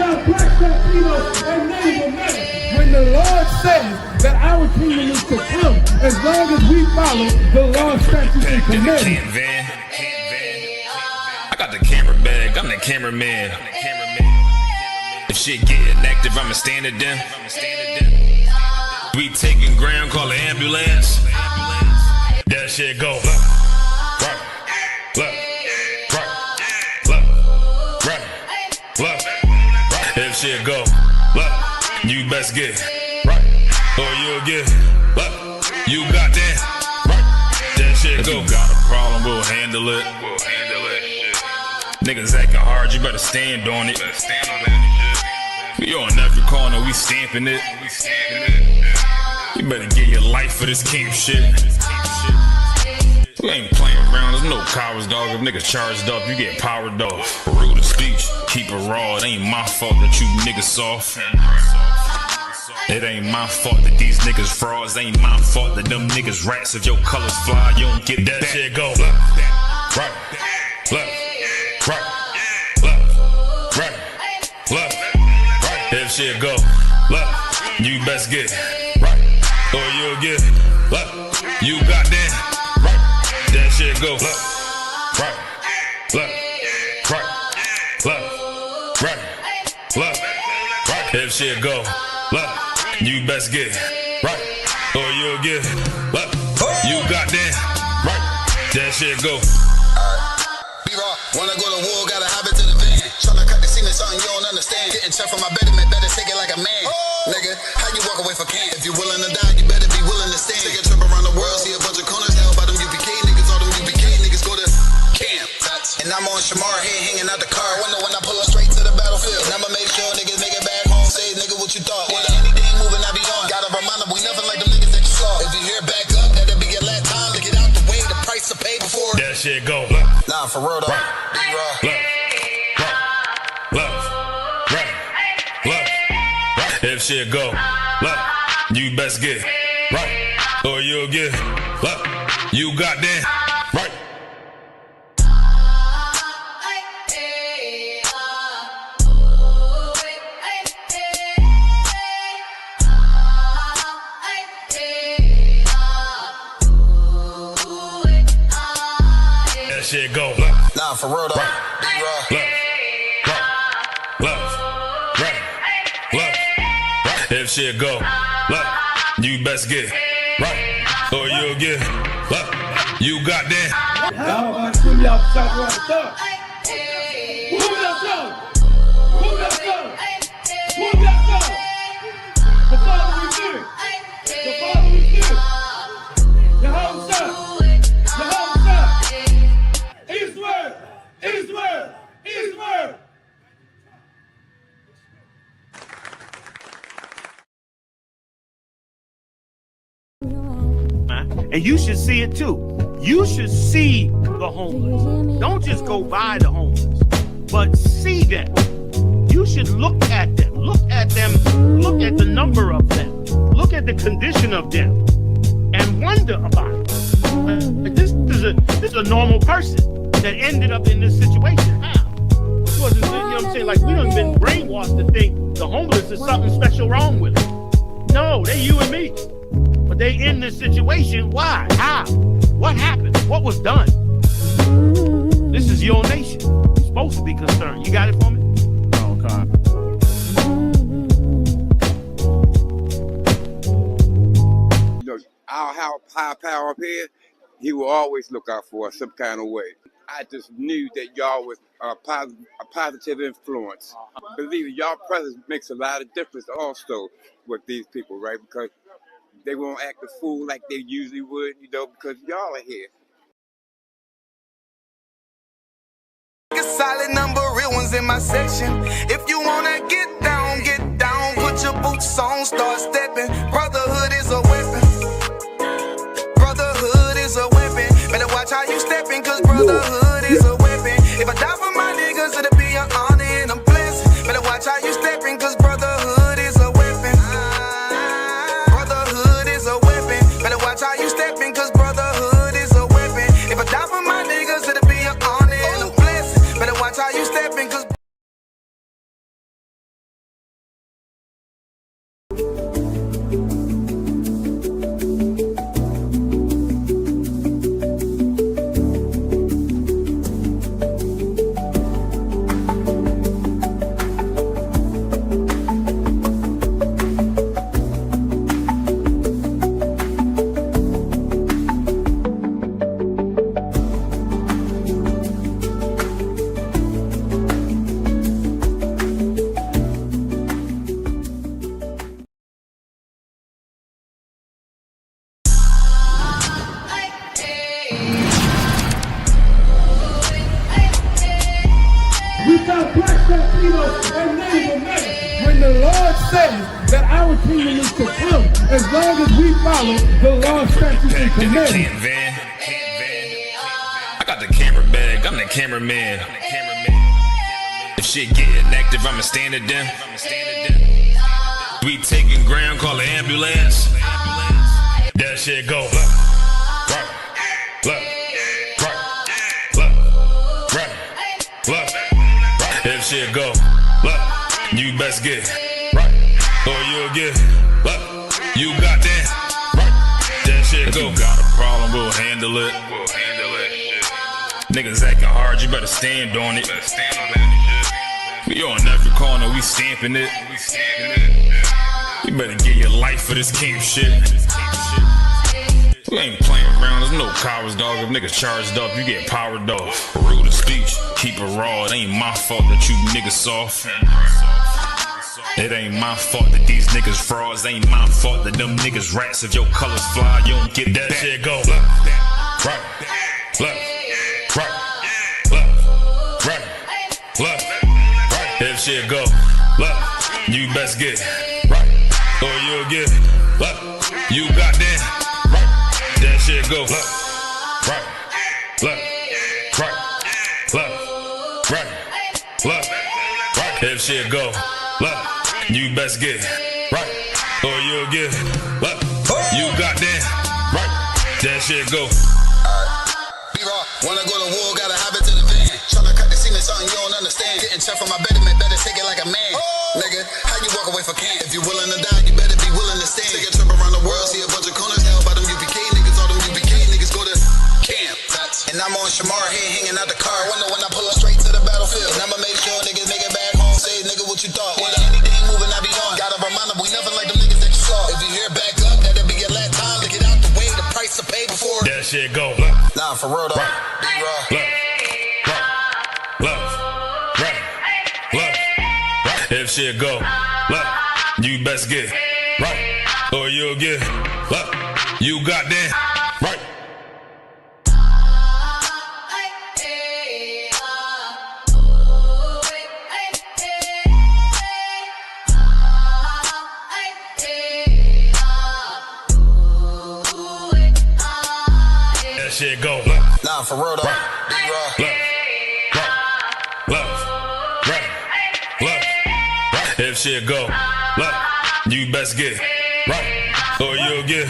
our black, Latino, and Native American. When the Lord says that our kingdom is to come, as long as we follow the law, statutes, and commandments. I got the camera bag, I'm the cameraman. If shit getting active, I'ma stand it down. We taking ground, call the ambulance. That shit go. Look. If shit go, look, you best get right, or you'll get, look, you got that, right, that shit go. If you got a problem, we'll handle it. Niggas acting hard, you better stand on it. We on every corner, we stamping it. You better get your life for this camp shit. We ain't playing around, there's no cowards, dog. If niggas charged up, you get powered off. Rude of speech, keep it raw. It ain't my fault that you niggas soft. It ain't my fault that these niggas frauds. It ain't my fault that them niggas rats. If your colors fly, you don't get that shit go. Look. If shit go, look, you best get right, or you'll get, look, you got that. That shit go, look. If shit go, look, you best get right, or you'll get, look, you got that, right, that shit go. B-Raw, wanna go to war, gotta hop into the van. Tryna cut the scene of something you don't understand. Getting checked from my betterment, better take it like a man. Nigga, how you walk away for camp? If you willing to die, you better be willing to stand. Take a trip around the world, see a bunch of corners held by them UPK niggas. All them UPK niggas go to camp. And I'm on Shamar, head hanging out the car window when I pull up straight to the battlefield. And I'ma make sure niggas make it back home. Say, nigga, what you thought? Well, anything moving, I be on. Gotta remind them we nothing like them niggas that you saw. If you hear back up, that'll be your last time to get out the way. The price to pay before that shit go. Nah, for real though. B-Raw. Look. If shit go, look, you best get right, or you'll get, look, you got that, right. That shit go, look. Nah, for real though. B-Raw. Look. If shit go, look, you best get right, or you'll get, look, you got that. How about to y'all talk about stuff? Move that song! Move that song! Move that song! The Father we fear! The Father we fear! The whole side! The whole side! Eastward! Eastward! Eastward! And you should see it too. You should see the homeless. Don't just go by the homeless, but see them. You should look at them. Look at them. Look at the number of them. Look at the condition of them, and wonder about it. This is a normal person that ended up in this situation. How? It wasn't, you know what I'm saying? Like, we done been brainwashed to think the homeless is something special wrong with them. No, they you and me. But they in this situation. Why? How? What happened? What was done? This is your nation. You're supposed to be concerned. You got it for me? Okay. You know, our high power up here, he will always look out for us some kind of way. I just knew that y'all was a positive influence. Believe me, y'all presence makes a lot of difference also with these people, right? Because they won't act a fool like they usually would, you know, because y'all are here. A solid number, real ones in my section. If you wanna get down, put your boots on, start stepping. Brotherhood is a weapon. Brotherhood is a weapon. Better watch how you stepping, cause brotherhood is a weapon. If I die for my niggas, it'll be an honor and a blessing. Better watch how you stepping, cause brotherhood is a weapon. Brotherhood is a weapon. Better watch how you stepping, cause brotherhood is a weapon. If I die for my niggas, it'll be an honor and a blessing. Better watch how you stepping, cause South, Black, Latino, and Native American. When the Lord says that our kingdom is to come, as long as we follow the law, statutes, and commandments. I got the camera bag, I'm the cameraman. If shit getting active, I'ma stand it down. We taking ground, call the ambulance. That shit go right, left, right. If shit go left, you best get right, or you'll get left. You got that right. That shit go. If you got a problem, we'll handle it. Niggas acting hard, you better stand on it. We on every corner, we stamping it. You better get your life for this king shit. We ain't playing around, there's no cowards, dog. If niggas charged up, you get powered off. Rude of speech, keep it raw. It ain't my fault that you niggas soft. It ain't my fault that these niggas frauds. It ain't my fault that them niggas rats. If your colors fly, you don't get that shit go. Left, right, left, right, left. If shit go left, you best get right, or you'll get left. You got that right. That shit go left, right, left. If shit go left, you best get right, or you'll get left. You got that right. That shit go. Wanna go to war, gotta hop into the van. Tryna cut the cement, something you don't understand. Getting check from my betterment, better take it like a man. Nigga, how you walk away for camp? If you willing to die, you better be willing to stand. Take a trip around the world, see a bunch of corners held by them UPK niggas. All them UPK niggas go to camp. And I'm on Shamar here hanging out the car window when I pull up straight to the battlefield. And I'ma make sure niggas make it back home. Say, nigga, what you thought? Well, anything moving, I be on. Gotta remind them, we nothing like them niggas that you saw. If you hear back up, that'll be your last time to get out the way. The price to pay before. That shit go. Nah, for real though. If shit go left, you best get right, or you'll get left. You got that right. That shit go left. Nah, for real though. If shit go left, you best get right, or you'll get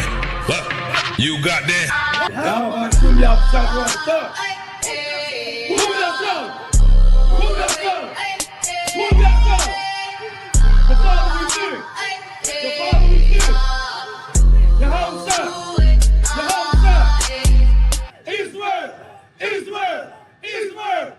left. You got that. How about some y'all shot right there? Move that song! Move that song! Move that song! The Father we fear! The Father we fear! The whole side! The whole side! Eastward! Eastward! Eastward!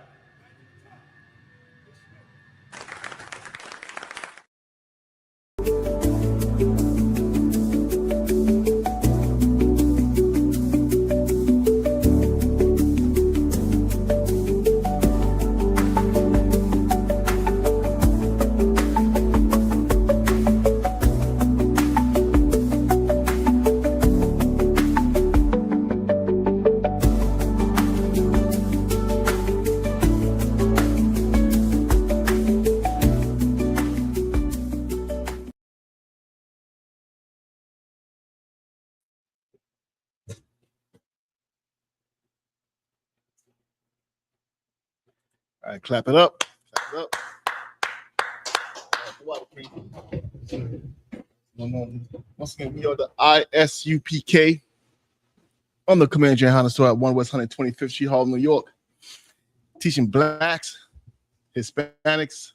All right, clap it up. Clap it up. Once again, we are the ISUPK on the Command Johanna store at 1 West 125th Street, Harlem, New York, teaching blacks, Hispanics,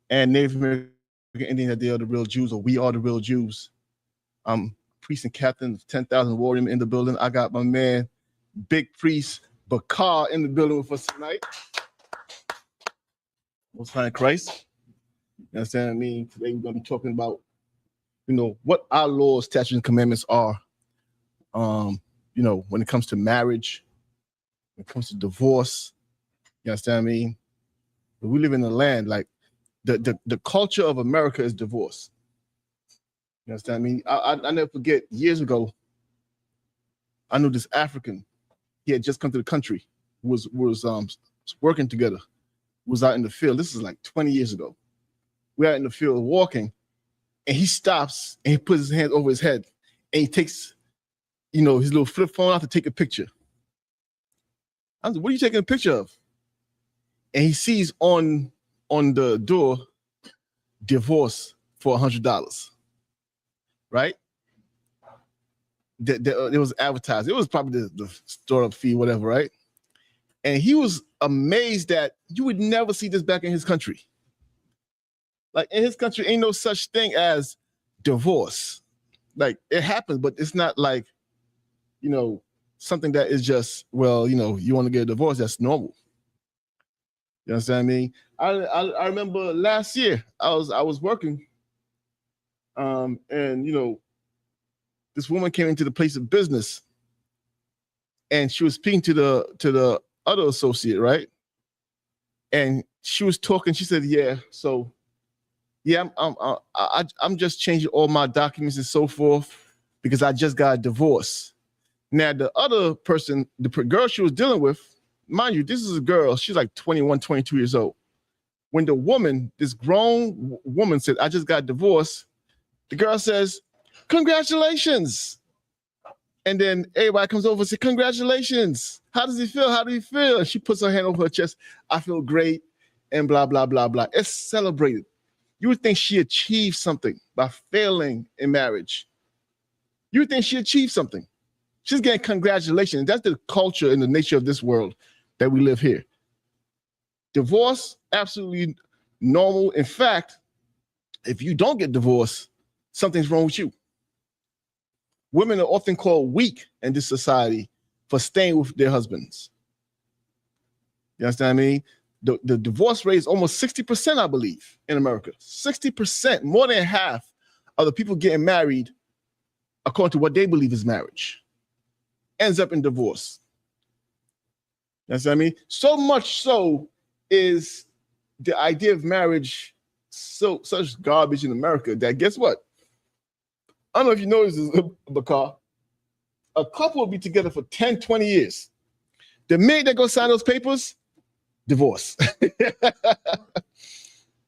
and Native American Indians that they are the real Jews, or we are the real Jews. I'm priest and captain of 10,000 Warrior in the building. I got my man, Big Priest Bakar, in the building with us tonight. Most High in Christ. You understand what I mean? Today we're going to be talking about, what our laws, statutes, and commandments are. When it comes to marriage, when it comes to divorce. You understand what I mean? But we live in a land like the culture of America is divorce. You understand what I mean? I never forget, years ago, I knew this African. He had just come to the country, was working together. was out in the field. This is like 20 years ago. We're out in the field walking, and he stops and he puts his hands over his head, and he takes, his little flip phone out to take a picture. I was like, what are you taking a picture of? And he sees on the door, divorce for $100, right? It was advertised. It was probably the startup fee, whatever, right? And he was amazed that you would never see this back in his country. Like, in his country, ain't no such thing as divorce. Like, it happens, but it's not like, something that is just, well, you want to get a divorce, that's normal. You understand me? I remember last year I was working, and this woman came into the place of business, and she was speaking to the other associate, right? And she was talking. She said, "Yeah, so yeah, I'm just changing all my documents and so forth because I just got a divorce." Now the other person, the girl she was dealing with, mind you, this is a girl. She's like 21, 22 years old. When the woman, this grown woman, said, "I just got divorced," the girl says, "Congratulations." And then everybody comes over and says, "Congratulations. How does he feel? How do you feel?" And she puts her hand over her chest. "I feel great," and blah, blah, blah, blah. It's celebrated. You would think she achieved something by failing in marriage. You would think she achieved something. She's getting congratulations. That's the culture and the nature of this world that we live here. Divorce, absolutely normal. In fact, if you don't get divorced, something's wrong with you. Women are often called weak in this society for staying with their husbands. You understand what I mean? The divorce rate is almost 60%, I believe, in America. 60%, more than half of the people getting married, according to what they believe is marriage, ends up in divorce. You understand what I mean? So much so is the idea of marriage such garbage in America that, guess what? I don't know if you know this, Bakar. A couple will be together for 10, 20 years. The minute they go sign those papers, divorce. You know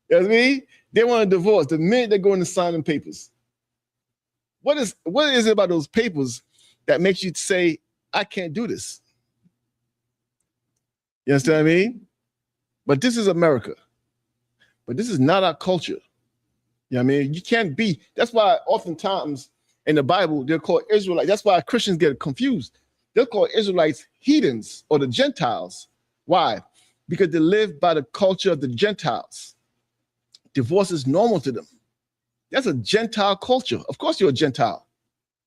what I mean? They want a divorce the minute they go in to sign them papers. What is it about those papers that makes you say, "I can't do this"? You understand what I mean? But this is America. But this is not our culture. You know what I mean? You can't be. That's why oftentimes in the Bible, they're called Israelites. That's why Christians get confused. They're called Israelites heathens or the Gentiles. Why? Because they live by the culture of the Gentiles. Divorce is normal to them. That's a Gentile culture. Of course you're a Gentile.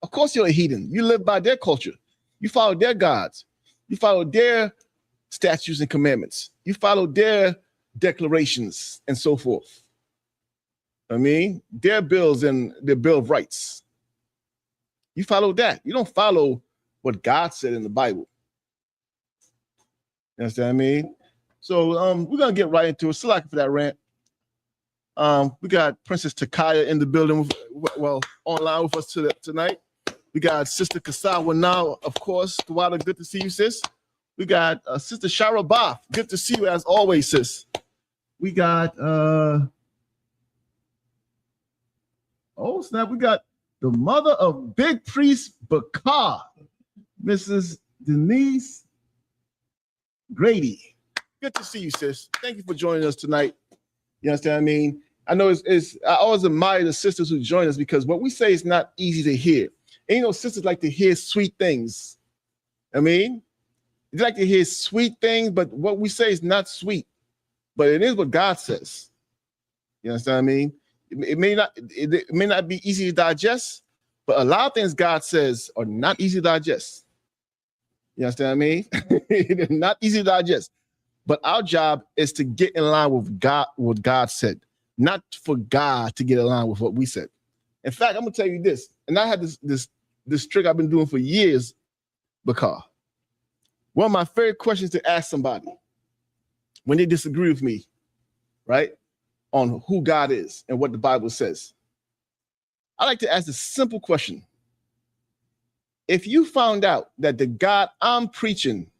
Of course you're a heathen. You live by their culture. You follow their gods. You follow their statutes and commandments. You follow their declarations and so forth. I mean, their bills and their Bill of Rights. You follow that. You don't follow what God said in the Bible. You understand what I mean? So we're going to get right into it. Sorry for that rant. We got Princess Takaya in the building, online with us tonight. We got Sister Kasawa now, of course. Tawada, good to see you, sis. We got Sister Shara Bath. Good to see you as always, sis. We got, oh snap, we got the mother of Big Priest Bakar, Mrs. Denise Grady. Good to see you, sis. Thank you for joining us tonight. You understand what I mean? I know I always admire the sisters who join us because what we say is not easy to hear. Ain't no sisters like to hear sweet things. I mean, they like to hear sweet things, but what we say is not sweet. But it is what God says. You understand what I mean? It may not be easy to digest, but a lot of things God says are not easy to digest. You understand what I mean? They're not easy to digest. But our job is to get in line with God, what God said, not for God to get in line with what we said. In fact, I'm gonna tell you this, and I had this trick I've been doing for years, because one of my favorite questions to ask somebody when they disagree with me, right, on who God is and what the Bible says. I like to ask a simple question. If you found out that the God I'm preaching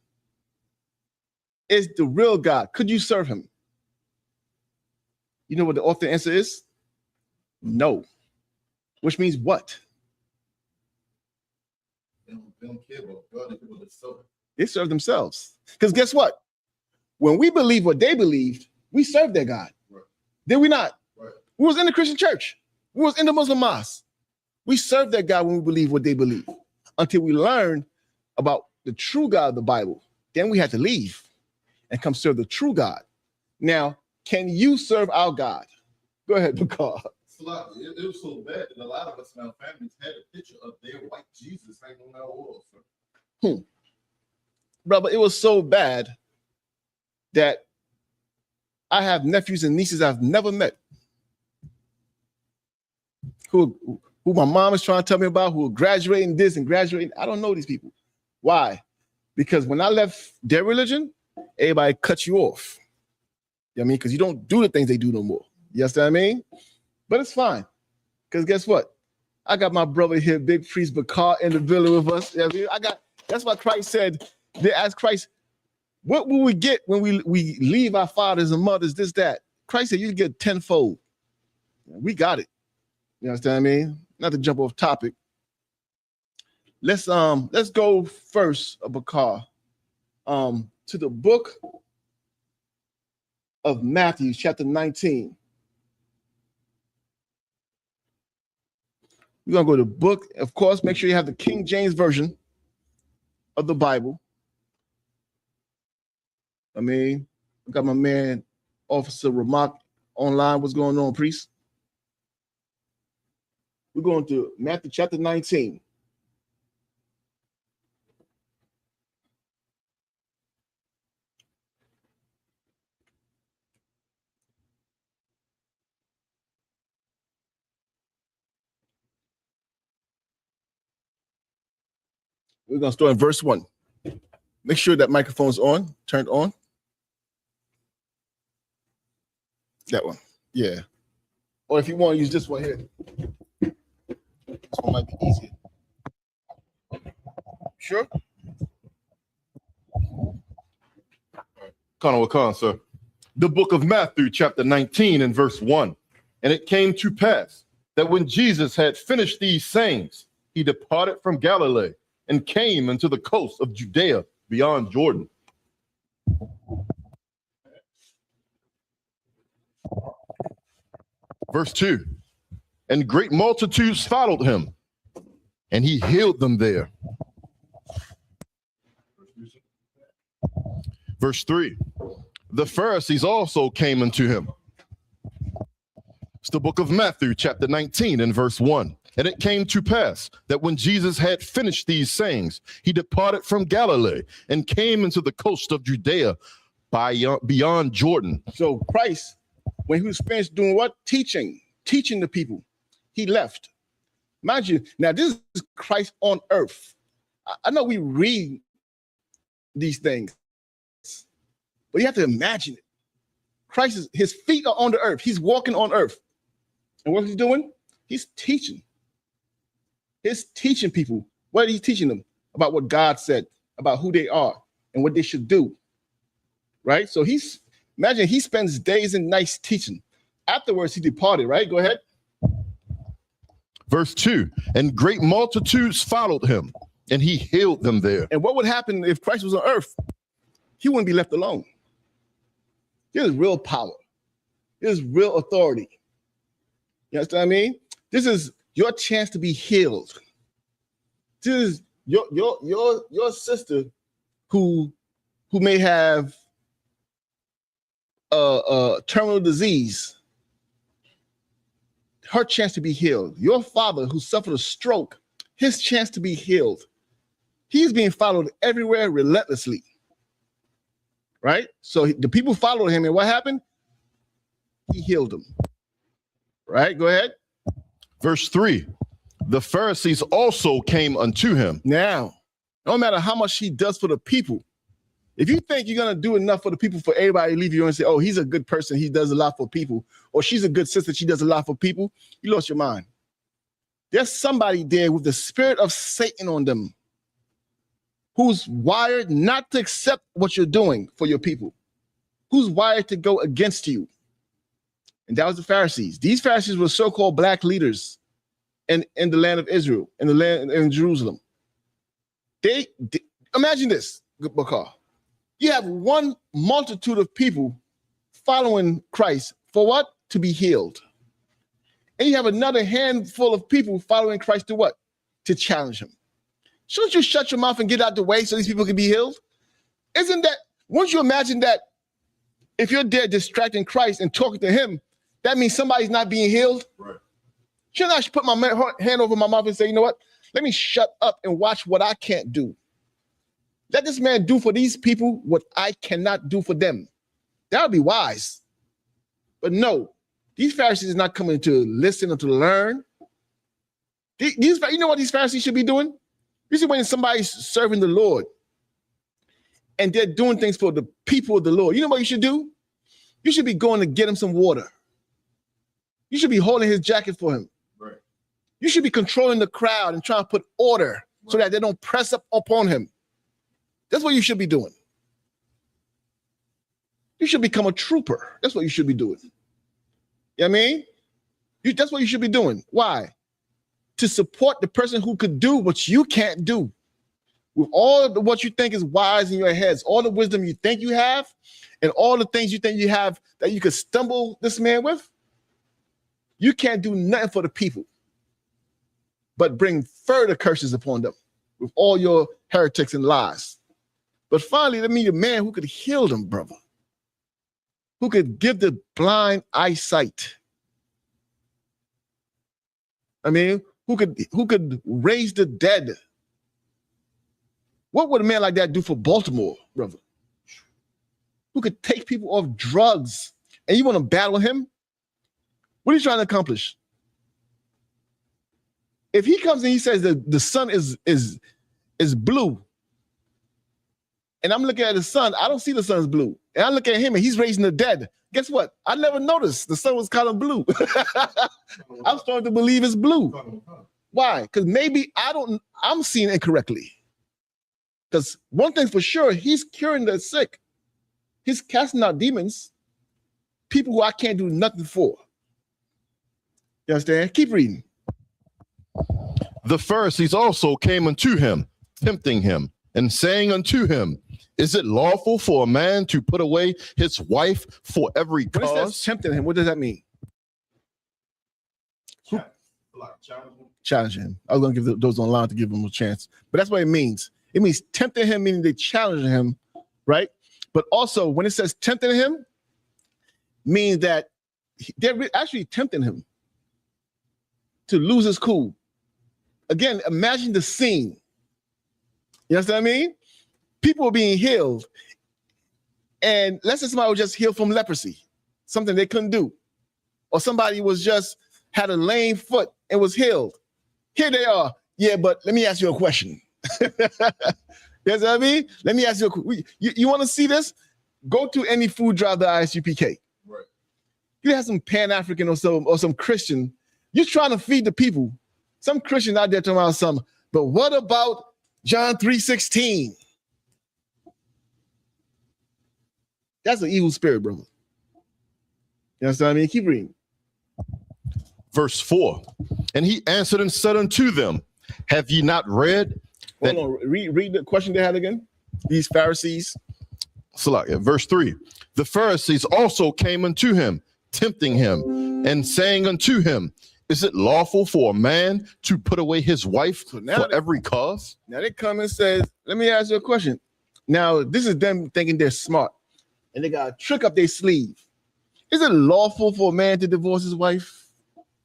is the real God, could you serve him? You know what the author answer is? No. Which means what? They don't care about God. They care about themselves. They serve themselves. Because guess what? When we believe what they believed, we serve their God. Right. Did we not? Right. We was in the Christian church. We was in the Muslim mosque. We serve their God when we believe what they believe. Until we learn about the true God of the Bible. Then we had to leave and come serve the true God. Now, can you serve our God? Go ahead, Bakar. It was so bad that a lot of us in our families had a picture of their white Jesus hanging on our walls. Brother, it was so bad that I have nephews and nieces I've never met who my mom is trying to tell me about, who are graduating this and graduating. I don't know these people. Why? Because when I left their religion, everybody cut you off. You know what I mean? Because you don't do the things they do no more. You understand what I mean? But it's fine. Because guess what? I got my brother here, Big Priest Bakar, in the building with us. You know what I mean? That's why Christ said, they asked Christ, what will we get when we leave our fathers and mothers, this, that? Christ said, you get tenfold. We got it. You understand what I mean? Not to jump off topic. Let's go first, Bakar, to the book of Matthew, chapter 19. We're gonna go to the book. Of course, make sure you have the King James Version of the Bible. I mean, I got my man, Officer Ramak, online. What's going on, priest? We're going to Matthew chapter 19. We're going to start in verse 1. Make sure that microphone's on, turned on. That one. Yeah. Or if you want to use this one here. This one might be easier. Sure? Colonel Wakan, sir. The book of Matthew, chapter 19 and verse 1. And it came to pass that when Jesus had finished these sayings, he departed from Galilee and came into the coast of Judea beyond Jordan. Verse 2. And great multitudes followed him, and he healed them there. Verse 3. The Pharisees also came unto him. It's the book of Matthew, chapter 19 and verse 1. And it came to pass that when Jesus had finished these sayings, he departed from Galilee and came into the coast of Judea beyond Jordan. So Christ, when he was finished doing what? Teaching the people, he left. Mind you, now this is Christ on earth. I know we read these things, but you have to imagine it. Christ, his feet are on the earth. He's walking on earth. And what he's doing? He's teaching. He's teaching people. What is he teaching them? About what God said, about who they are and what they should do. Right? So imagine he spends days and nights teaching. Afterwards, he departed, right? Go ahead. Verse 2, and great multitudes followed him, and he healed them there. And what would happen if Christ was on earth? He wouldn't be left alone. There's real power. There's real authority. You understand what I mean? This is your chance to be healed. This is your sister who may have a terminal disease. Her chance to be healed. Your father who suffered a stroke, his chance to be healed. He's being followed everywhere relentlessly. Right? So the people followed him, and what happened? He healed them. Right? Go ahead. Verse 3, the Pharisees also came unto him. Now, no matter how much he does for the people, if you think you're going to do enough for the people for everybody to leave you and say, oh, he's a good person, he does a lot for people, or she's a good sister, she does a lot for people, you lost your mind. There's somebody there with the spirit of Satan on them who's wired not to accept what you're doing for your people, who's wired to go against you. And that was the Pharisees. These Pharisees were so-called black leaders in the land of Israel, in the land in Jerusalem. They imagine this, Bakar. You have one multitude of people following Christ for what? To be healed. And you have another handful of people following Christ to what? To challenge him. Shouldn't you shut your mouth and get out the way so these people can be healed? Isn't that, won't you imagine that if you're there distracting Christ and talking to him, that means somebody's not being healed? Right. Shouldn't I put my hand over my mouth and say, you know what? Let me shut up and watch what I can't do. Let this man do for these people what I cannot do for them. That would be wise. But no, these Pharisees are not coming to listen or to learn. You know what these Pharisees should be doing? This is when somebody's serving the Lord and they're doing things for the people of the Lord. You know what you should do? You should be going to get him some water. You should be holding his jacket for him. Right. You should be controlling the crowd and trying to put order so that they don't press up upon him. That's what you should be doing. You should become a trooper. That's what you should be doing. You know what I mean? That's what you should be doing. Why? To support the person who could do what you can't do. With all of what you think is wise in your heads, all the wisdom you think you have, and all the things you think you have that you could stumble this man with, you can't do nothing for the people, but bring further curses upon them with all your heretics and lies. But finally, let me a man who could heal them, brother, who could give the blind eyesight. I mean, who could raise the dead. What would a man like that do for Baltimore, brother? Who could take people off drugs, and you want to battle him? What are you trying to accomplish? If he comes and he says that the sun is blue, and I'm looking at the sun, I don't see the sun is blue. And I look at him and he's raising the dead. Guess what? I never noticed the sun was kind of blue. I'm starting to believe it's blue. Why? Because maybe I'm seeing it incorrectly. Because one thing for sure, he's curing the sick. He's casting out demons, people who I can't do nothing for. You understand? Keep reading. The Pharisees also came unto him, tempting him, and saying unto him, is it lawful for a man to put away his wife for every When it says cause? tempting him, what does that mean? Challenge him. I was going to give those online to give him a chance. But that's what it means. It means tempting him, meaning they challenge him, right? But also, when it says tempting him, means that they're actually tempting him to lose his cool. Again, imagine the scene. You understand what I mean? People are being healed. And let's say somebody was just healed from leprosy, something they couldn't do. Or somebody was just had a lame foot and was healed. Here they are. Yeah, but let me ask you a question. You know what I mean? Let me ask you you want to see this? Go to any food drive at Isupk. Right. You have some Pan-African or some Christian. You're trying to feed the people. Some Christian out there talking about something. But what about John 3:16? That's an evil spirit, brother. You understand what I mean? Keep reading. Verse 4. And he answered and said unto them, have ye not read? Hold on. Read the question they had again. These Pharisees. Verse 3. The Pharisees also came unto him, tempting him, and saying unto him, is it lawful for a man to put away his wife for every cause? Now they come and say, let me ask you a question. Now, this is them thinking they're smart. And they got a trick up their sleeve. Is it lawful for a man to divorce his wife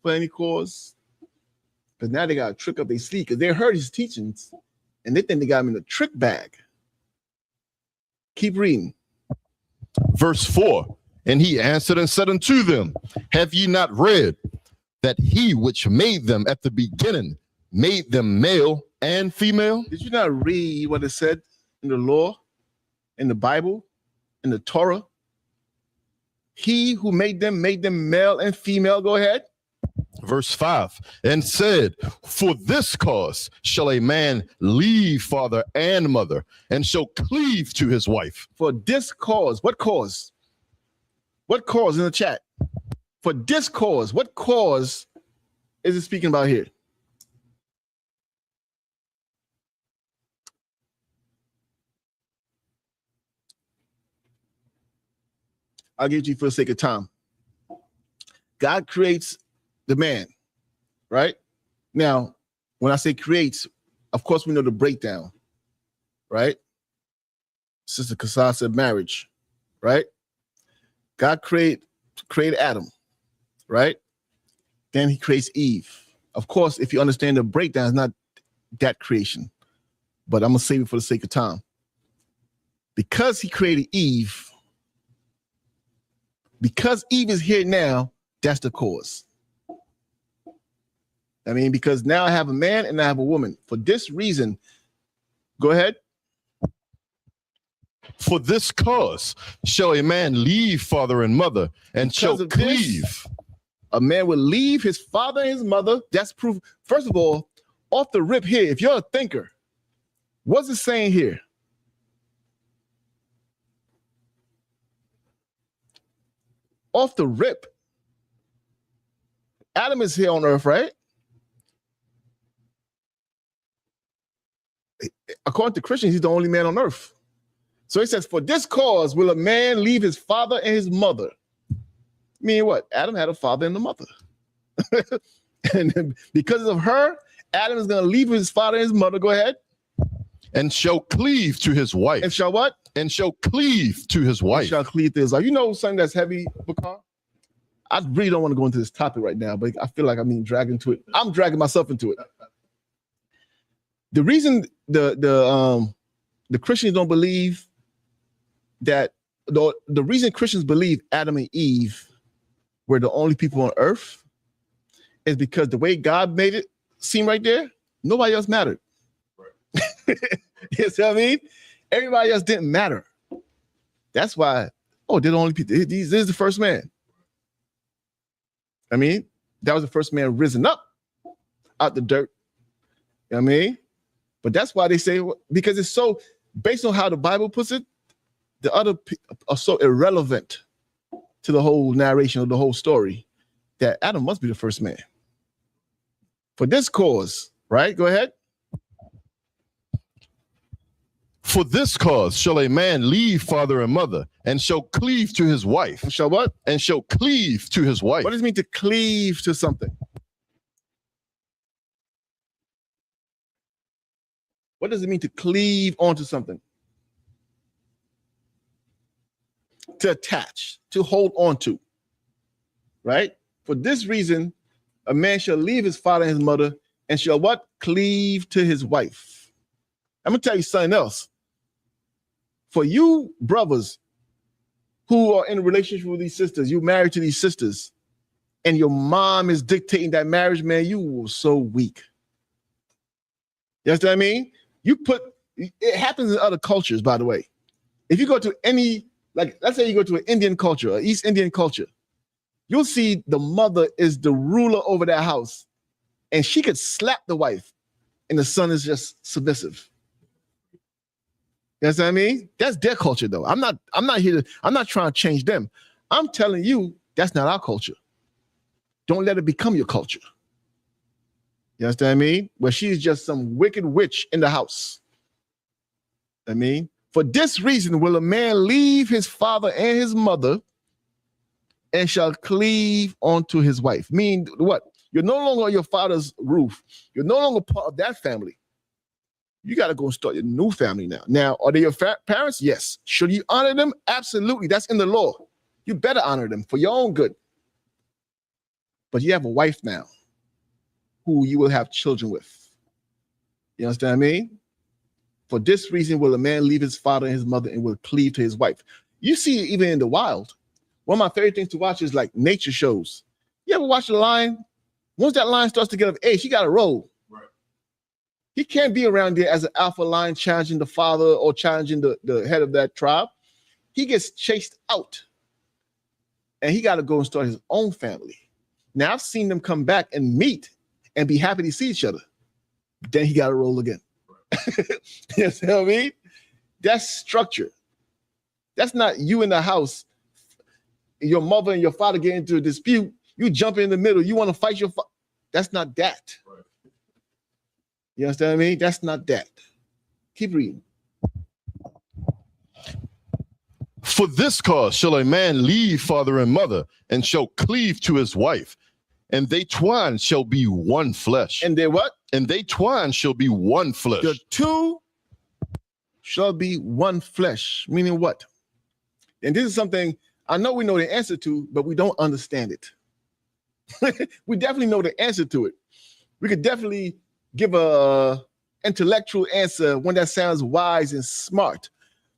for any cause? Because now they got a trick up their sleeve because they heard his teachings and they think they got him in a trick bag. Keep reading. Verse 4. And he answered and said unto them, have ye not read that he which made them at the beginning made them male and female? Did you not read what it said in the law, in the Bible? In the Torah, he who made them male and female. Go ahead. Verse 5, and said, for this cause shall a man leave father and mother, and shall cleave to his wife. For this cause. What cause? What cause in the chat? For this cause, what cause is it speaking about here? I'll give it to you for the sake of time. God creates the man, right? Now, when I say creates, of course we know the breakdown, right? Sister Kassar said marriage, right? God created Adam, right? Then he creates Eve. Of course, if you understand the breakdown, it's not that creation, but I'm gonna save it for the sake of time. Because he created Eve, because Eve is here now, that's the cause. I mean, because now I have a man and I have a woman. For this reason, go ahead. For this cause shall a man leave father and mother and shall cleave. A man will leave his father and his mother. That's proof. First of all, off the rip here, if you're a thinker, what's it saying here? Off the rip, Adam is here on earth, right? According to Christians, he's the only man on earth. So he says, for this cause will a man leave his father and his mother. Meaning what? Adam had a father and a mother. And because of her, Adam is going to leave his father and his mother. Go ahead. And shall cleave to his wife. And shall what? And shall cleave to his wife. And shall cleave to his wife. You know something that's heavy, Bakar? I really don't want to go into this topic right now, but I feel like I'm being dragged into it. I'm dragging myself into it. The reason the Christians don't believe that the reason Christians believe Adam and Eve were the only people on earth is because the way God made it seem right there, nobody else mattered. Right. You see what I mean? Everybody else didn't matter. That's why, they're the only people. This is the first man. I mean, that was the first man risen up out the dirt. You know what I mean? But that's why they say, because it's so, based on how the Bible puts it, the other are so irrelevant to the whole narration of the whole story that Adam must be the first man. For this cause, right? Go ahead. For this cause shall a man leave father and mother and shall cleave to his wife. And shall what? And shall cleave to his wife. What does it mean to cleave to something? What does it mean to cleave onto something? To attach, to hold on to, right? For this reason, a man shall leave his father and his mother and shall what? Cleave to his wife. I'm going to tell you something else. For you brothers who are in a relationship with these sisters, you married to these sisters, and your mom is dictating that marriage, man, you were so weak. You understand what I mean? It happens in other cultures, by the way. If you go to any, like, let's say you go to an Indian culture, an East Indian culture, you'll see the mother is the ruler over that house, and she could slap the wife, and the son is just submissive. You know what I mean? That's their culture, though. I'm not trying to change them. I'm telling you, that's not our culture. Don't let it become your culture. You understand what I mean? Where she's just some wicked witch in the house. I mean, for this reason will a man leave his father and his mother and shall cleave unto his wife. Meaning what? You're no longer on your father's roof. You're no longer part of that family. You got to go and start your new family now. Now, are they your parents? Yes. Should you honor them? Absolutely. That's in the law. You better honor them for your own good. But you have a wife now who you will have children with. You understand what I mean? For this reason will a man leave his father and his mother and will cleave to his wife. You see it even in the wild. One of my favorite things to watch is like nature shows. You ever watch a lion? Once that lion starts to get of age, he got to roll. He can't be around there as an alpha lion challenging the father or challenging the head of that tribe. He gets chased out. And he got to go and start his own family. Now, I've seen them come back and meet and be happy to see each other. Then he got to roll again. You know what I mean? That's structure. That's not you in the house, your mother and your father get into a dispute, You jump in the middle. You want to fight your. That's not that. Right. You understand what I mean? That's not that. Keep reading. For this cause shall a man leave father and mother, and shall cleave to his wife, and they twine shall be one flesh. And they what? And they twine shall be one flesh. The two shall be one flesh. Meaning what? And this is something I know we know the answer to, but we don't understand it. We definitely know the answer to it. We could definitely give a intellectual answer, one that sounds wise and smart.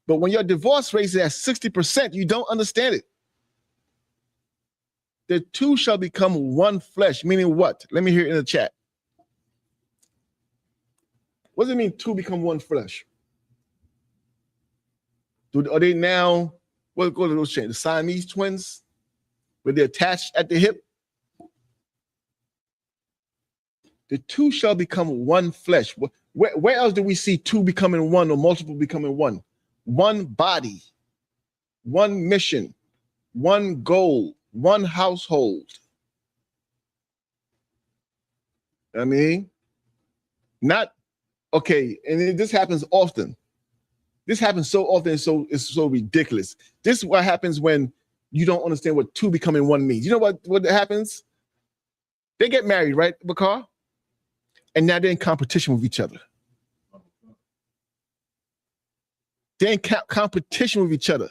But when your divorce rate is at 60%, you don't understand it. The two shall become one flesh, meaning what? Let me hear it in the chat. What does it mean two become one flesh? Are they now, what go to those chains? The Siamese twins? Where they're attached at the hip? The two shall become one flesh. Where else do we see two becoming one or multiple becoming one? One body, one mission, one goal, one household. I mean, not, okay, and this happens often. This happens so often, it's so ridiculous. This is what happens when you don't understand what two becoming one means. You know what happens? They get married, right, Bakar? And now they're in competition with each other. They're in competition with each other.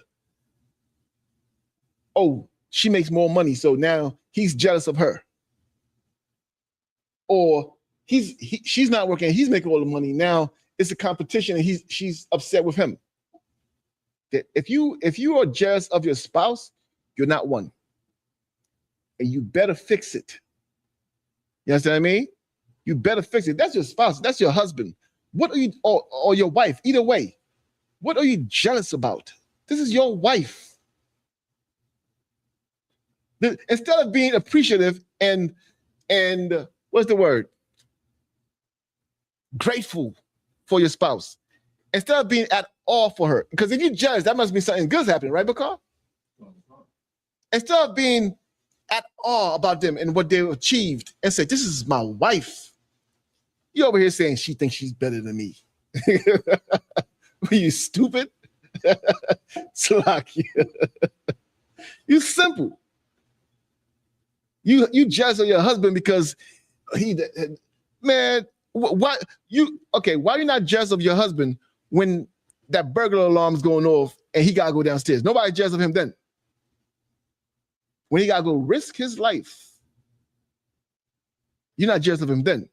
Oh, she makes more money, so now he's jealous of her. Or she's not working, he's making all the money. Now it's a competition, and she's upset with him. If you are jealous of your spouse, you're not one, and you better fix it. You understand what I mean? You better fix it. That's your spouse. That's your husband. What are you, or your wife? Either way, what are you jealous about? This is your wife. Instead of being appreciative and what's the word? Grateful for your spouse. Instead of being at awe for her. Because if you're jealous, that must be something good's happening, right, Bakar? Instead of being at awe about them and what they've achieved and say, this is my wife. You over here saying she thinks she's better than me. Are you stupid? Slack. You simple. You jealous of your husband because why are you not jealous of your husband when that burglar alarm is going off and he gotta go downstairs? Nobody jealous of him then. When he gotta go risk his life, you're not jealous of him then.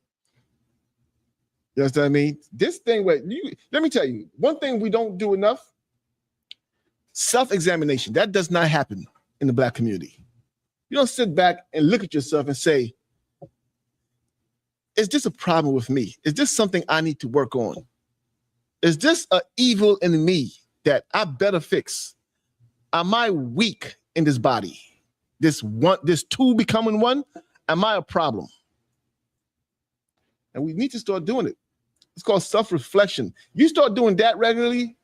You understand what I mean? This thing let me tell you, one thing we don't do enough, self-examination. That does not happen in the Black community. You don't sit back and look at yourself and say, is this a problem with me? Is this something I need to work on? Is this an evil in me that I better fix? Am I weak in this body? This two becoming one? Am I a problem? And we need to start doing it. It's called self-reflection. You start doing that regularly,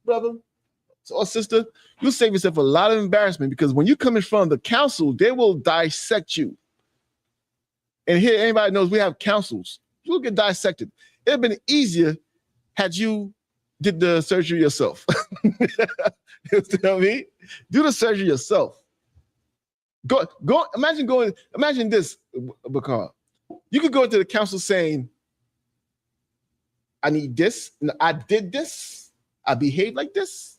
brother or sister, you'll save yourself a lot of embarrassment, because when you come in front of the council, they will dissect you. And here, anybody knows we have councils. You'll get dissected. It would have been easier had you did the surgery yourself. You know what I mean? Do the surgery yourself. Imagine this, Bakar. You could go to the council saying, I need this, I did this, I behaved like this,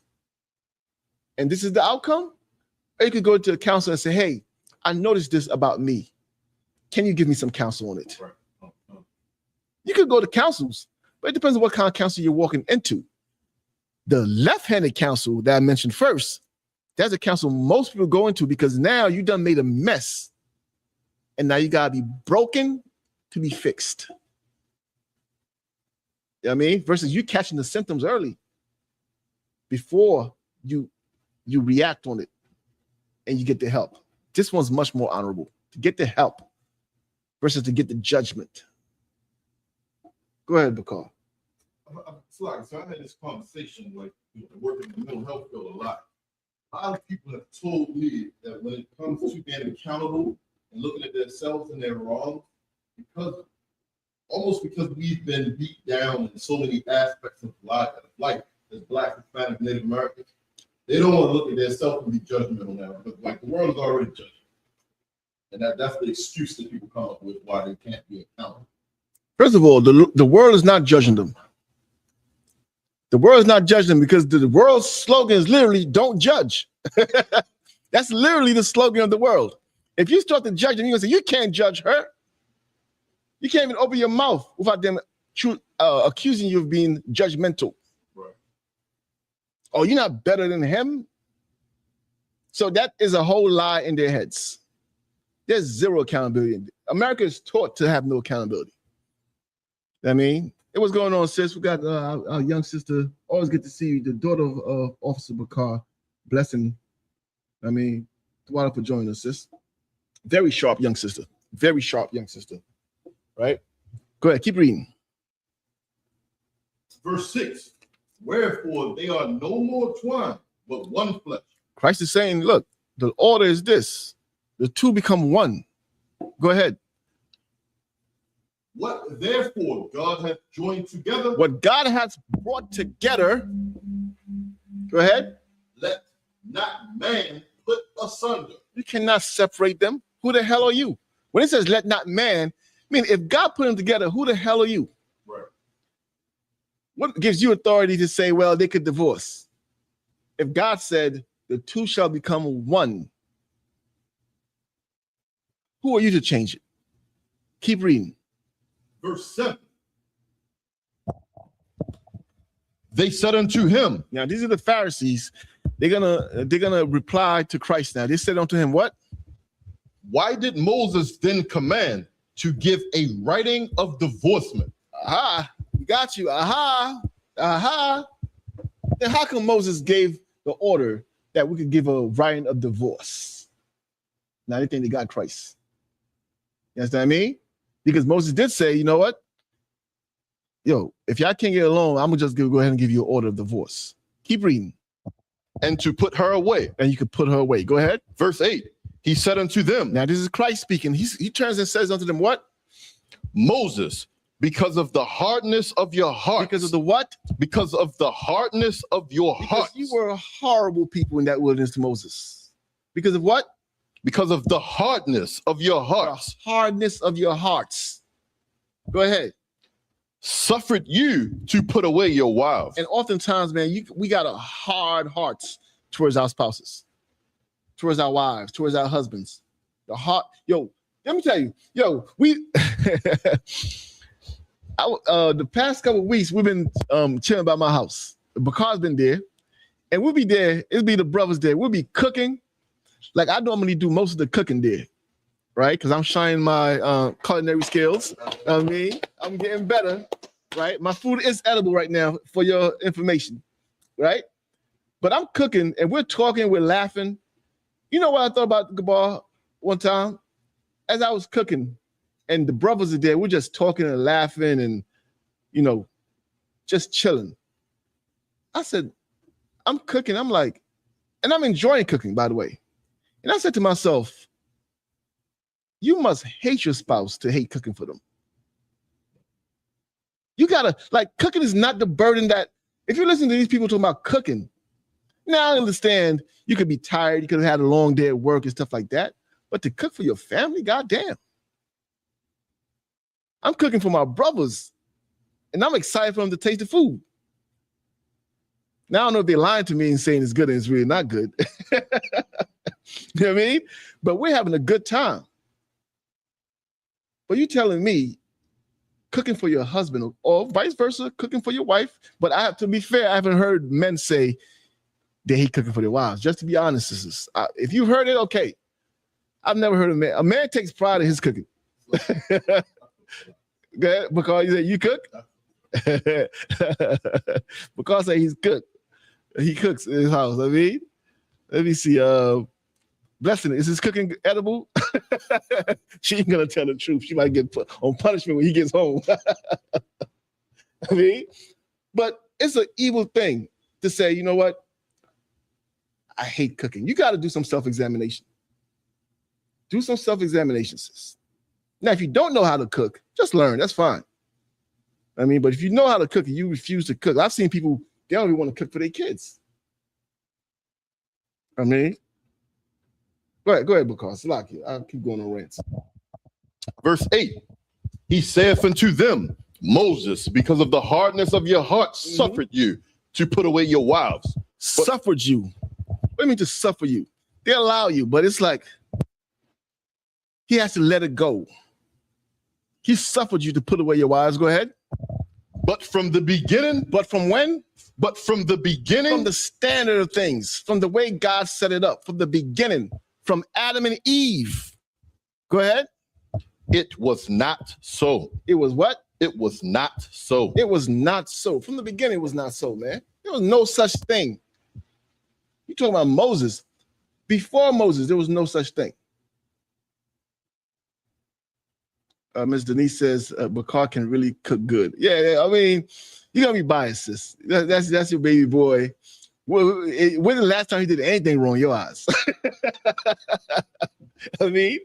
and this is the outcome. Or you could go to the council and say, hey, I noticed this about me. Can you give me some counsel on it? You could go to councils, but it depends on what kind of council you're walking into. The left-handed council that I mentioned first, that's a council most people go into, because now you done made a mess, and now you gotta be broken to be fixed. You know what I mean? Versus you catching the symptoms early before you react on it and you get the help. This one's much more honorable, to get the help versus to get the judgment. Go ahead, Bakar. So I had this conversation with working in the mental health field a lot. A lot of people have told me that when it comes to being accountable and looking at themselves and their wrongs because we've been beat down in so many aspects of life as Black, Hispanic, Native Americans. They don't want to look at themselves and be judgmental now because like the world is already judging. And that's the excuse that people come up with why they can't be accountable. First of all, the world is not judging them. The world is not judging them because the world's slogan is literally "Don't judge." That's literally the slogan of the world. If you start to judge them, you're gonna say you can't judge her. You can't even open your mouth without them accusing you of being judgmental. Right. Oh, you're not better than him. So that is a whole lie in their heads. There's zero accountability. America is taught to have no accountability. I mean, what's going on, sis? We got our young sister. Always good to see you, the daughter of Officer Bakar. Blessing. I mean, why for joining us, sis? Very sharp young sister. Very sharp young sister. Right? Go ahead, keep reading. Verse 6. Wherefore they are no more twine, but one flesh. Christ is saying, look, the order is this. The two become one. Go ahead. What therefore God hath joined together. What God has brought together. Go ahead. Let not man put asunder. You cannot separate them. Who the hell are you? When it says let not man, I mean, if God put them together, who the hell are you? Right. What gives you authority to say, well, they could divorce? If God said the two shall become one, who are you to change it? Keep reading. Verse 7. They said unto him. Now, these are the Pharisees. They're gonna reply to Christ now. They said unto him, what? Why did Moses then command to give a writing of divorcement? Aha, we got you. Aha, aha. Then how come Moses gave the order that we could give a writing of divorce? Now they think they got Christ. You understand what I mean? Because Moses did say, you know what? Yo, if y'all can't get along, I'm gonna just go ahead and give you an order of divorce. Keep reading. And to put her away. And you could put her away. Go ahead. Verse 8. He said unto them. Now this is Christ speaking. He turns and says unto them, what? Moses, because of the hardness of your heart. Because of the what? Because of the hardness of your heart. You were horrible people in that wilderness, Moses. Because of what? Because of the hardness of your hearts. The hardness of your hearts. Go ahead. Suffered you to put away your wives. And oftentimes, man, we got a hard hearts towards our spouses, towards our wives, towards our husbands. The heart, yo, let me tell you, yo, we the past couple of weeks we've been chilling by my house. Bakar's been there, and we'll be there. It'll be the brothers there. We'll be cooking. Like I normally do most of the cooking there, right? Because I'm shining my culinary skills. I mean, I'm getting better, right? My food is edible right now, for your information, right? But I'm cooking, and we're talking, we're laughing. You know what I thought about Gabar one time? As I was cooking, and the brothers are there, we're just talking and laughing and, you know, just chilling. I said, I'm cooking. I'm like, and I'm enjoying cooking, by the way. And I said to myself, you must hate your spouse to hate cooking for them. You gotta, like, cooking is not the burden that, if you listen to these people talking about cooking, now I understand you could be tired, you could have had a long day at work and stuff like that, but to cook for your family, goddamn. I'm cooking for my brothers, and I'm excited for them to taste the food. Now I don't know if they're lying to me and saying it's good and it's really not good. You know what I mean? But we're having a good time. But you telling me cooking for your husband or vice versa, cooking for your wife. But I have to be fair, I haven't heard men say they hate cooking for their wives. Just to be honest, if you've heard it, okay. I've never heard a man takes pride in his cooking. Good, because you say you cook? Because he's good. He cooks in his house. I mean, let me see. Blessing, is his cooking edible? She ain't gonna tell the truth. She might get put on punishment when he gets home. I mean, but it's an evil thing to say, you know what? I hate cooking. You got to do some self-examination. Do some self-examination, sis. Now, if you don't know how to cook, just learn. That's fine. I mean, but if you know how to cook and you refuse to cook, I've seen people, they don't even want to cook for their kids. I mean, go ahead, because I'll keep going on rants. Verse 8, he saith unto them, Moses, because of the hardness of your heart, suffered you to put away your wives. Suffered you. What do you mean to suffer you? They allow you, but it's like he has to let it go. He suffered you to put away your wives. Go ahead. But from the beginning. But from when? But from the beginning. From the standard of things, from the way God set it up, from the beginning, from Adam and Eve. Go ahead. It was not so. It was what? It was not so. It was not so. From the beginning, it was not so, man. There was no such thing. You're talking about Moses. Before Moses, there was no such thing. Ms. Denise says, Bakar can really cook good. Yeah, I mean, you're going to be biased, sis. That's your baby boy. When the last time he did anything wrong in your eyes? I mean,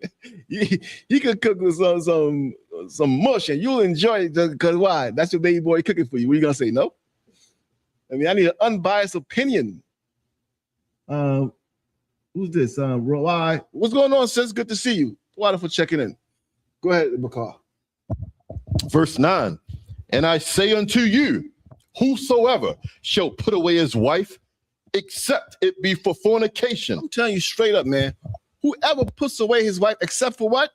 you could cook with some mush and you'll enjoy it because why? That's your baby boy cooking for you. What are you going to say, no? I mean, I need an unbiased opinion. Who's this? Roy. What's going on, sis? Good to see you. Wonderful checking in. Go ahead, Bakar. Verse 9, and I say unto you, whosoever shall put away his wife, except it be for fornication. I'm telling you straight up, man. Whoever puts away his wife, except for what?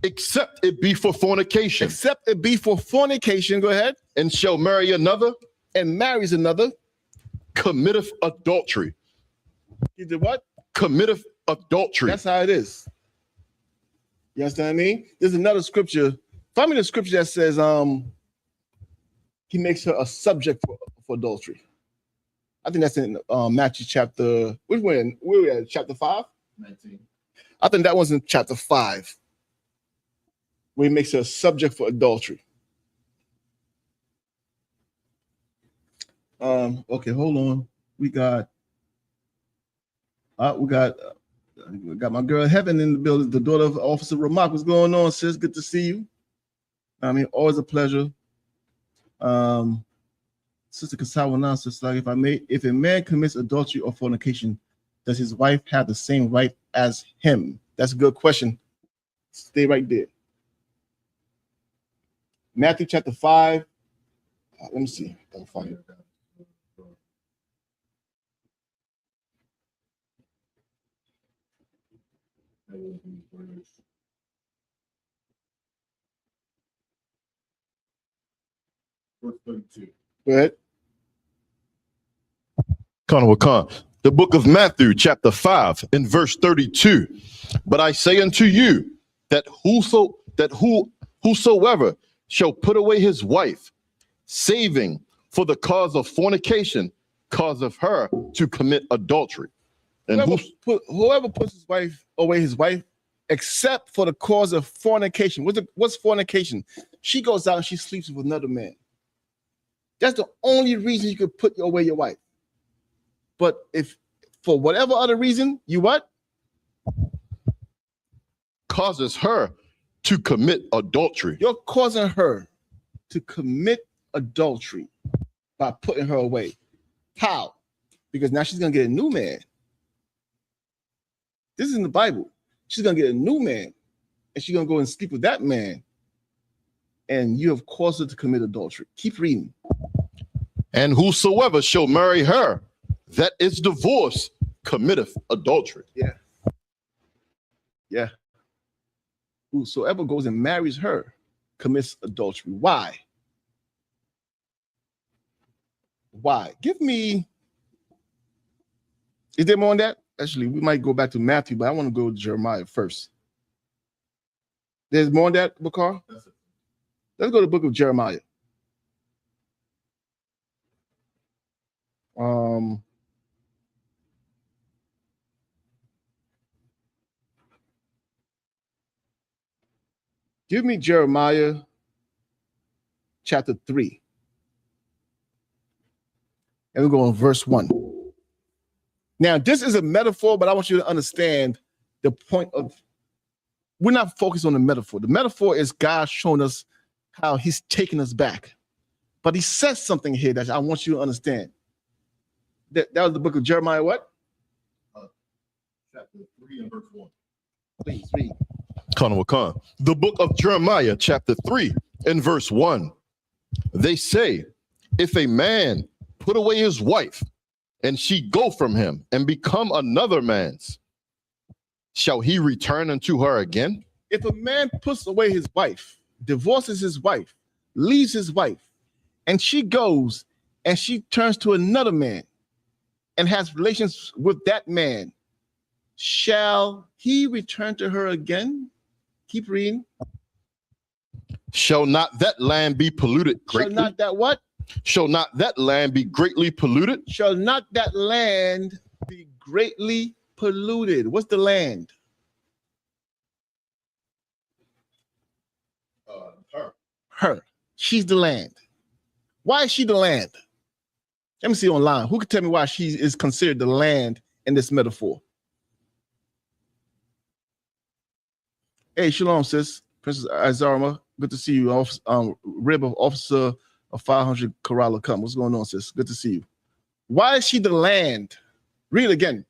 Except it be for fornication. Except it be for fornication. Go ahead. And shall marry another. And marries another. Committeth adultery. He did what? Committeth adultery. That's how it is. You understand what I mean? There's another scripture. Find me the scripture that says he makes her a subject for adultery. I think that's in Matthew chapter, which one? Where we at? Chapter 5? 19. I think that was in chapter 5, where he makes her a subject for adultery. Okay, hold on. We got my girl Heaven in the building, the daughter of Officer Ramak. What's going on, sis? Good to see you. I mean, always a pleasure. Sister Kasawa says, like, if a man commits adultery or fornication, does his wife have the same right as him? That's a good question. Stay right there. Matthew chapter 5. Let me see. I'll find it. Verse 32. Go ahead. The book of Matthew, chapter 5, in verse 32. But I say unto you that whosoever shall put away his wife, saving for the cause of fornication, causeth her to commit adultery. And whoever puts his wife, except for the cause of fornication. What's fornication? She goes out and she sleeps with another man. That's the only reason you could put away your wife. But if for whatever other reason, you what? Causes her to commit adultery. You're causing her to commit adultery by putting her away. How? Because now she's going to get a new man. This is in the Bible. She's going to get a new man, and she's going to go and sleep with that man. And you have caused her to commit adultery. Keep reading. And whosoever shall marry her that is divorced committeth adultery. Yeah. Whosoever goes and marries her commits adultery. Why? Give me. Is there more on that? Actually, we might go back to Matthew, but I want to go to Jeremiah first. There's more on that, Bakar? Let's go to the book of Jeremiah. Give me Jeremiah chapter 3. And we'll go on verse 1. Now, this is a metaphor, but I want you to understand the point of we're not focused on the metaphor. The metaphor is God showing us how he's taking us back. But he says something here that I want you to understand. That was the book of Jeremiah, what? Chapter 3 and verse 1. Please read. Khan. The book of Jeremiah, chapter 3 and verse 1. They say, if a man put away his wife, and she go from him and become another man's, shall he return unto her again? If a man puts away his wife, divorces his wife, leaves his wife, and she goes and she turns to another man and has relations with that man, shall he return to her again? Keep reading. Shall not that land be polluted greatly? Shall not that what? Shall not that land be greatly polluted? Shall not that land be greatly polluted? What's the land? Her. She's the land. Why is she the land? Let me see online. Who can tell me why she is considered the land in this metaphor? Hey, shalom, sis. Princess Azarma, good to see you. Rib of Officer of 500 Kerala come. What's going on, sis? Good to see you. Why is she the land? Read again.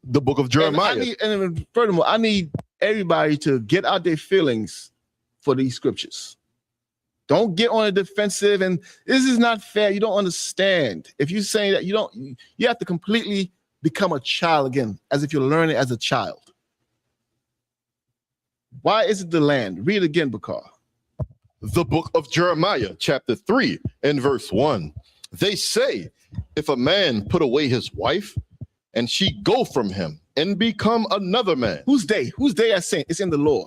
The book of Jeremiah. And furthermore, I need everybody to get out their feelings for these scriptures. Don't get on the defensive, and this is not fair. You don't understand. If you're saying that, you have to completely become a child again, as if you're learning as a child. Why is it the land? Read again, Bakar. The book of Jeremiah, chapter 3 and verse 1. They say, if a man put away his wife and she go from him and become another man. Who's they? Who's they are saying? It's in the law.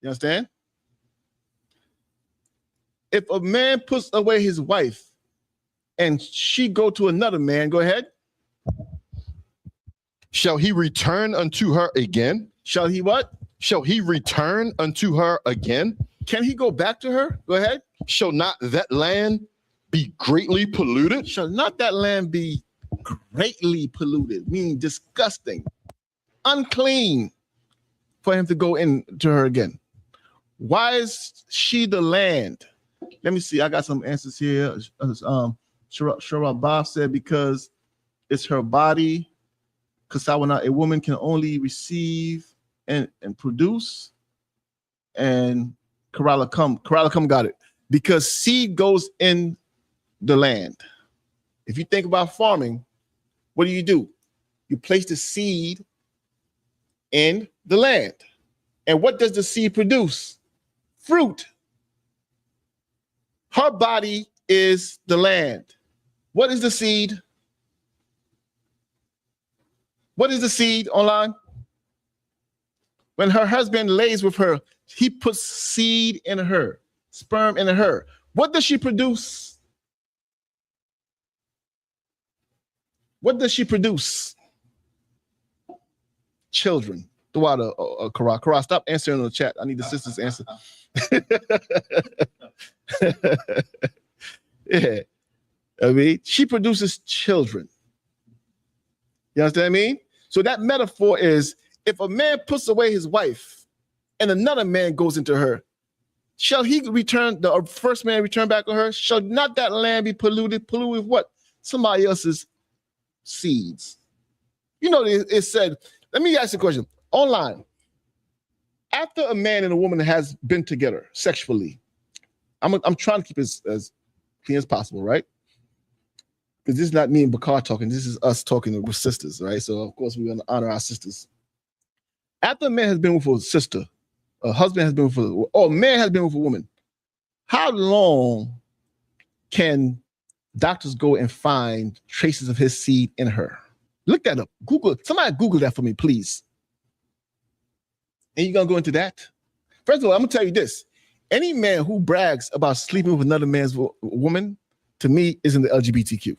You understand? If a man puts away his wife and she go to another man, go ahead. Shall he return unto her again? Shall he what? Shall he return unto her again? Can he go back to her? Go ahead. Shall not that land be greatly polluted? Shall not that land be greatly polluted, meaning disgusting, unclean, for him to go into her again? Why is she the land? Let me see. I got some answers here. Shara Bob said because it's her body. Kasawana, a woman can only receive and produce. And Kerala come got it. Because seed goes in the land. If you think about farming, what do? You place the seed in the land. And what does the seed produce? Fruit. Her body is the land. What is the seed? What is the seed online? When her husband lays with her, he puts seed in her, sperm in her. What does she produce? What does she produce? Children. Kara, stop answering in the chat. I need the sisters to answer. Yeah. I mean, she produces children. You understand what I mean? So that metaphor is if a man puts away his wife and another man goes into her, shall he return, the first man return back to her? Shall not that land be polluted? Polluted with what? Somebody else's seeds. You know, it said, let me ask you a question. Online, after a man and a woman has been together sexually, I'm trying to keep it as clean as possible, right? Because this is not me and Bakar talking. This is us talking with sisters, right? So, of course, we're going to honor our sisters. After a man has been with a sister, a husband has been with or a man has been with a woman, how long can doctors go and find traces of his seed in her? Look that up. Google. Somebody Google that for me, please. And you're going to go into that? First of all, I'm going to tell you this. Any man who brags about sleeping with another man's woman, to me, is in the LGBTQ.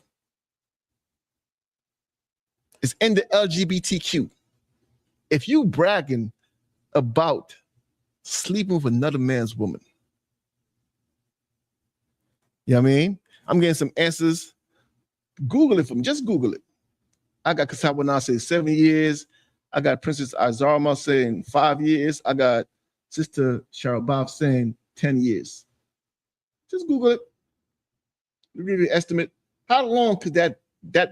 It's in the LGBTQ. If you bragging about sleeping with another man's woman, you know what I mean? I'm getting some answers. Google it for me. Just Google it. I got Kasawa say 7 years. I got Princess Azarma saying 5 years. I got Sister Cheryl Bob saying 10 years. Just Google it. We'll give you an estimate. How long could that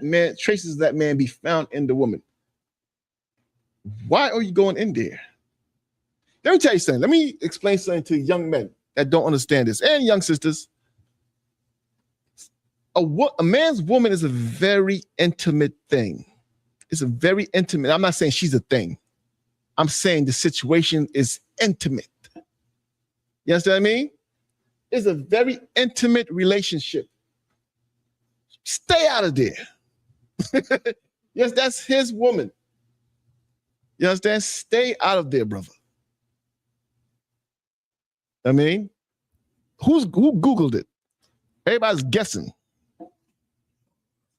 man, traces of that man be found in the woman? Why are you going in there? Let me tell you something. Let me explain something to young men that don't understand this, and young sisters. A man's woman is a very intimate thing. It's a very intimate. I'm not saying she's a thing. I'm saying the situation is intimate. You understand what I mean? It's a very intimate relationship. Stay out of there. Yes, that's his woman. You understand? Stay out of there, brother. I mean, who Googled it? Everybody's guessing.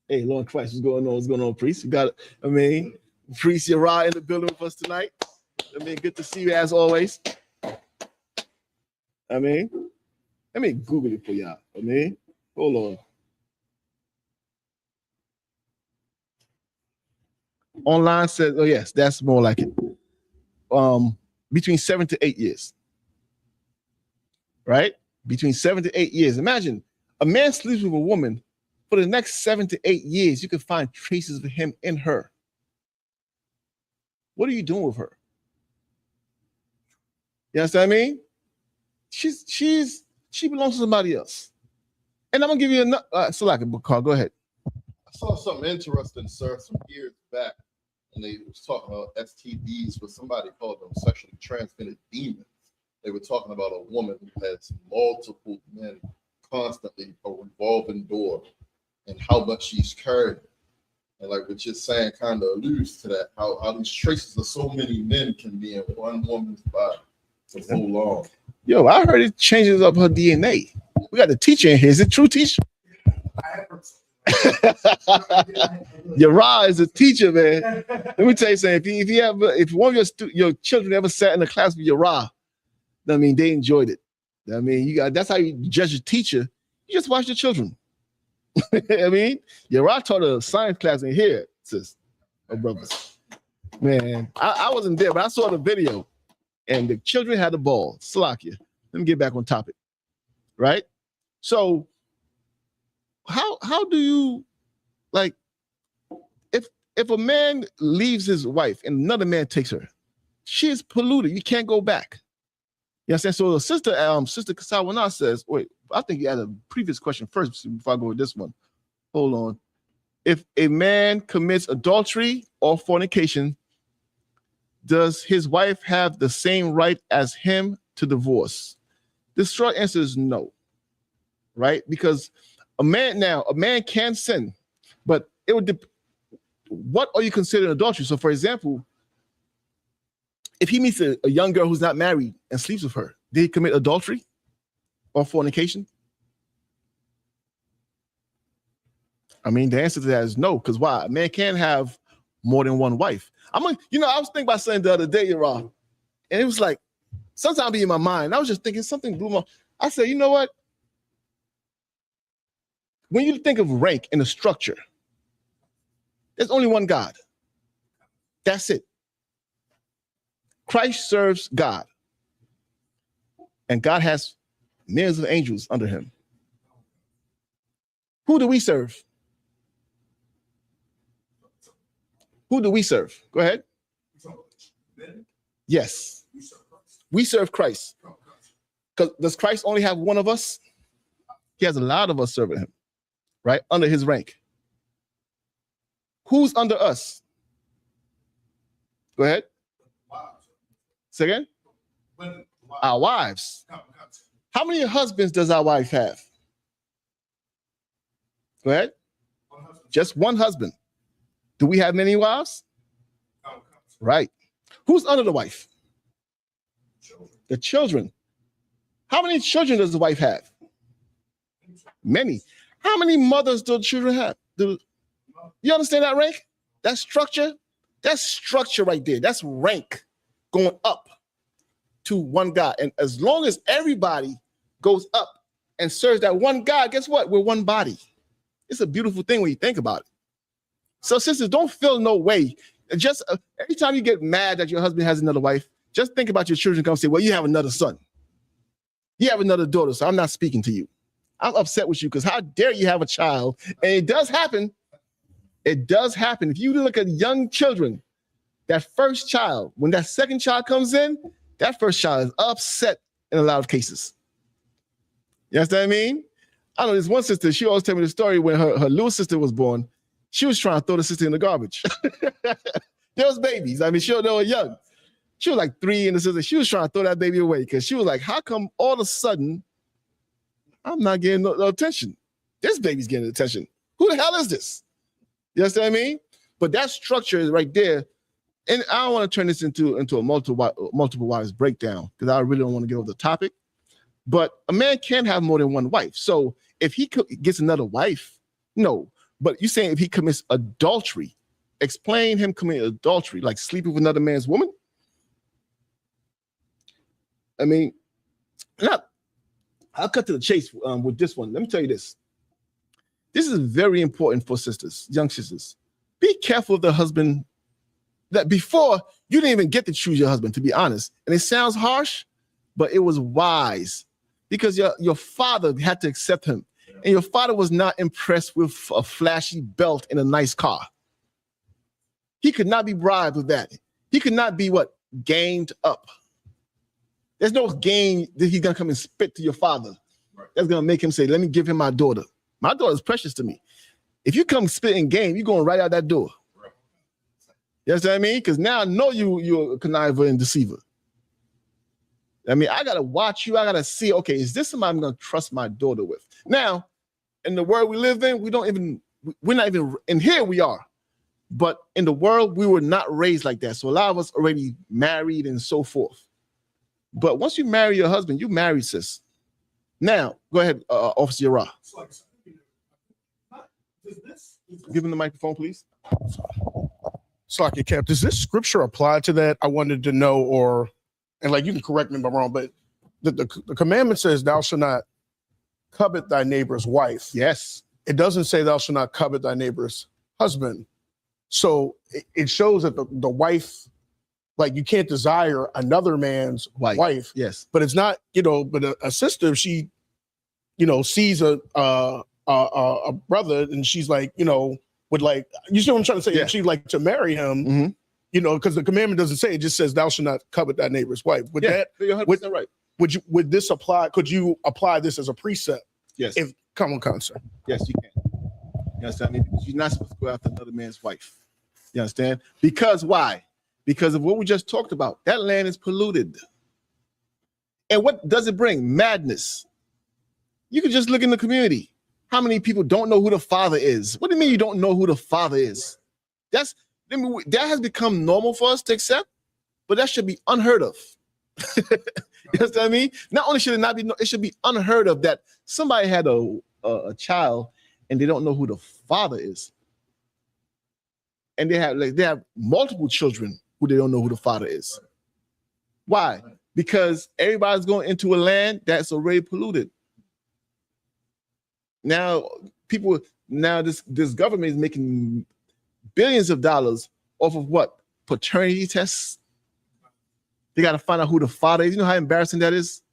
Hey, Lord Christ, what's going on? What's going on, priest? You got it. I mean, Priest Uriah in the building with us tonight. I mean, good to see you as always. I mean, let me Google it for y'all. I mean, hold on. Online says, oh yes, that's more like it. Between 7 to 8 years. Right? Between 7 to 8 years. Imagine a man sleeps with a woman for the next 7 to 8 years. You can find traces of him in her. What are you doing with her? You understand what I mean? She belongs to somebody else. And I'm gonna give you another select book call. Go ahead. I saw something interesting, sir, some years back, and they was talking about STDs, but somebody called them sexually transmitted demons. They were talking about a woman who has multiple men constantly, a revolving door, and how much she's carried. And like what you're saying kind of alludes to that, how these traces of so many men can be in one woman's body for so long. Yo, I heard it changes up her DNA. We got the teacher in here. Is it true, teacher? Uriah is a teacher, man. Let me tell you something. If one of your children ever sat in a class with Uriah, I mean, they enjoyed it. I mean, that's how you judge a teacher. You just watch the children. I mean, Uriah taught a science class in here, sis, oh brothers. Man, I wasn't there, but I saw the video, and the children had the ball. Salakia. Let me get back on topic. Right? So, how do you, like, if a man leaves his wife and another man takes her, she is polluted. You can't go back. You understand? So the sister Kasawana says, wait, I think you had a previous question first before I go with this one. Hold on. If a man commits adultery or fornication, does his wife have the same right as him to divorce? The short answer is no, right? Because a man can sin, but it would what are you considering adultery? So, for example, if he meets a young girl who's not married and sleeps with her, did he commit adultery or fornication? I mean, the answer to that is no, because why? A man can't have more than one wife. I was thinking about something the other day, Uriah, and it was like, sometimes be in my mind. I was just thinking something blew my. I said, you know what? When you think of rank in a structure, there's only one God. That's it. Christ serves God, and God has millions of angels under him. Who do we serve? Who do we serve? Go ahead. Yes. We serve Christ. Does Christ only have one of us? He has a lot of us serving him, right? Under his rank. Who's under us? Go ahead. Say again? Our wives. How many husbands does our wife have? Go ahead. Just one husband. Do we have many wives? Right. Who's under the wife? The children. How many children does the wife have? Many. How many mothers do the children have? You understand that rank? That structure? That's structure right there. That's rank going up to one God. And as long as everybody goes up and serves that one God, guess what? We're one body. It's a beautiful thing when you think about it. So sisters, don't feel no way. Just every time you get mad that your husband has another wife, just think about your children come say, well, you have another son. You have another daughter, so I'm not speaking to you. I'm upset with you because how dare you have a child? And it does happen. It does happen. If you look at young children, that first child, when that second child comes in, that first child is upset in a lot of cases. You understand what I mean? I know this one sister, she always tell me the story when her little sister was born. She was trying to throw the sister in the garbage. There was babies. I mean, they were young. She was like 3 and the sister. She was trying to throw that baby away because she was like, how come all of a sudden I'm not getting no attention? This baby's getting attention. Who the hell is this? You understand what I mean? But that structure is right there. And I don't want to turn this into a multiple wives breakdown because I really don't want to get over the topic. But a man can have more than one wife. So if he gets another wife, no. But you're saying if he commits adultery, explain him committing adultery, like sleeping with another man's woman? I mean, I'll cut to the chase with this one. Let me tell you this. This is very important for sisters, young sisters. Be careful of the husband that before you didn't even get to choose your husband, to be honest. And it sounds harsh, but it was wise because your father had to accept him. And your father was not impressed with a flashy belt and a nice car. He could not be bribed with that. He could not be gamed up. There's no game that he's gonna come and spit to your father. Right. That's gonna make him say, let me give him my daughter. My daughter is precious to me. If you come spit in game, you're going right out that door. Right. You understand what I mean? Because now I know you're a conniver and deceiver. I mean, I gotta watch you. I gotta see, okay, is this somebody I'm gonna trust my daughter with? Now, in the world we live in, we're not even, and here we are. But in the world, we were not raised like that. So a lot of us already married and so forth. But once you marry your husband, you married, sis. Now, go ahead, Officer Yara. Give him the microphone, please. Slocky Cap, does this scripture apply to that? I wanted to know, and like you can correct me if I'm wrong, but the commandment says thou shalt not covet thy neighbor's wife. Yes. It doesn't say thou shalt not covet thy neighbor's husband. So it shows that the wife, like you can't desire another man's wife. Yes. But it's not, but a sister, if she, sees a brother and she's like, would like, you see what I'm trying to say? Yeah. If she'd like to marry him, because the commandment doesn't say, it just says thou shalt not covet thy neighbor's wife. Would that, you're 100% right. Would this apply? Could you apply this as a precept? Yes. If come on, concern. Yes, you can. You understand me? Because you're not supposed to go after another man's wife. You understand? Because why? Because of what we just talked about. That land is polluted. And what does it bring? Madness. You can just look in the community. How many people don't know who the father is? What do you mean you don't know who the father is? That has become normal for us to accept, but that should be unheard of. You understand what I mean? Not only should it not be, it should be unheard of that somebody had a child and they don't know who the father is. And they have multiple children who they don't know who the father is. Why? Because everybody's going into a land that's already polluted. Now this government is making billions of dollars off of what? Paternity tests. They got to find out who the father is. You know how embarrassing that is?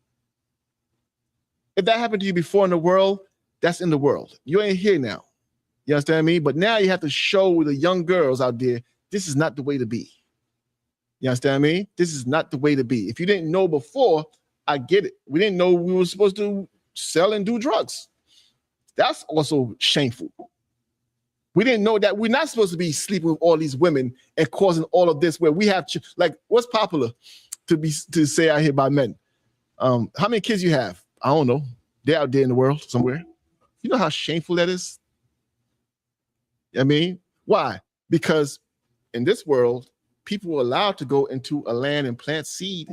If that happened to you before in the world, that's in the world. You ain't here now. You understand what I mean? But now you have to show the young girls out there, this is not the way to be. You understand what I mean? This is not the way to be. If you didn't know before, I get it. We didn't know we were supposed to sell and do drugs. That's also shameful. We didn't know that we're not supposed to be sleeping with all these women and causing all of this where we have, what's popular to say out here by men? How many kids you have? I don't know. They're out there in the world somewhere. You know how shameful that is? I mean, why? Because in this world, people are allowed to go into a land and plant seed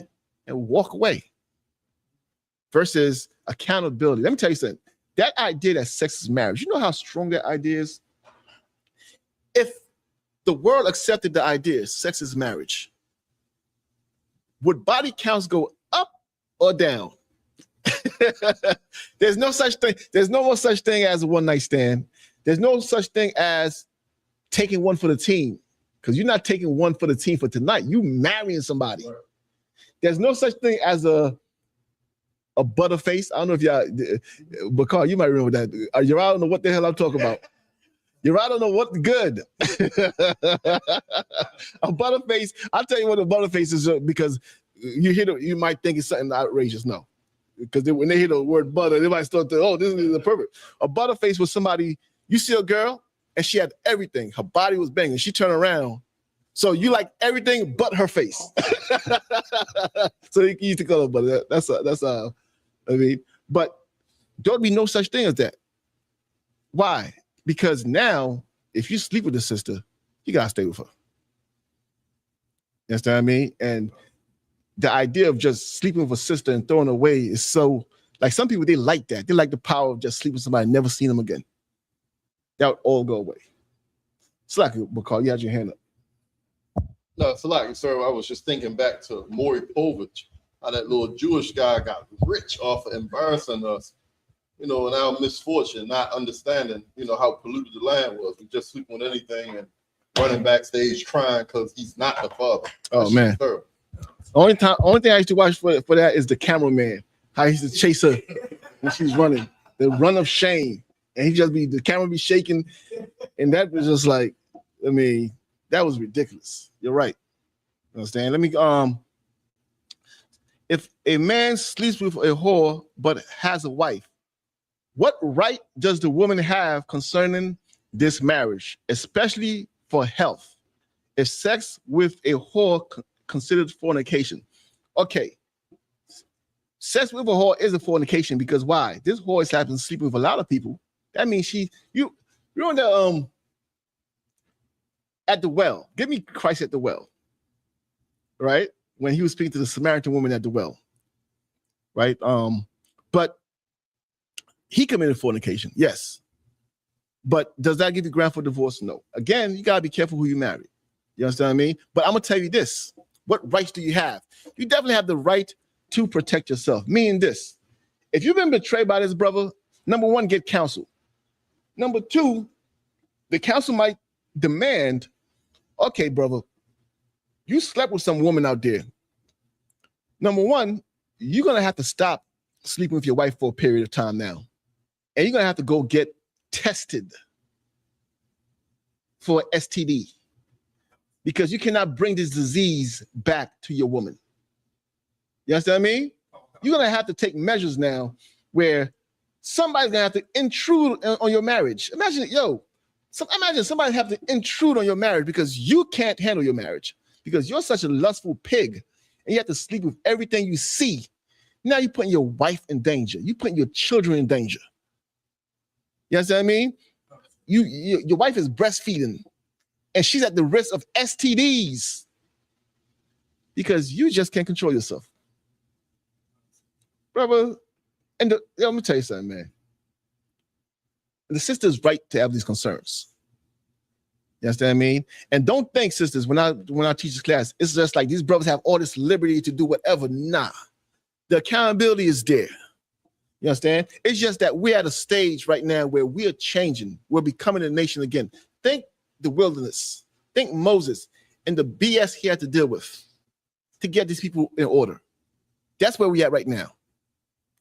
and walk away versus accountability. Let me tell you something. That idea that sex is marriage, you know how strong that idea is? If the world accepted the idea sex is marriage, would body counts go up or down? There's no such thing. There's no more such thing as a one-night stand. There's no such thing as taking one for the team. because you're not taking one for the team for tonight. You marrying somebody. Right. There's no such thing as a butterface. I don't know if y'all, but Carl, you might remember that. You I don't know what the hell I'm talking about. You I don't know what good. A butterface. I'll tell you what a butterface is because you you might think it's something outrageous. No. Because when they hear the word butter, they might start to, oh, this is the perfect. A butterface was somebody, you see a girl and she had everything. Her body was banging. She turned around. So you like everything but her face. So you used to call her butter. That's I mean, but there'll be no such thing as that. Why? Because now, if you sleep with the sister, you gotta stay with her. You understand what I mean? And the idea of just sleeping with a sister and throwing away is so, like some people, they like that. They like the power of just sleeping with somebody and never seeing them again. That would all go away. Slack it, McCall, you had your hand up. No, Slack, sir, I was just thinking back to Maury Povich, how that little Jewish guy got rich off of embarrassing us, in our misfortune, not understanding, how polluted the land was. We just sleeping with anything and running backstage crying because he's not the father. Oh, man. Terrible. Only thing I used to watch for that is the cameraman. How he used to chase her when she's running. The run of shame. And the camera be shaking. And that was just like, I mean, that was ridiculous. You're right. You understand? Let me if a man sleeps with a whore but has a wife, what right does the woman have concerning this marriage, especially for health? Is sex with a whore considered fornication? Okay. Sex with a whore is a fornication because why? This whore is having sleeping with a lot of people. That means you're on the at the well. Give me Christ at the well. Right? When he was speaking to the Samaritan woman at the well. Right? But he committed fornication, yes. But does that give you ground for divorce? No. Again, you gotta be careful who you marry. You understand what I mean? But I'm gonna tell you this. What rights do you have? You definitely have the right to protect yourself. Meaning this. If you've been betrayed by this brother, number one, get counsel. Number two, the counsel might demand, okay, brother, you slept with some woman out there. Number one, you're gonna have to stop sleeping with your wife for a period of time now. And you're gonna have to go get tested for STD. Because you cannot bring this disease back to your woman. You understand what I mean? You're gonna have to take measures now where somebody's gonna have to intrude on your marriage. Imagine somebody have to intrude on your marriage because you can't handle your marriage because you're such a lustful pig and you have to sleep with everything you see. Now you're putting your wife in danger. You're putting your children in danger. You understand what I mean? Your wife is breastfeeding and she's at the risk of STDs because you just can't control yourself. Brother, let me tell you something, man. The sister's right to have these concerns. You understand what I mean? And don't think, sisters, when I teach this class, it's just like these brothers have all this liberty to do whatever. Nah. The accountability is there. You understand? It's just that we're at a stage right now where we are changing. We're becoming a nation again. Think the wilderness. Think Moses and the BS he had to deal with to get these people in order. That's where we're at right now.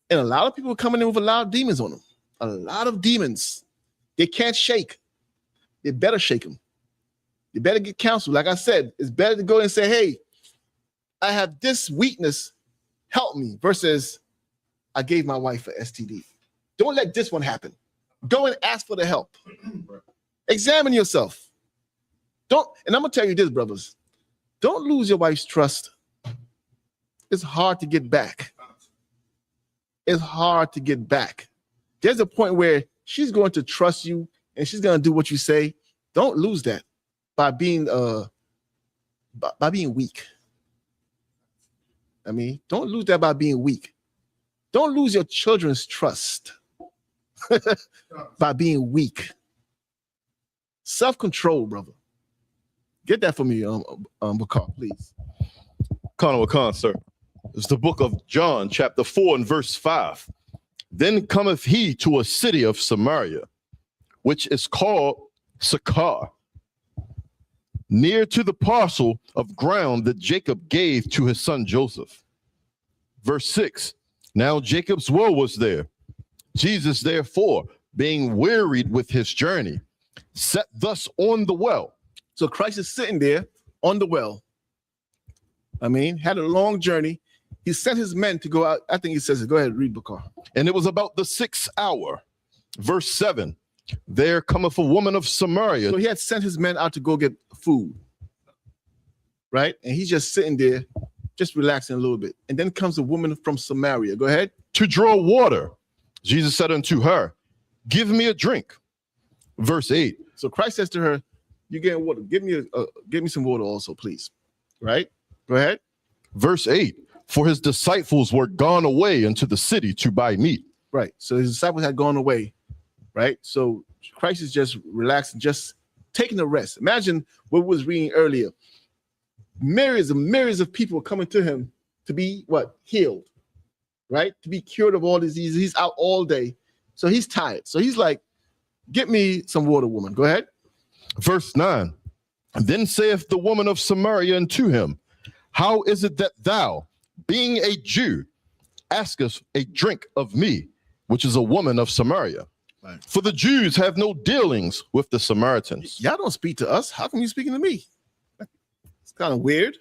And a lot of people are coming in with a lot of demons on them. A lot of demons. They can't shake. They better shake them. They better get counsel. Like I said, it's better to go and say, hey, I have this weakness. Help me. Versus, I gave my wife an STD. Don't let this one happen. Go and ask for the help. Examine yourself. And I'm going to tell you this, brothers. Don't lose your wife's trust. It's hard to get back. It's hard to get back. There's a point where she's going to trust you and she's going to do what you say. Don't lose that by being weak. I mean, don't lose that by being weak. Don't lose your children's trust by being weak. Self-control, brother. Get that for me, Bakar, please. Colonel Khan, sir. It's the book of John, chapter 4 and verse 5. Then cometh he to a city of Samaria, which is called Sychar, near to the parcel of ground that Jacob gave to his son Joseph. Verse 6, now Jacob's well was there. Jesus, therefore, being wearied with his journey, sat thus on the well. So Christ is sitting there on the well. I mean, had a long journey. He sent his men to go out. I think he says it. Go ahead, read Bakar. And it was about the 6th hour. Verse 7, there cometh a woman of Samaria. So he had sent his men out to go get food, right? And he's just sitting there, just relaxing a little bit. And then comes a woman from Samaria. Go ahead. To draw water. Jesus said unto her, give me a drink. Verse 8. So Christ says to her, you getting water. Give me some water also, please. Right? Go ahead. Verse 8. For his disciples were gone away into the city to buy meat. Right. So his disciples had gone away. Right. So Christ is just relaxing, just taking a rest. Imagine what we was reading earlier. Myriads and myriads of people coming to him to be what? Healed. Right? To be cured of all diseases. He's out all day. So he's tired. So he's like, get me some water, woman. Go ahead. Verse 9. Then saith the woman of Samaria unto him, how is it that thou, being a Jew, askest a drink of me, which is a woman of Samaria? Right. For the Jews have no dealings with the Samaritans. Y'all don't speak to us. How come you speaking to me? It's kind of weird.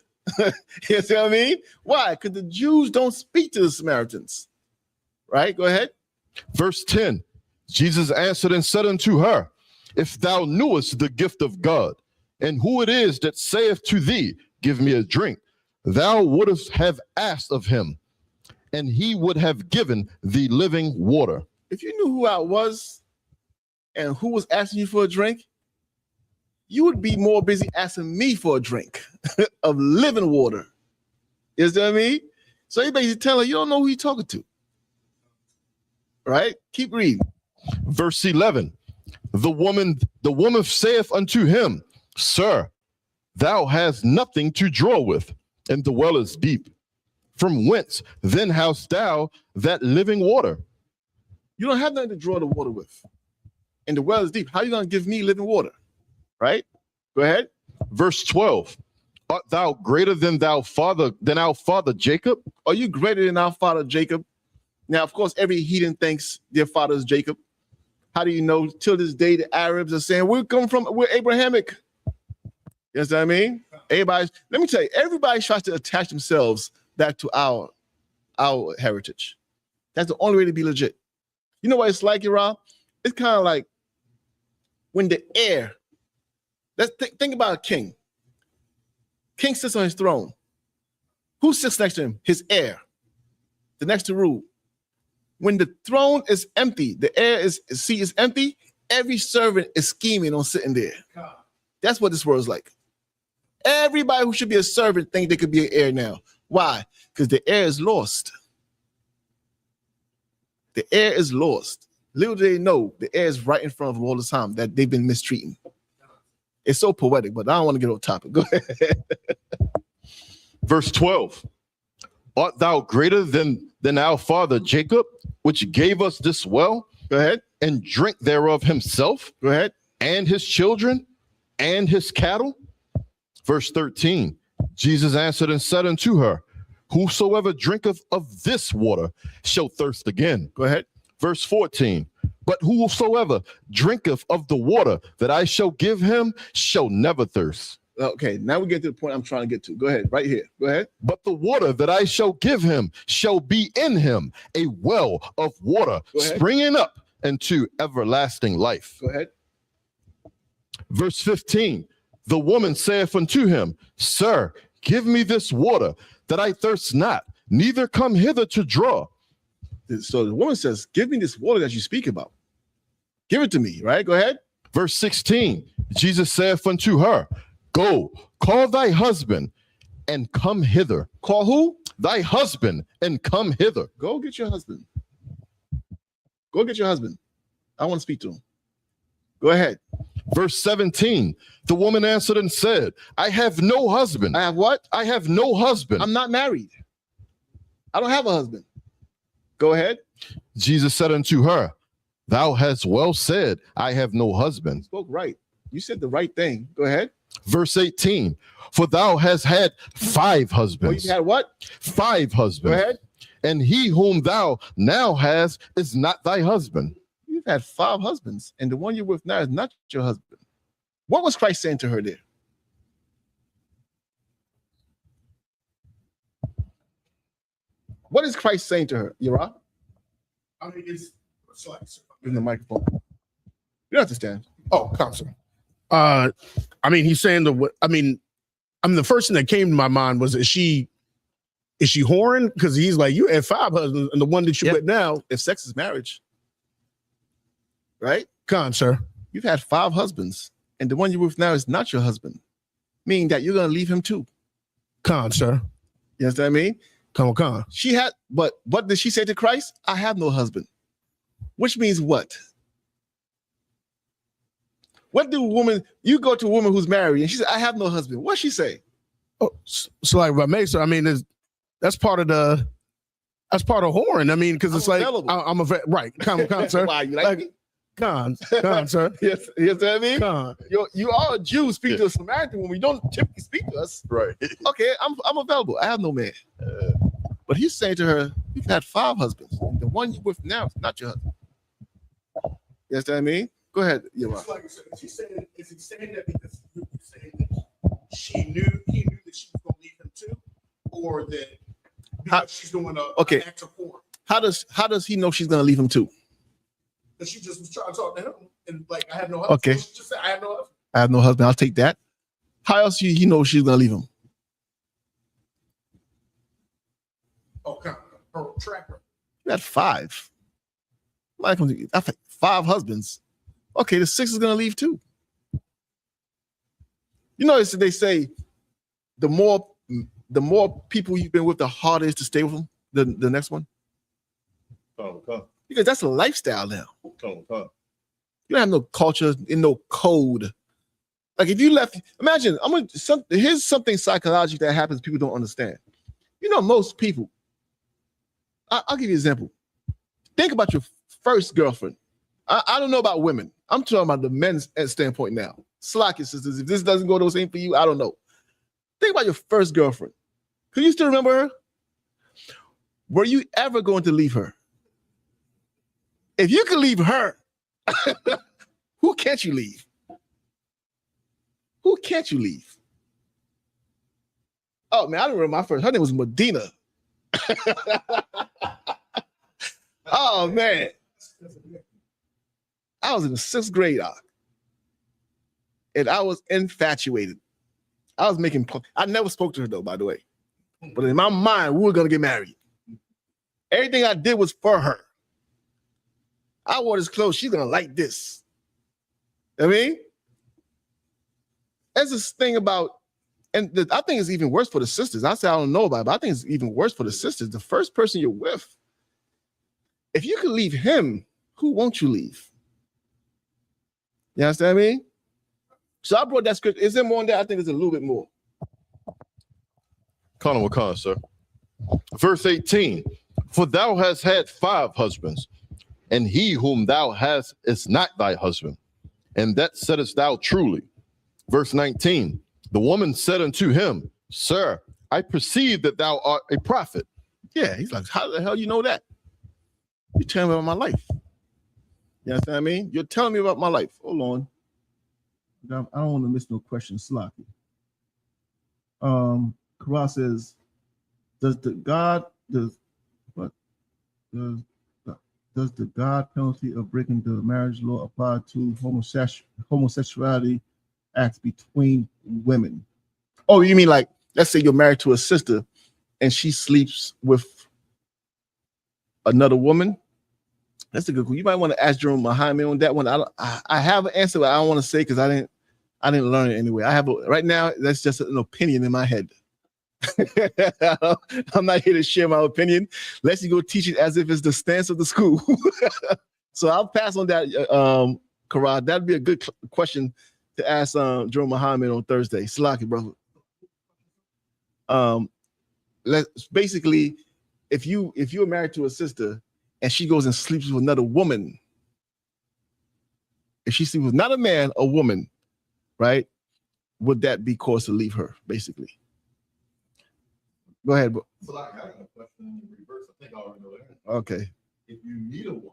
You see what I mean? Why? Because the Jews don't speak to the Samaritans. Right? Go ahead. Verse 10. Jesus answered and said unto her, if thou knewest the gift of God, and who it is that saith to thee, give me a drink, thou wouldst have asked of him, and he would have given thee living water. If you knew who I was and who was asking you for a drink, you would be more busy asking me for a drink of living water. You know what I mean? So you basically tell her you don't know who you're talking to. Right? Keep reading. Verse 11. The woman saith unto him, Sir, thou hast nothing to draw with, and the well is deep. From whence then hast thou that living water? You don't have nothing to draw the water with. And the well is deep. How are you going to give me living water? Right? Go ahead. Verse 12. Art thou greater than our father Jacob? Are you greater than our father Jacob? Now, of course, every heathen thinks their father is Jacob. How do you know? Till this day, the Arabs are saying, we're Abrahamic. You know what I mean? Let me tell you, everybody tries to attach themselves back to our heritage. That's the only way to be legit. You know what it's like, Rob? It's kind of like when the heir, let's think about a king. King sits on his throne. Who sits next to him? His heir. The next to rule. When the throne is empty, the seat is empty, every servant is scheming on sitting there. That's what this world is like. Everybody who should be a servant think they could be an heir now. Why? Because the heir is lost. The heir is lost. Little do they know, the heir is right in front of them all the time that they've been mistreating. It's so poetic, but I don't want to get off topic. Go ahead. Verse 12. Art thou greater than our father Jacob, which gave us this well? Go ahead. And drink thereof himself? Go ahead. And his children? And his cattle? Verse 13. Jesus answered and said unto her, whosoever drinketh of this water shall thirst again. Go ahead. Verse 14. But whosoever drinketh of the water that I shall give him shall never thirst. Okay, now we get to the point I'm trying to get to. Go ahead, right here. Go ahead. But the water that I shall give him shall be in him a well of water springing up into everlasting life. Go ahead. Verse 15. The woman saith unto him, Sir, give me this water that I thirst not, neither come hither to draw. So the woman says, give me this water that you speak about. Give it to me, right? Go ahead. Verse 16. Jesus saith unto her, Go, call thy husband and come hither. Call who? Thy husband and come hither. Go get your husband. Go get your husband. I want to speak to him. Go ahead. Verse 17. The woman answered and said, I have no husband. I have what? I have no husband. I'm not married. I don't have a husband. Go ahead. Jesus said unto her, Thou hast well said, I have no husband. You spoke right. You said the right thing. Go ahead. Verse 18, for thou hast had 5 husbands. You had what? 5 husbands. Go ahead. And he whom thou now hast is not thy husband. You've had 5 husbands, and the one you're with now is not your husband. What was Christ saying to her there? What is Christ saying to her, Yara? I mean, it's like In the microphone. You don't understand. Oh, constant. I mean, he's saying the first thing that came to my mind was, is she whoring? Because he's like, you had 5 husbands, and the one that you with now, if sex is marriage, right? Sir. You've had 5 husbands, and the one you're with now is not your husband, meaning that you're gonna leave him too. Sir. You understand what I mean? Come. She had, but what did she say to Christ? I have no husband. Which means what? What do you go to a woman who's married and she said, I have no husband. What's she say? Oh, so like what makes her, I mean, that's part of whoring. I mean, because it's like, I'm a right. Come, sir. Why, you like me? Con, sir. Yes, you know what I mean? Con. You are a Jew, speak to a Samaritan woman. You don't typically speak to us. Right. Okay, I'm available. I have no man. But he's saying to her, you've had 5 husbands. And the one you're with now is not your husband. You understand what I mean? Go ahead, Yara. Like I said, is he saying that because you're saying that he knew that she was going to leave him too? Or that because she's doing an act of porn? How does he know she's going to leave him too? That she just was trying to talk to him, and like, I have no husband. Okay. So she just said, I have no husband. I have no husband. I'll take that. How else he know she's going to leave him? Okay. Her tracker. You had 5. I've had 5 husbands. Okay, the 6th is going to leave too. You know, they say the more people you've been with, the harder it is to stay with them. The next one. Come. Because that's a lifestyle now. Come. You don't have no culture and no code. Like if you left, imagine, here's something psychological that happens people don't understand. You know, most people, I'll give you an example. Think about your first girlfriend. I don't know about women. I'm talking about the men's standpoint now. Slack your sisters. If this doesn't go the same for you, I don't know. Think about your first girlfriend. Can you still remember her? Were you ever going to leave her? If you could leave her, who can't you leave? Who can't you leave? Oh man, I don't remember my first. Her name was Medina. Oh man. I was in the 6th grade, and I was infatuated. I never spoke to her though, by the way. But in my mind, we were gonna get married. Everything I did was for her. I wore this clothes. She's gonna like this. I mean, there's this thing about, and I think it's even worse for the sisters. I say I don't know about it, but I think it's even worse for the sisters. The first person you're with, if you could leave him, who won't you leave? You understand what I mean? So I brought that script. Is there more on that? I think there's a little bit more. Con, sir. Verse 18, for thou hast had 5 husbands, and he whom thou hast is not thy husband, and that saidest thou truly. Verse 19, the woman said unto him, Sir, I perceive that thou art a prophet. Yeah, he's like, how the hell you know that? You telling me about my life. You understand what I mean? You're telling me about my life. Hold on. I don't want to miss no question. Sloppy. Kara says, does the God penalty of breaking the marriage law apply to homosexuality acts between women? Oh, you mean like, let's say you're married to a sister and she sleeps with another woman? That's a good one. You might want to ask Jerome Muhammad on that one. I have an answer, but I don't want to say because I didn't learn it anyway. Right now, that's just an opinion in my head. I'm not here to share my opinion. Let's you go teach it as if it's the stance of the school. So I'll pass on that, Karad. That'd be a good question to ask Jerome Muhammad on Thursday. Salaki, brother. Let's basically, if you're married to a sister and she goes and sleeps with another woman, if she sleeps with not a man, a woman, right? would that be cause to leave her, basically? Go ahead. So I got a question in reverse. I think I already know that. Okay. If you meet a woman,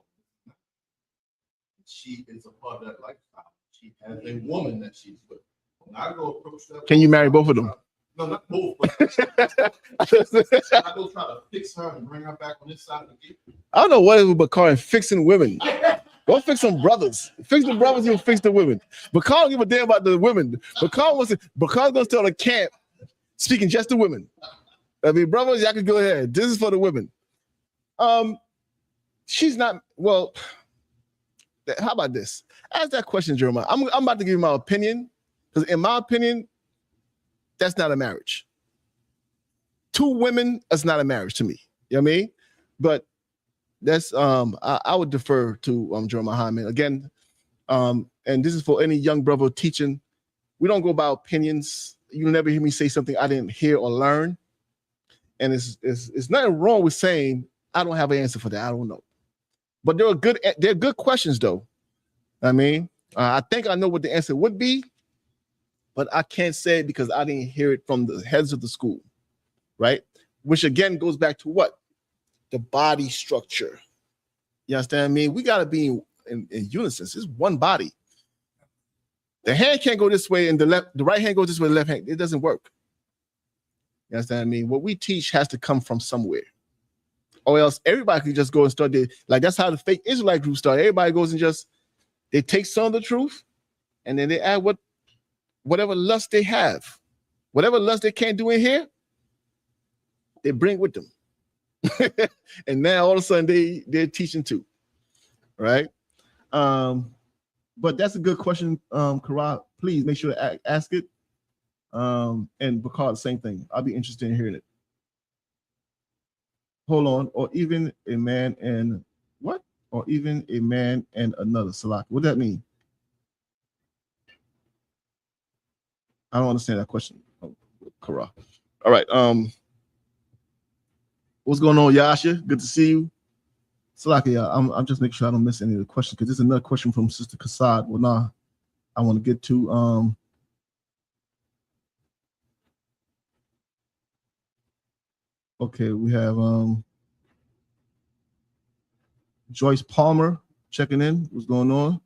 she is a part of that lifestyle. She has a woman that she's with. When I go approach that, Can you marry both of them? No, not both. But I go try to fix her and bring her back on this side of the gate. I don't know what it was Bakar fixing women. Go fix some brothers. Fix the brothers, you'll fix the women. Bakar don't give a damn about the women. Bakar's gonna start a camp speaking just to women. I mean, brothers, y'all can go ahead. This is for the women. She's not, well, how about this? Ask that question, Jeremiah. I'm about to give you my opinion, because in my opinion, that's not a marriage. 2 women, that's not a marriage to me. You know what I mean? But that's I would defer to Jeremiah Hyman. Again, and this is for any young brother teaching. We don't go by opinions. You'll never hear me say something I didn't hear or learn. And it's nothing wrong with saying I don't have an answer for that. I don't know. But they're good questions though. I mean, I think I know what the answer would be, but I can't say it because I didn't hear it from the heads of the school, right? Which again goes back to what? The body structure. You understand me? We got to be in unison. It's one body. The hand can't go this way and the right hand goes this way, the left hand. It doesn't work. You understand me? What we teach has to come from somewhere. Or else everybody can just go and start like that's how the fake Israelite group started. Everybody goes and they take some of the truth and then they add whatever lust they have. Whatever lust they can't do in here, they bring with them. And now all of a sudden they're teaching too. Right? But that's a good question, Kara. Please make sure to ask it. And Bakar, the same thing. I'll be interested in hearing it. Hold on. Or even a man and what? Or even a man and another. Salak. What does that mean? I don't understand that question, Kara. All right. What's going on, Yasha? Good to see you. Salaka, I'm just making sure I don't miss any of the questions because there's another question from Sister Kassad. Well, nah, I want to get to okay, we have Joyce Palmer checking in. What's going on?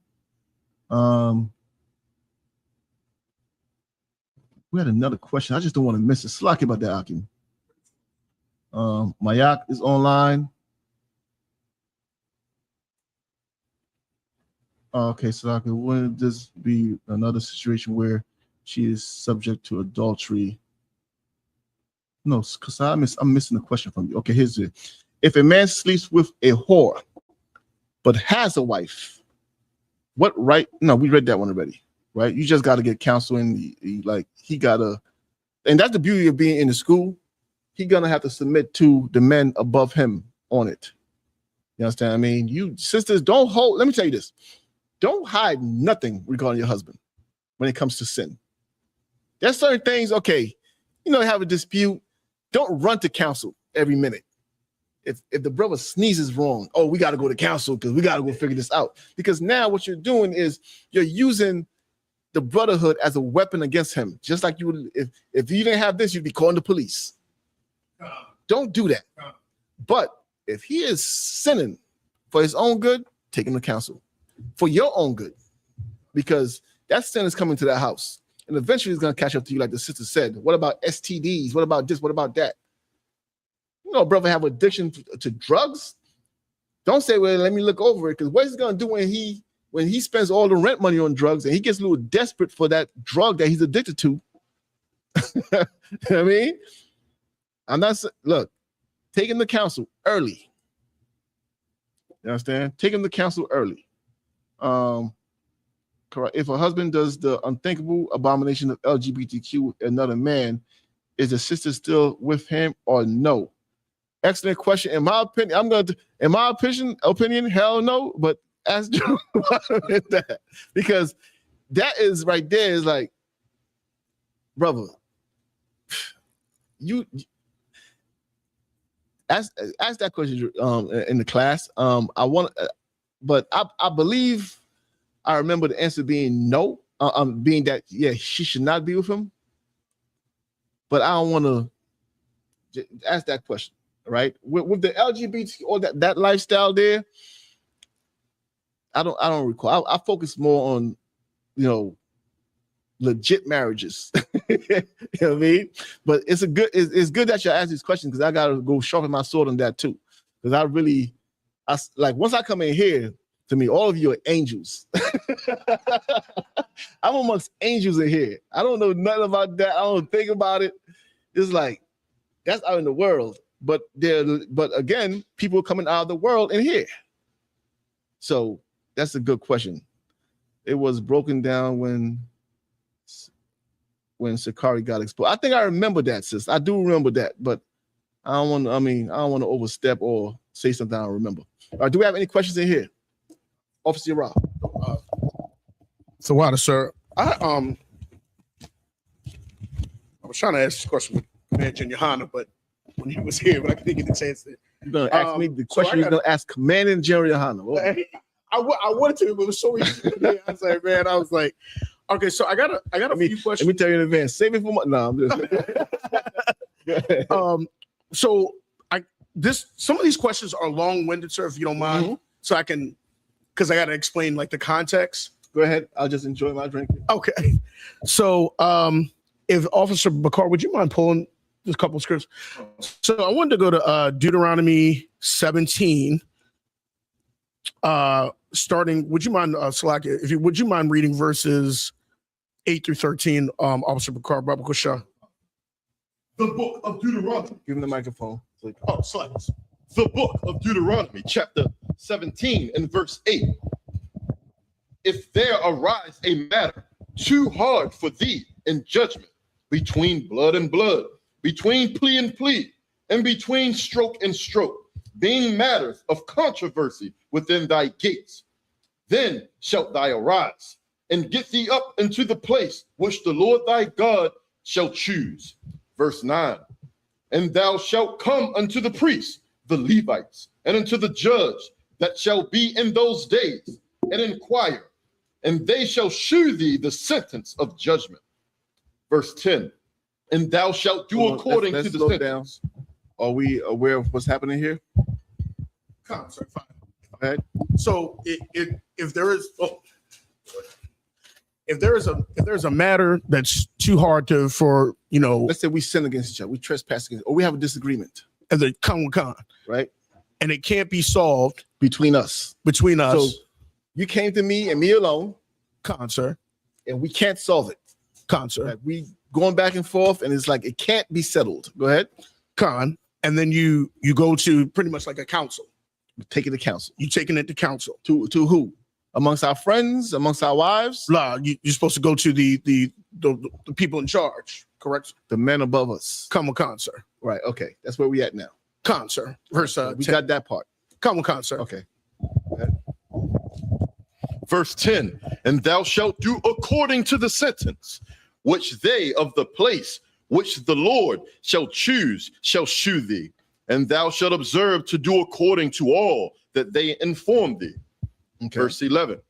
We had another question. I just don't want to miss it. Slack about that, Akim. Mayak is online. Okay, Slack. Wouldn't this be another situation where she is subject to adultery? No, because I'm missing the question from you. Okay, here's it. If a man sleeps with a whore, but has a wife, what right? No, we read that one already, right? You just got to get counseling. He got to, and that's the beauty of being in the school. He's going to have to submit to the men above him on it. You understand? I mean, you sisters don't hold, let me tell you this. Don't hide nothing regarding your husband when it comes to sin. There's certain things, okay, have a dispute. Don't run to counsel every minute. If the brother sneezes wrong, oh, we got to go to counsel because we got to go figure this out. Because now what you're doing is you're using the brotherhood as a weapon against him. Just like you would, if you didn't have this, you'd be calling the police. Don't do that. But if he is sinning for his own good, take him to counsel for your own good, because that sin is coming to that house. And eventually it's going to catch up to you, like the sister said. What about STDs? What about this? What about that? Brother have addiction to drugs. Don't say, well, let me look over it, because what he's going to do when he spends all the rent money on drugs and he gets a little desperate for that drug that he's addicted to. You know what I mean? Look, take him to counsel early. You understand? Take him to counsel early. If a husband does the unthinkable abomination of LGBTQ another man, is the sister still with him or no? Excellent question. In my opinion, hell no. But ask Joe that, because that is right there is like, brother, you ask that question in the class. I believe I remember the answer being no, being that she should not be with him. But I don't want to ask that question, right? With the LGBT or that lifestyle there, I don't recall. I focus more on, legit marriages. You know what I mean? But it's good that you ask these questions, because I gotta go sharpen my sword on that too. Because I like once I come in here, to me, all of you are angels. I'm amongst angels in here. I don't know nothing about that. I don't think about it. It's like that's out in the world. But again, people are coming out of the world in here. So that's a good question. It was broken down when Sakari got exposed. I think I remember that, sis. I do remember that, but I don't want to overstep or say something I don't remember. All right, do we have any questions in here? Officer Rob. So water, sir. I was trying to ask this question with Commander Johanna, but when he was here, but I couldn't get the chance to. You're gonna ask me the question. You're gonna ask Commander General Johanna. I wanted to, but it was so easy. I was like, okay, so I got a few questions. Let me tell you in advance. Save it for my. No, I'm just. So some of these questions are long-winded, sir, if you don't mind. Mm-hmm. So I can, because I got to explain like the context. Go ahead. I'll just enjoy my drink. Okay. So if Officer Bakar, would you mind pulling just a couple of scripts? So I wanted to go to Deuteronomy 17. Starting, would you mind, Salakia, would you mind reading verses 8 through 13, Officer Bakar Babakusha? The book of Deuteronomy. Give him the microphone. Oh, slides. The book of Deuteronomy, chapter 17 and verse 8. If there arise a matter too hard for thee in judgment, between blood and blood, between plea and plea, and between stroke and stroke, being matters of controversy within thy gates, then shalt thou arise and get thee up into the place which the Lord thy God shall choose. Verse 9. And thou shalt come unto the priests, the Levites, and unto the judge that shall be in those days, and inquire, and they shall shew thee the sentence of judgment. Verse 10. And thou shalt do according to the sentence. Are we aware of what's happening here? Come, sir, fine. Go ahead. So if there is a matter that's too hard for let's say we sin against each other, we trespass against, or we have a disagreement, as a con, right? And it can't be solved between us. So you came to me and me alone, sir, and we can't solve it, sir. Like we going back and forth, and it's like it can't be settled. Go ahead, and then you go to pretty much like a council. Take it to council. You taking it to council to who? Amongst our friends, amongst our wives? You're supposed to go to the people in charge, correct? The men above us. Come on, sir. Right. Okay. That's where we at now. Sir. Verse we got that part. Come on, sir. Okay. Verse 10. And thou shalt do according to the sentence which they of the place which the Lord shall choose shall shew thee. And thou shalt observe to do according to all that they inform thee. Okay. Verse 11,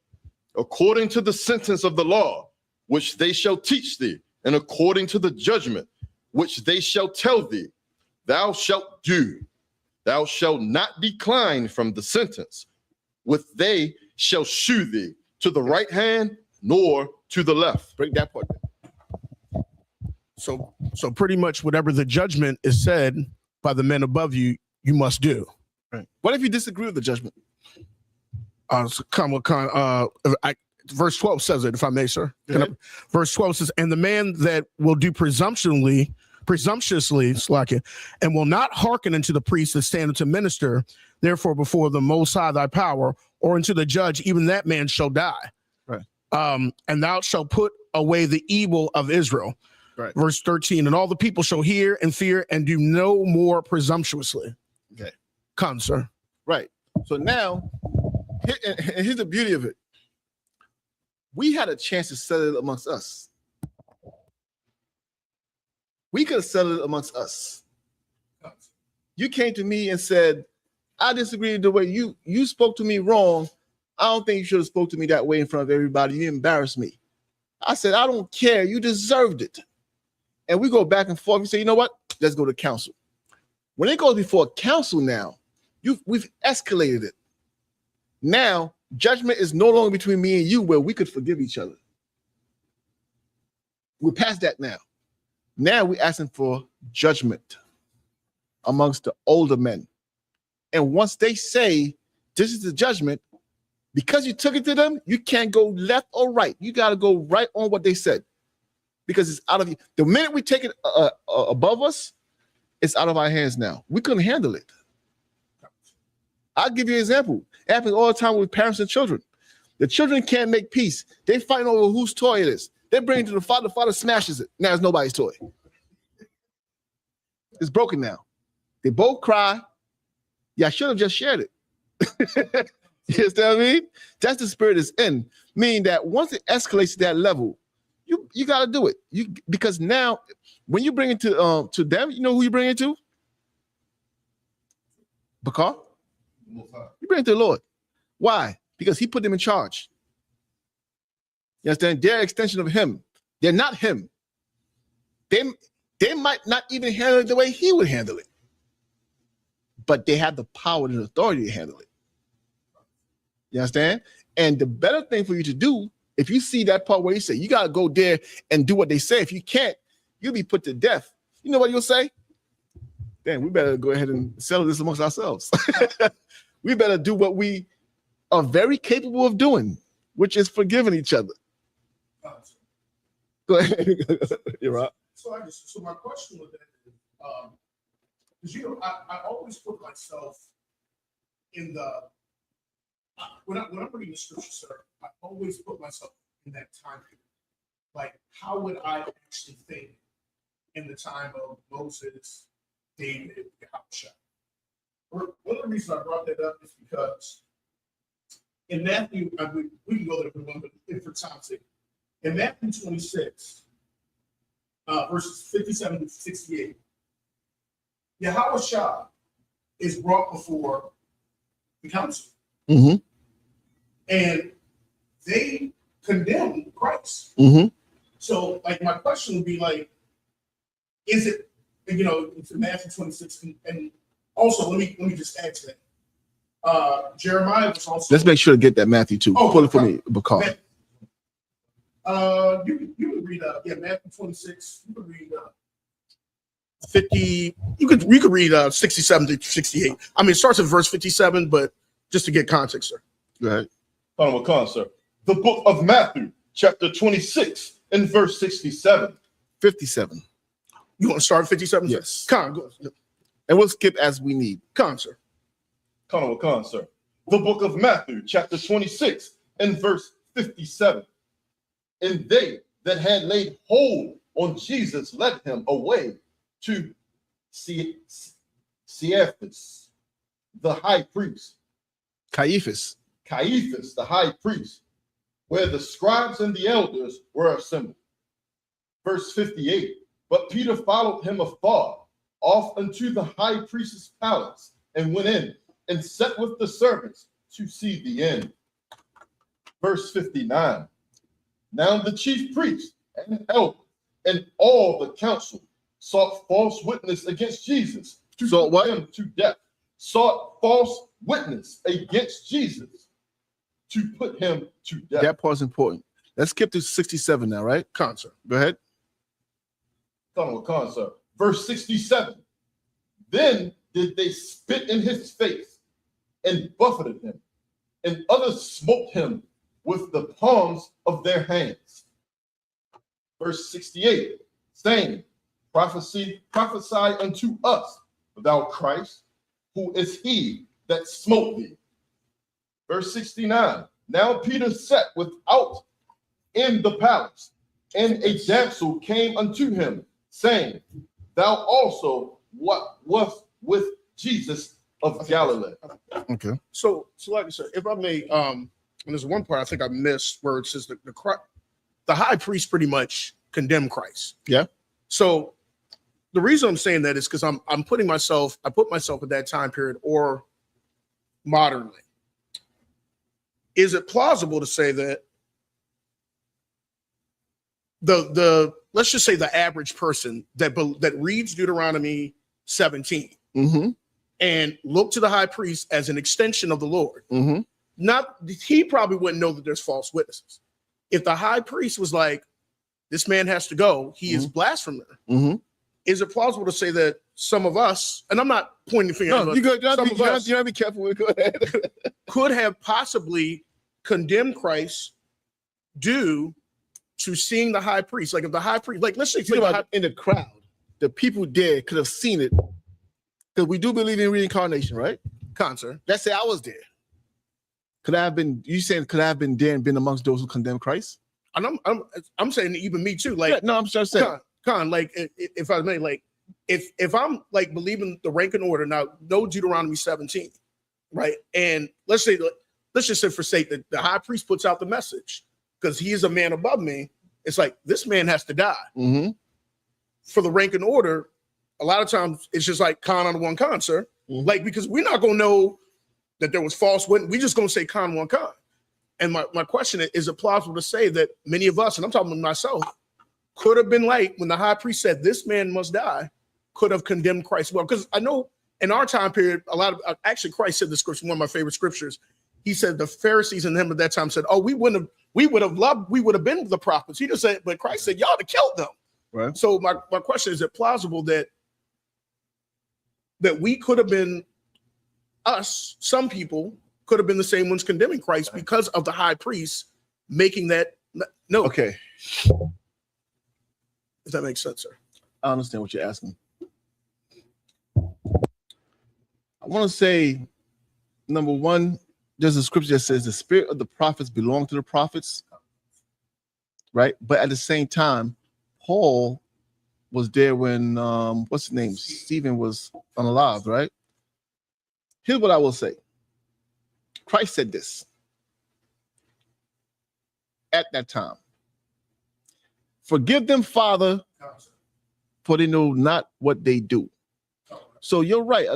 according to the sentence of the law, which they shall teach thee, and according to the judgment, which they shall tell thee, thou shalt do. Thou shalt not decline from the sentence, which they shall shew thee to the right hand, nor to the left. Break that part down. So pretty much whatever the judgment is said by the men above you, you must do. Right. What if you disagree with the judgment? Verse 12 says it, if I may, sir. Verse 12 says, and the man that will do presumptuously, and will not hearken unto the priest that standeth to minister, therefore before the Most High thy power, or unto the judge, even that man shall die. Right. And thou shalt put away the evil of Israel. Right. Verse 13, and all the people shall hear and fear and do no more presumptuously. Okay. Come, sir. Right. So now, here's the beauty of it. We had a chance to settle it amongst us. We could have settled it amongst us. You came to me and said, I disagree with the way you spoke to me wrong. I don't think you should have spoke to me that way in front of everybody. You embarrassed me. I said, I don't care. You deserved it. And we go back and forth. We say, you know what? Let's go to council. When it goes before council now, we've escalated it. Now, judgment is no longer between me and you where we could forgive each other. We're past that now. Now we're asking for judgment amongst the older men. And once they say, this is the judgment, because you took it to them, you can't go left or right. You got to go right on what they said. Because it's out of you. The minute we take it above us, it's out of our hands now. We couldn't handle it. I'll give you an example. It happens all the time with parents and children. The children can't make peace. They fight over whose toy it is. They bring it to the father smashes it. Now it's nobody's toy. It's broken now. They both cry. Yeah, I should have just shared it. You understand what I mean? That's the spirit it's in. Meaning that once it escalates to that level, you got to do it. Because now, when you bring it to them, you know who you bring it to? Bakar? You bring it to the Lord. Why? Because he put them in charge. You understand? They're an extension of him. They're not him. They might not even handle it the way he would handle it. But they have the power and authority to handle it. You understand? And the better thing for you to do, if you see that part where you say, you got to go there and do what they say. If you can't, you'll be put to death. You know what you'll say? Damn, we better go ahead and settle this amongst ourselves. We better do what we are very capable of doing, which is forgiving each other. Go ahead. You're right. So my question with that is, because I always put myself in the when I'm reading the scripture, sir, I always put myself in that time period. Like, how would I actually think in the time of Moses, David, Yahushua? One of the reasons I brought that up is because in Matthew, we can go there for time's sake. In Matthew 26, verses 57 to 68, Yahushua is brought before the council. Mm-hmm. And they condemn Christ. Mm-hmm. So, like, my question would be, like, is it, it's in Matthew 26, and also let me just add to that. Jeremiah was also. Let's make sure to get that Matthew too. Pull it for me, Bakar. You can read Matthew 26. You can read 50. You could read 67 to 68. I mean, it starts at verse 57, but just to get context, sir. Go ahead. Sir. The book of Matthew, chapter 26, and verse 67. 57. You want to start at 57? Yes. Go. And we'll skip as we need. Sir. Sir. The book of Matthew, chapter 26, and verse 57. And they that had laid hold on Jesus led him away to Caiaphas, the high priest. Caiaphas, the high priest, where the scribes and the elders were assembled. Verse 58, but Peter followed him afar, off unto the high priest's palace, and went in, and sat with the servants to see the end. Verse 59, now the chief priest and elder and all the council sought false witness against Jesus to put him to death. Sought false witness against Jesus to put him to death. That part's important. Let's skip to 67 now, right? Sir. Go ahead. Sir. Verse 67. Then did they spit in his face and buffeted him, and others smote him with the palms of their hands. Verse 68, saying, prophesy unto us, thou Christ, who is he that smote thee. Verse 69, now Peter sat without in the palace, and a damsel came unto him, saying, thou also what was with Jesus of Galilee. Okay. So like I said, if I may, and there's one part I think I missed where it says the high priest pretty much condemned Christ. Yeah. So the reason I'm saying that is because I put myself at that time period or modernly. Is it plausible to say that the let's just say the average person that reads Deuteronomy 17 and look to the high priest as an extension of the Lord. He probably wouldn't know that there's false witnesses. If the high priest was like, this man has to go, he is blasphemer. Is it plausible to say that some of us, and I'm not pointing the finger, no, you gotta be careful with it. Could have possibly condemned Christ due to seeing the high priest? Like if the high priest, like let's say in the crowd, the people there could have seen it, because we do believe in reincarnation, right? Concert. Let's say I was there. Could I have been? You saying could I have been there and been amongst those who condemn Christ? And I'm saying even me too. Like no, I'm just saying. Like if I may, like if I'm like believing the rank and order now, no Deuteronomy 17, right? And let's just say for sake that the high priest puts out the message because he is a man above me. It's like this man has to die. For the rank and order, a lot of times it's just like con on one con, sir. Like because we're not gonna know that there was false witness. We just gonna say con one con. And my question is it plausible to say that many of us, and I'm talking about myself, could have been like when the high priest said this man must die, could have condemned Christ? Well, because I know in our time period, a lot of actually Christ said the scripture, one of my favorite scriptures. He said the Pharisees and him at that time said, "Oh, we would have been the prophets." He just said, but Christ said, "Y'all to kill them." Right. So my question is it plausible that we could have been us, some people could have been the same ones condemning Christ because of the high priest making that no. Okay. If that makes sense, sir. I understand what you're asking. I want to say, number one, there's a scripture that says the spirit of the prophets belong to the prophets, right? But at the same time, Paul was there when, what's his name? Stephen was unalive, right? Here's what I will say. Christ said this at that time. Forgive them, Father, for they know not what they do. So you're right.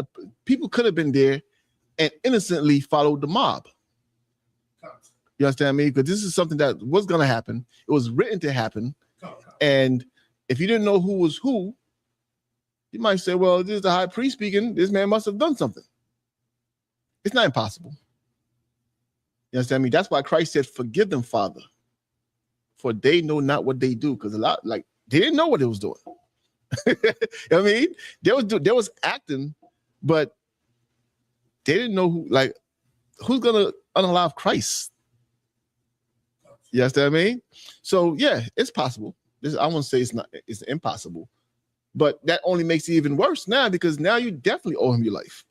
People could have been there and innocently followed the mob. You understand me? Because this is something that was going to happen. It was written to happen. And if you didn't know who was who, you might say, well, this is the high priest speaking. This man must have done something. It's not impossible. You understand me? That's why Christ said, forgive them, Father, for they know not what they do. Because a lot, like, they didn't know what they was doing. I mean, they was acting, but they didn't know who's gonna unalive Christ. You understand what I mean? So yeah, it's possible. I won't say it's impossible, but that only makes it even worse now because now you definitely owe him your life.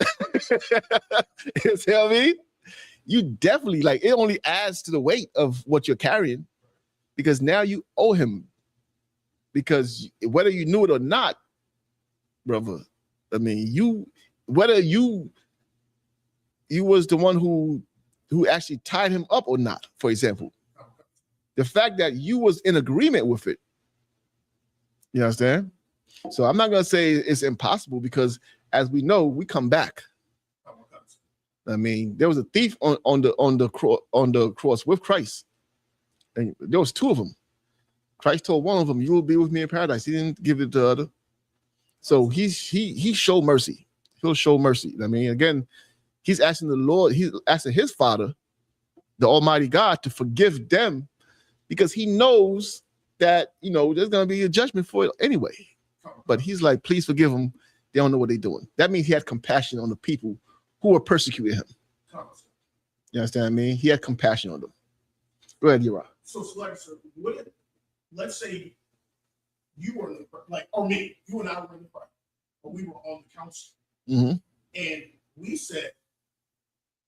You see what I mean? You definitely it only adds to the weight of what you're carrying because now you owe him. Because whether you knew it or not, brother, I mean, whether you was the one who actually tied him up or not, for example, the fact that you was in agreement with it, you understand? So I'm not gonna say it's impossible because, as we know, we come back. I mean, there was a thief on the cross with Christ, and there was two of them. Christ told one of them, "You will be with me in paradise." He didn't give it to the other. So he showed mercy. He'll show mercy. I mean, again, he's asking the Lord, he's asking his Father, the Almighty God, to forgive them because he knows that, there's going to be a judgment for it anyway. But he's like, please forgive them. They don't know what they're doing. That means he had compassion on the people who were persecuting him. You understand what I mean? He had compassion on them. Go ahead, Yara. So, let's say you were or me, you and I were in the park, or we were on the council, and we said,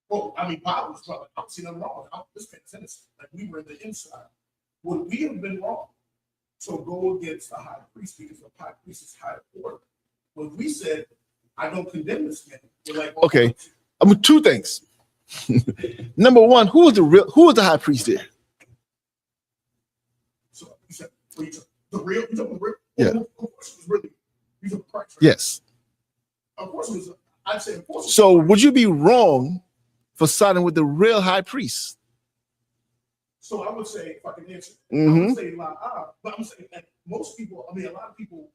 "Well, I mean, Bob was probably, I don't see nothing wrong. This man's innocent." Like we were in the inside. Would we have been wrong to go against the high priest because the high priest is high order? When we said, "I don't condemn this man," we're like, okay, two things. Number one, who was the high priest there? The real, yeah. Of course, it was really, he's a Christ. Right? Yes. Of course, it was. I'd say, of course. So, would you be wrong for siding with the real high priest? So I would say, if I can answer, I Mm-hmm. would say but I'm saying that most people, a lot of people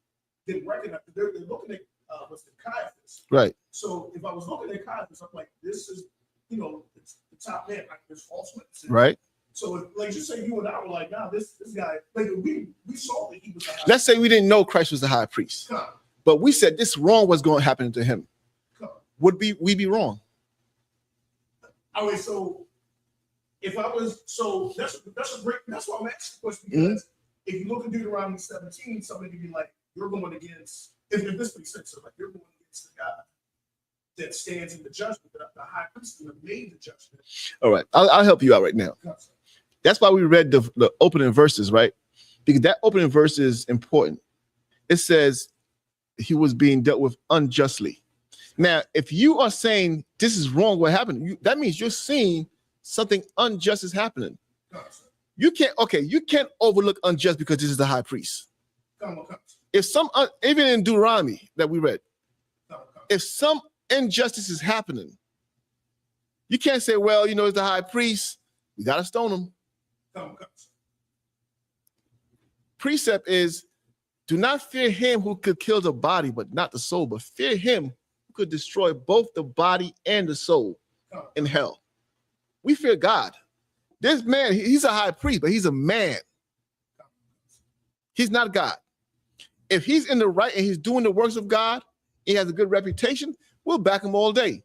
didn't recognize, they're looking at what's the Caiaphas. Right. So if I was looking at Caiaphas, I'm like, this is, it's the top man, like there's false witnesses. Right. So if, like, just say you and I were like, nah, this guy, like we saw that he was. Let's say we didn't know Christ was the high priest, but we said this wrong was going to happen to him. Would we be wrong? All right, so if I was, so that's why I'm asking the question, because if you look at Deuteronomy 17, somebody could be like, you're going against, if this makes sense, so like you're going against the God that stands in the judgment, the high priest who made the judgment. All right, I'll help you out right now. That's why we read the opening verses, right? Because that opening verse is important. It says he was being dealt with unjustly. Now, if you are saying this is wrong, what happened? That means you're seeing something unjust is happening. You can't overlook unjust because this is the high priest. If even in Deuteronomy that we read, if some injustice is happening, you can't say, well, it's the high priest, we got to stone him. Precept is, do not fear him who could kill the body, but not the soul, but fear him who could destroy both the body and the soul in hell. We fear God. This man, he's a high priest, but he's a man. He's not God. If he's in the right and he's doing the works of God, he has a good reputation, we'll back him all day.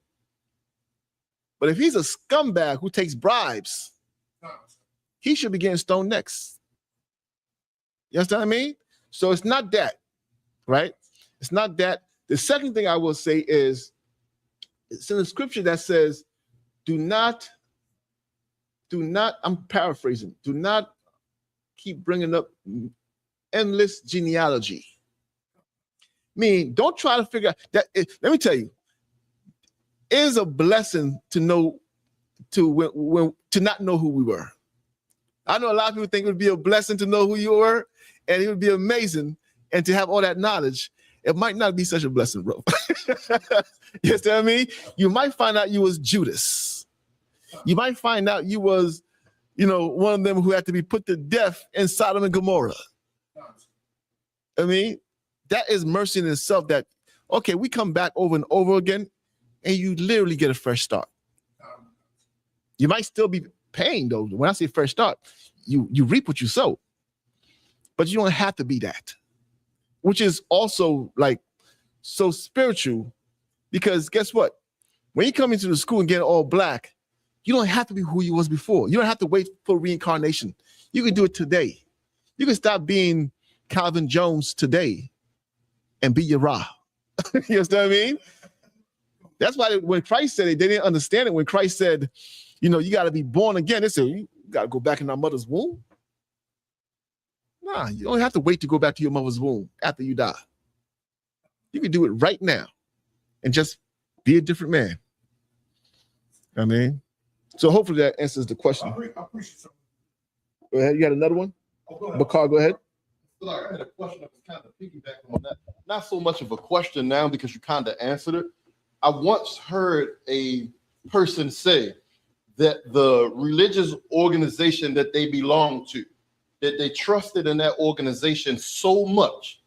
But if he's a scumbag who takes bribes, he should be getting stoned next. You understand what I mean? So it's not that, right? It's not that. The second thing I will say is, it's in the scripture that says, do not, I'm paraphrasing, do not keep bringing up endless genealogy. Don't try to figure out that. Let me tell you, it is a blessing to know, to not know who we were. I know a lot of people think it would be a blessing to know who you were, and it would be amazing, and to have all that knowledge. It might not be such a blessing, bro. You understand what I mean? You might find out you was Judas. You might find out you was, one of them who had to be put to death in Sodom and Gomorrah. I mean, that is mercy in itself, that, okay, we come back over and over again, and you literally get a fresh start. You might still be paying, though. When I say fresh start, you reap what you sow. But you don't have to be that, which is also like so spiritual, because guess what? When you come into the school and get all black, you don't have to be who you was before. You don't have to wait for reincarnation. You can do it today. You can stop being Calvin Jones today and be Yara. You understand what I mean? That's why when Christ said it, they didn't understand it. When Christ said, you got to be born again, they said, you got to go back in our mother's womb. Nah, you don't have to wait to go back to your mother's womb after you die. You can do it right now and just be a different man. I mean, so hopefully that answers the question. I appreciate it. Go ahead. You got another one? Bakar, go ahead. I had a question that was kind of piggybacking on that. Not so much of a question now because you kind of answered it. I once heard a person say that the religious organization that they belong to, that they trusted in that organization so much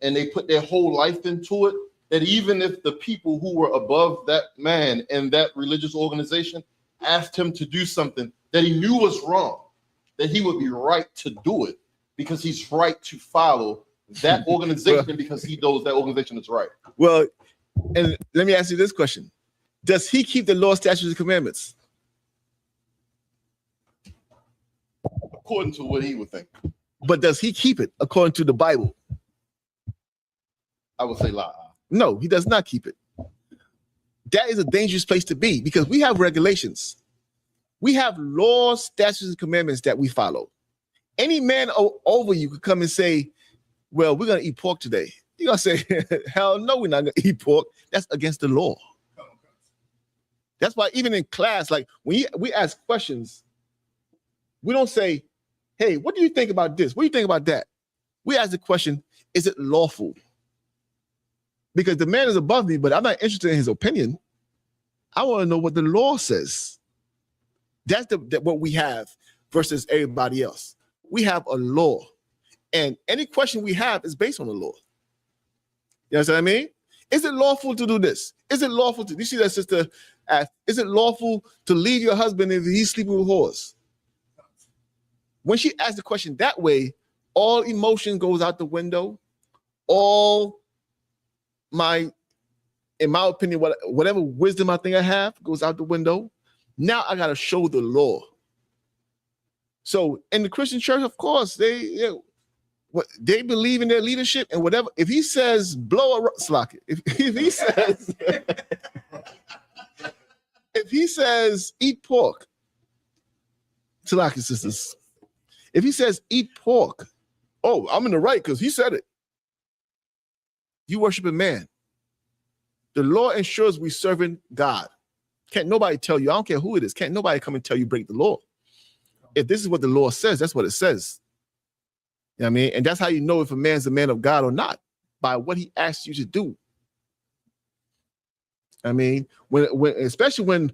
and they put their whole life into it, that even if the people who were above that man and that religious organization asked him to do something that he knew was wrong, that he would be right to do it because he's right to follow that organization because he knows that organization is right. Well, and let me ask you this question. Does he keep the law, statutes, and commandments? According to what he would think. But does he keep it according to the Bible? I would say lie. No, he does not keep it. That is a dangerous place to be because we have regulations. We have laws, statutes, and commandments that we follow. Any man over you could come and say, well, we're going to eat pork today. You're going to say, hell no, we're not going to eat pork. That's against the law. That's why even in class, like when we ask questions, we don't say, hey, what do you think about this? What do you think about that? We ask the question, is it lawful? Because the man is above me, but I'm not interested in his opinion. I want to know what the law says. That's what we have. versus everybody else. We have a law, and any question we have is based on the law. You know what I mean? Is it lawful to do this? Is it lawful to? You see that sister asked, is it lawful to leave your husband if he's sleeping with whores? When she asked the question that way, all emotion goes out the window. All my, in my opinion, whatever wisdom I think I have goes out the window. Now I got to show the law. So in the Christian church, of course, they believe in their leadership and whatever. If he says blow a slack it, if he says if he says eat pork, slack it, sisters. If he says eat pork, oh, I'm in the right because he said it. You worship a man. The law ensures we serving God. Can't nobody tell you, I don't care who it is, can't nobody come and tell you break the law. If this is what the law says, that's what it says. You know what I mean? And that's how you know if a man's a man of God or not, by what he asks you to do. I mean, especially when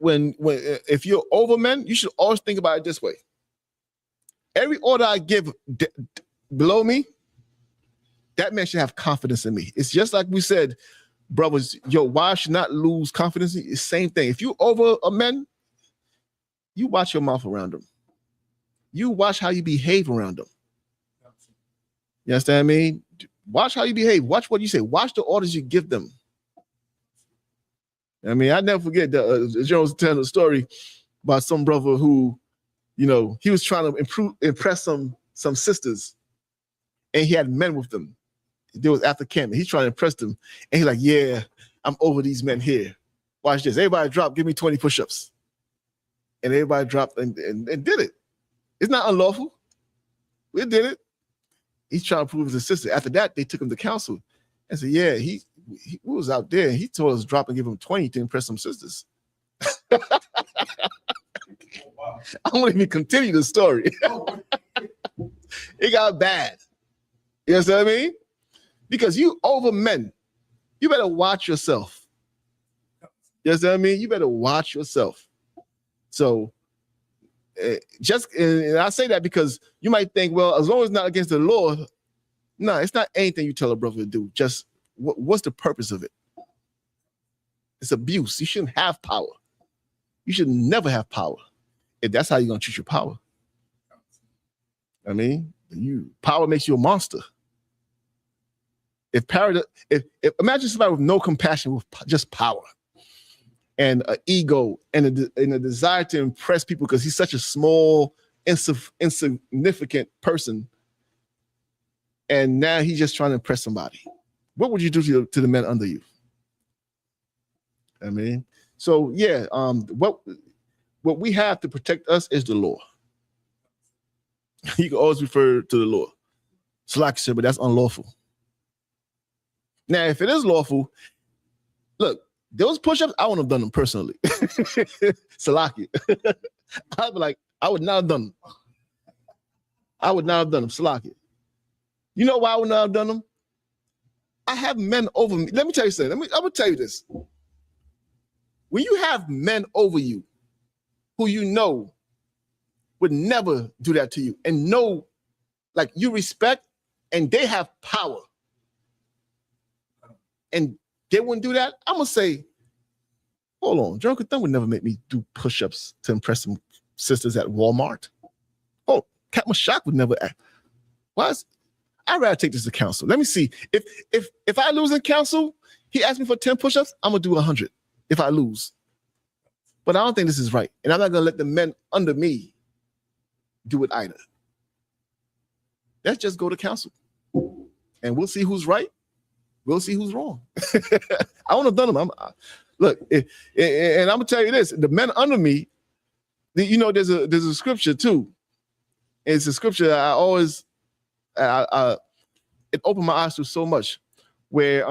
if you're over men, you should always think about it this way. Every order I give below me, that man should have confidence in me. It's just like we said, brothers, your wife should not lose confidence. It's the same thing. If you over a man, you watch your mouth around them. You watch how you behave around them. You understand what I mean? Watch how you behave. Watch what you say. Watch the orders you give them. I mean, I never forget that Jones telling a story about some brother who, you know, he was trying to impress some sisters, and he had men with them. There was after camp. He's trying to impress them, and he's like, "Yeah, I'm over these men here. Watch this. Everybody drop. Give me 20 push-ups." And everybody dropped and did it. It's not unlawful. We did it. He's trying to prove his sister. After that, they took him to counsel and said, "Yeah, he was out there. And he told us drop and give him 20 to impress some sisters." I won't even continue the story. It got bad. You know what I mean? Because you over men, you better watch yourself. You know what I mean? You better watch yourself. So and I say that because you might think, well, as long as it's not against the law, no, it's not anything you tell a brother to do. Just what's the purpose of it? It's abuse. You shouldn't have power. You should never have power. If that's how you're gonna treat your power. I mean, power makes you a monster. If imagine somebody with no compassion, with just power and an ego and a desire to impress people because he's such a small, insignificant person, and now he's just trying to impress somebody. What would you do to the men under you? I mean, so yeah, what we have to protect us is the law. You can always refer to the law. It's like I said, but that's unlawful. Now, if it is lawful, look, those push-ups, I wouldn't have done them personally. Salaki. I'd be like, I would not have done them. I would not have done them. Salaki. You know why I would not have done them? I have men over me. Let me tell you something. I'm gonna tell you this. When you have men over you who you know would never do that to you and know, like, you respect and they have power and they wouldn't do that, I'm gonna say, hold on, Jonathan Thumb would never make me do push-ups to impress some sisters at Walmart. Oh, Cat Mashak would never act. I'd rather take this to counsel. Let me see. If I lose in counsel, he asked me for 10 push-ups, I'm gonna do 100 if I lose. But I don't think this is right. And I'm not gonna let the men under me do it either. Let's just go to counsel. And we'll see who's right. We'll see who's wrong. I wouldn't have done them. Look, and I'm gonna tell you this: the men under me, you know, there's a scripture too. It's a scripture I always, it opened my eyes to so much. Where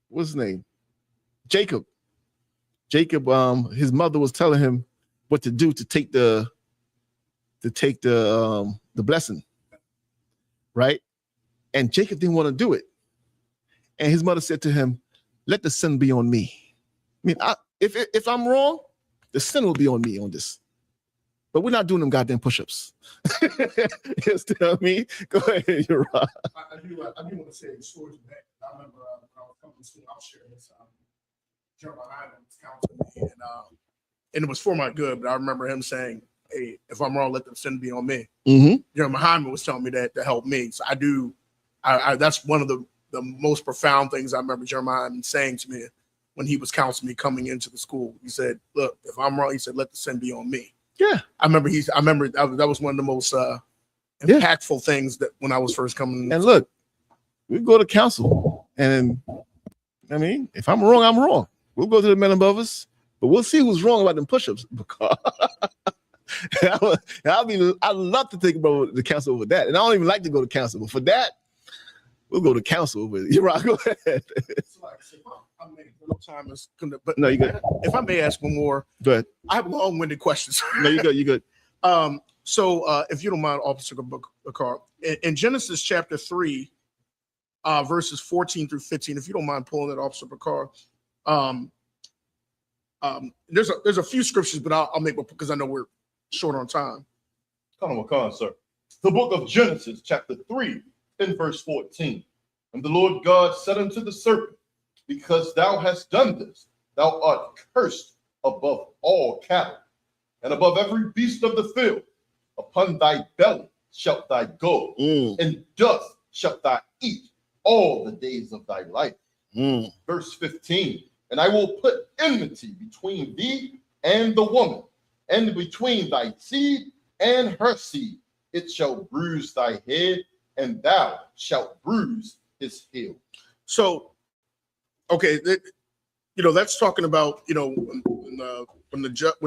what's his name? Jacob, his mother was telling him what to do to take the blessing, right? And Jacob didn't want to do it. And his mother said to him, let the sin be on me. I mean, if I'm wrong, the sin will be on me on this. But we're not doing them goddamn push-ups. You understand what I mean? Go ahead, you're right. I do want to say stories of that. I remember when I was coming to school, I was sharing this. Jeremiah was counseling me, and it was for my good. But I remember him saying, "Hey, if I'm wrong, let the sin be on me." Mm-hmm. Jeremiah was telling me that to help me. So that's one of the most profound things I remember Jeremiah saying to me when he was counseling me coming into the school. He said, "Look, if I'm wrong," he said, "let the sin be on me." Yeah, I remember that was one of the most impactful things that when I was first coming. And look, we go to council, and I mean, if I'm wrong, I'm wrong. We'll go to the men above us, but we'll see who's wrong about them push-ups. Because I'd love to take the council over that, and I don't even like to go to council, but for that, we'll go to council. But you're right. Go ahead. But no, you good. If I may ask one more, go ahead. I have long-winded questions. No, you good. You good. So, if you don't mind, Officer Bakar, in Genesis chapter 3, verses 14 through 15, if you don't mind pulling that, Officer Bakar, there's a few scriptures, but I'll make one because I know we're short on time. Come on, sir. The book of Genesis, chapter 3, in verse 14. And the Lord God said unto the serpent, because thou hast done this, thou art cursed above all cattle, and above every beast of the field. Upon thy belly shalt thou go, and dust shalt thou eat all the days of thy life. Verse 15, and I will put enmity between thee and the woman, and between thy seed and her seed. It shall bruise thy head, and thou shalt bruise his heel. So, okay, that's talking about, when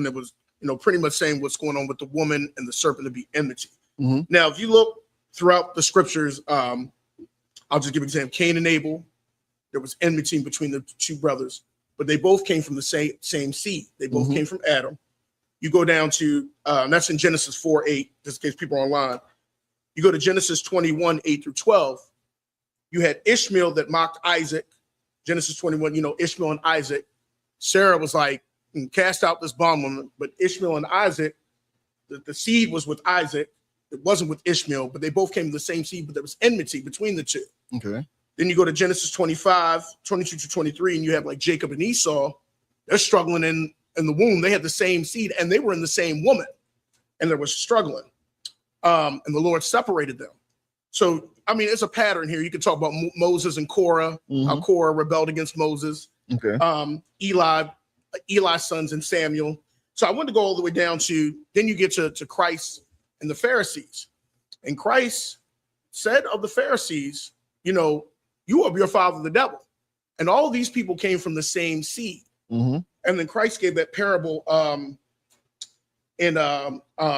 it was, pretty much saying what's going on with the woman and the serpent to be enmity. Mm-hmm. Now, if you look throughout the scriptures, I'll just give an example. Cain and Abel, there was enmity between the two brothers, but they both came from the same seed. They both came from Adam. You go down to, that's in Genesis 4:8, just in case people are online. You go to Genesis 21, 8 through 12. You had Ishmael that mocked Isaac. Genesis 21, Ishmael and Isaac. Sarah was like, cast out this bondwoman, but Ishmael and Isaac, the seed was with Isaac. It wasn't with Ishmael, but they both came from the same seed, but there was enmity between the two. Okay. Then you go to Genesis 25, 22 to 23, and you have like Jacob and Esau. They're struggling in the womb. They had the same seed, and they were in the same woman, and there was struggling. And the Lord separated them. So, I mean, it's a pattern here. You could talk about Moses and Korah, how Korah rebelled against Moses. Okay. Eli's sons and Samuel. So I want to go all the way down to, then you get to Christ and the Pharisees. And Christ said of the Pharisees, you are your father, the devil. And all of these people came from the same seed. Mm-hmm. And then Christ gave that parable in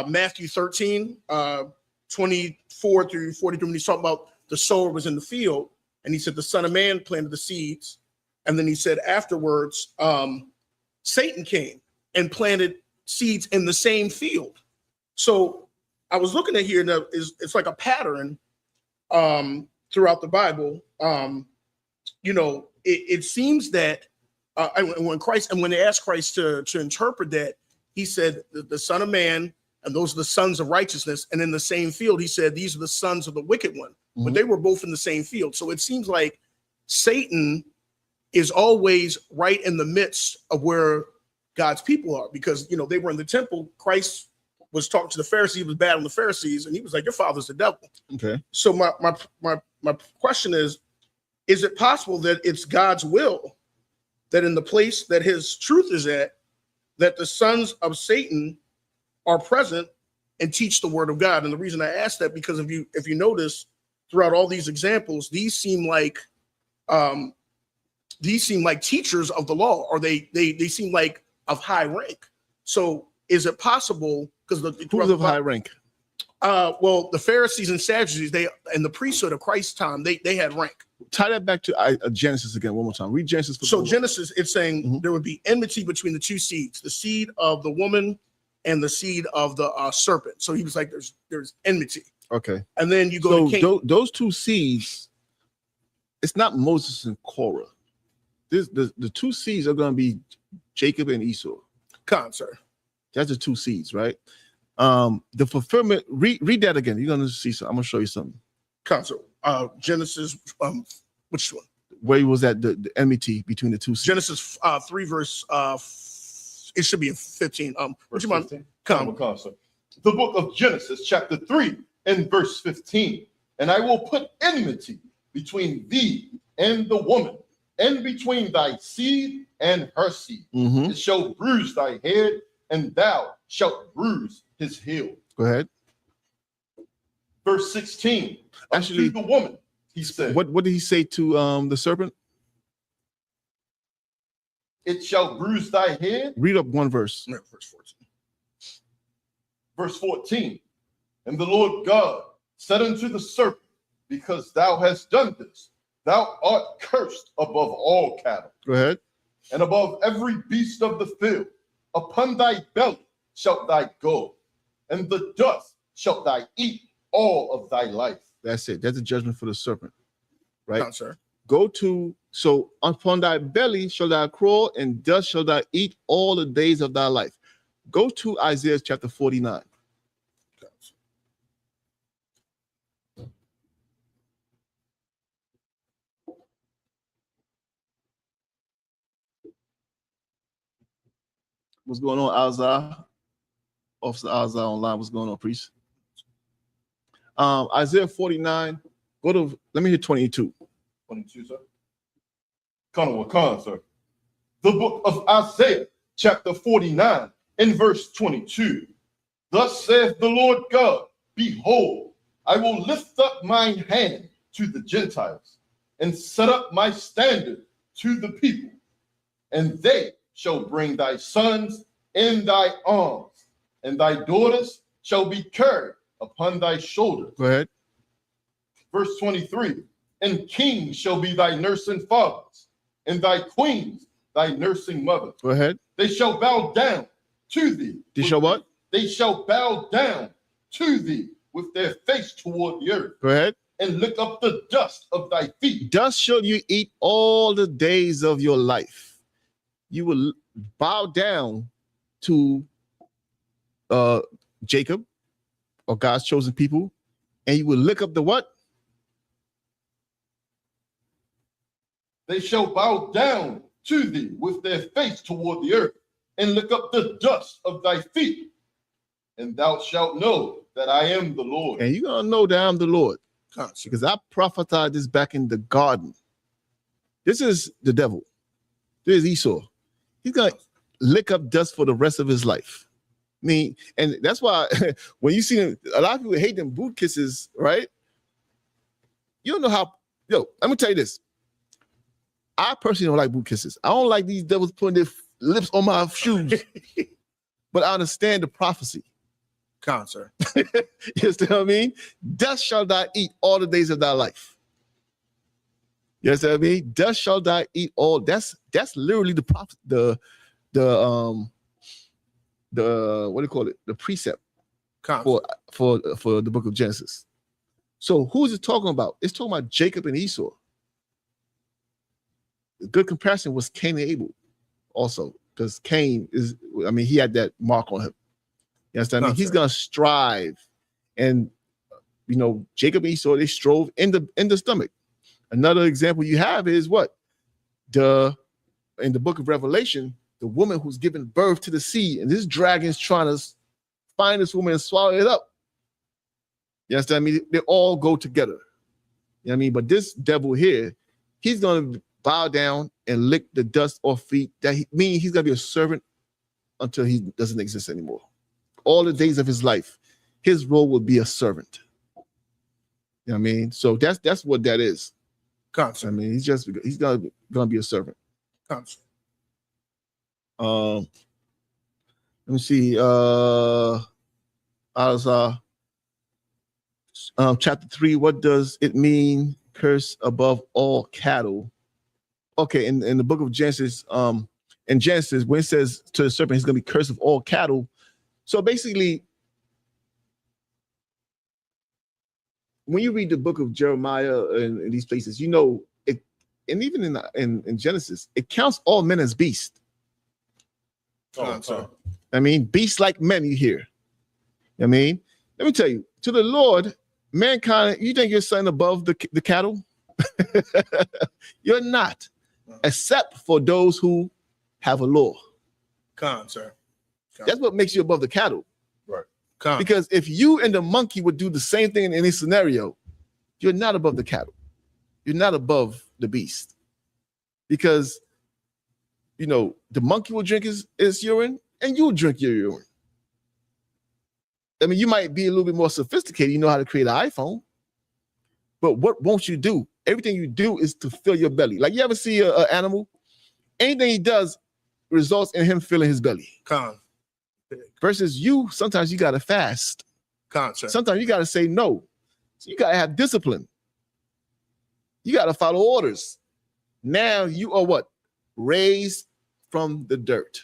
Matthew 13, 24 through 43, when he's talking about the sower was in the field. And he said, the Son of Man planted the seeds. And then he said afterwards, Satan came and planted seeds in the same field. So I was looking at here, and it's like a pattern throughout the Bible. It seems that when they asked Christ to interpret that, he said the Son of Man, and those are the sons of righteousness. And in the same field, he said, these are the sons of the wicked one. Mm-hmm. But they were both in the same field. So it seems like Satan is always right in the midst of where God's people are, because, they were in the temple. Christ was talking to the Pharisees, he was battling the Pharisees, and he was like, your father's the devil. Okay. So my question is it possible that it's God's will that in the place that his truth is at, that the sons of Satan are present and teach the word of God? And the reason I ask that, because if you notice throughout all these examples, these seem like teachers of the law, or they seem like of high rank. So is it possible, because who's of high rank? Well, the Pharisees and Sadducees, they in the priesthood of Christ's time, they had rank. Tie that back to Genesis again one more time. Read Genesis. So Genesis, it's saying there would be enmity between the two seeds, the seed of the woman and the seed of the serpent. So he was like, there's enmity. Okay. And then you go to Cain. Those two seeds, it's not Moses and Korah. The two seeds are going to be Jacob and Esau. Sir. That's the two seeds, right? The fulfillment. Read that again. You're gonna see something. I'm gonna show you something. Sir. Genesis. Which one? Where was that the enmity between the two seeds? Genesis 3 verse. It should be in 15. What you mind? Sir. The book of Genesis, chapter 3, and verse 15. And I will put enmity between thee and the woman, and between thy seed and her seed. Mm-hmm. It shall bruise thy head, and thou shalt bruise his heel. Go ahead. Verse 16. Actually, unto the woman, he said. What did he say to the serpent? It shall bruise thy head. Read up one verse. No, verse 14. Verse 14. And the Lord God said unto the serpent, because thou hast done this, thou art cursed above all cattle. Go ahead. And above every beast of the field. Upon thy belly shalt thou go, and the dust shalt thou eat all of thy life. That's it. That's a judgment for the serpent, right? Sir. Go to, so upon thy belly shall thou crawl, and dust shall thou eat all the days of thy life. Go to Isaiah chapter 49. What's going on, Alzar? Officer Alzar online. What's going on, priest? Isaiah 49. Go to, let me hit 22. 22, sir. Con, sir. The book of Isaiah, chapter 49, and verse 22. Thus saith the Lord God, behold, I will lift up mine hand to the Gentiles, and set up my standard to the people, and they shall bring thy sons in thy arms, and thy daughters shall be carried upon thy shoulders. Go ahead. Verse 23, and kings shall be thy nursing fathers, and thy queens thy nursing mother. Go ahead. They shall bow down to thee. They shall what? They shall bow down to thee with their face toward the earth. Go ahead. And lick up the dust of thy feet. Dust shall you eat all the days of your life. You will bow down to Jacob, or God's chosen people, and you will lick up the what? They shall bow down to thee with their face toward the earth, and lick up the dust of thy feet. And thou shalt know that I am the Lord. And you're going to know that I'm the Lord. Because I prophesied this back in the garden. This is the devil. This is Esau. He's going to lick up dust for the rest of his life. I mean, and that's why when you see them, a lot of people hate them boot kisses, right? You don't know how, let me tell you this. I personally don't like boot kisses. I don't like these devils putting their lips on my shoes. But I understand the prophecy. Sir. You understand what I mean? Dust shall thou eat all the days of thy life. You understand what I mean? Dust shall thou eat all. That's literally the prophet, the what do you call it? The precept for the book of Genesis. So who is it talking about? It's talking about Jacob and Esau. The good comparison was Cain and Abel also, because Cain he had that mark on him. You understand? He's gonna strive, and Jacob and Esau, they strove in the stomach. Another example you have is what? In the book of Revelation, the woman who's giving birth to the sea, and this dragon's trying to find this woman and swallow it up. You understand? They all go together. You know what I mean? But this devil here, he's gonna bow down and lick the dust off feet. Meaning he's gonna be a servant until he doesn't exist anymore. All the days of his life, his role will be a servant. You know what I mean? So that's what that is. Gotcha. I mean, he's gonna be a servant. Gotcha. Let me see. Chapter 3. What does it mean? Curse above all cattle. Okay, in the book of Genesis, in Genesis, when it says to the serpent, he's gonna be cursed of all cattle. So basically, when you read the book of Jeremiah and these places, it, and even in Genesis, it counts all men as beasts. I mean, beasts like men you hear. I mean, let me tell you, to the Lord, mankind, you think you're something above the cattle? You're not, except for those who have a law. Sir. That's what makes you above the cattle. Right. Because if you and the monkey would do the same thing in any scenario, you're not above the cattle. You're not above the beast. Because, you know, the monkey will drink his urine and you'll drink your urine. I mean, you might be a little bit more sophisticated. You know how to create an iPhone. But what won't you do? Everything you do is to fill your belly. Like, you ever see an animal? Anything he does results in him filling his belly. Versus you, sometimes you got to fast. Sometimes you got to say no. So you got to have discipline. You got to follow orders. Now you are what? Raised from the dirt.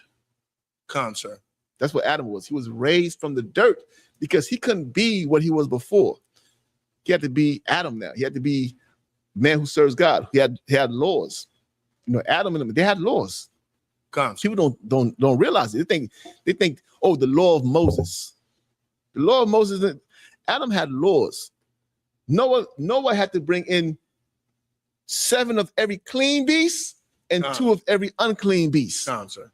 Sir. That's what Adam was. He was raised from the dirt because he couldn't be what he was before. He had to be Adam now. He had to be man who serves God. He had laws. You know, Adam and them, they had laws. People don't realize it. They think, oh, the law of Moses. The law of Moses, Adam had laws. Noah had to bring in 7 of every clean beast and 2 of every unclean beast. Sir.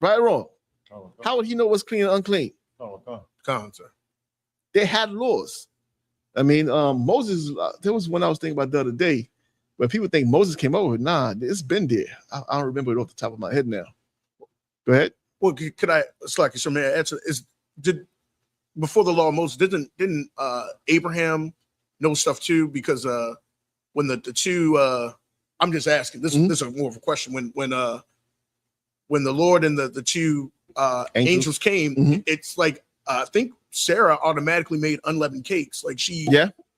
Right or wrong? How would he know what's clean and unclean? Sir. They had laws. I mean, Moses, there was one I was thinking about the other day, but people think Moses came over. Nah, it's been there. I don't remember it off the top of my head now. Go ahead. Well, could I, Slacky, so may I answer? Before the law of Moses, didn't Abraham know stuff too? Because when the two, I'm just asking, this is more of a question. When the Lord and the two angels came, it's like, I think Sarah automatically made unleavened cakes. Like she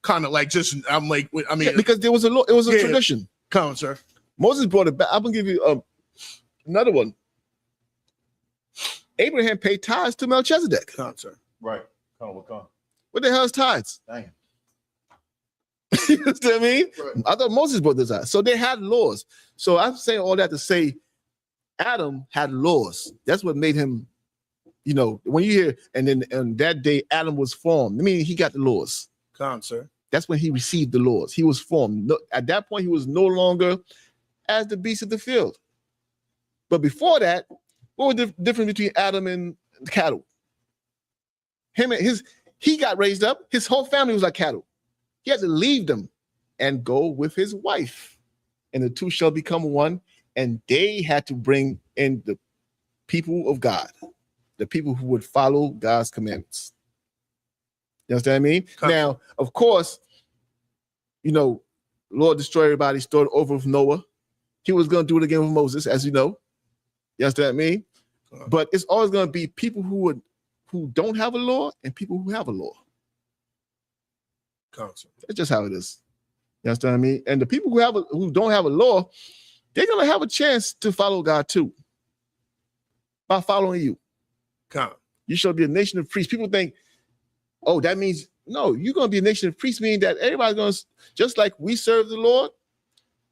kind of like just, I'm like, I mean, because there was a law, it was a tradition. Come on, sir. Moses brought it back. I'm gonna give you another one. Abraham paid tithes to Melchizedek. Come on, sir. Right. What the hell is tithes? Dang. You know what I mean? Right. I thought Moses brought this out. So they had laws. So I'm saying all that to say Adam had laws. That's what made him, you know, when you hear, and then on that day Adam was formed, I mean, he got the laws. Come on, sir. That's when he received the laws. He was formed. No, at that point, he was no longer as the beast of the field. But before that, what was the difference between Adam and the cattle? He got raised up. His whole family was like cattle. He had to leave them and go with his wife. And the two shall become one. And they had to bring in the people of God, the people who would follow God's commandments. You understand what I mean? Now, of course, you know, Lord destroyed everybody, started over with Noah. He was going to do it again with Moses, as you know. You understand what I mean? But it's always going to be people who don't have a law and people who have a law. That's just how it is. You understand what I mean? And the people who don't have a law, they're going to have a chance to follow God too. By following you. You shall be a nation of priests. People think, oh, that means, no, you're going to be a nation of priests, meaning that everybody's going to, just like we serve the Lord,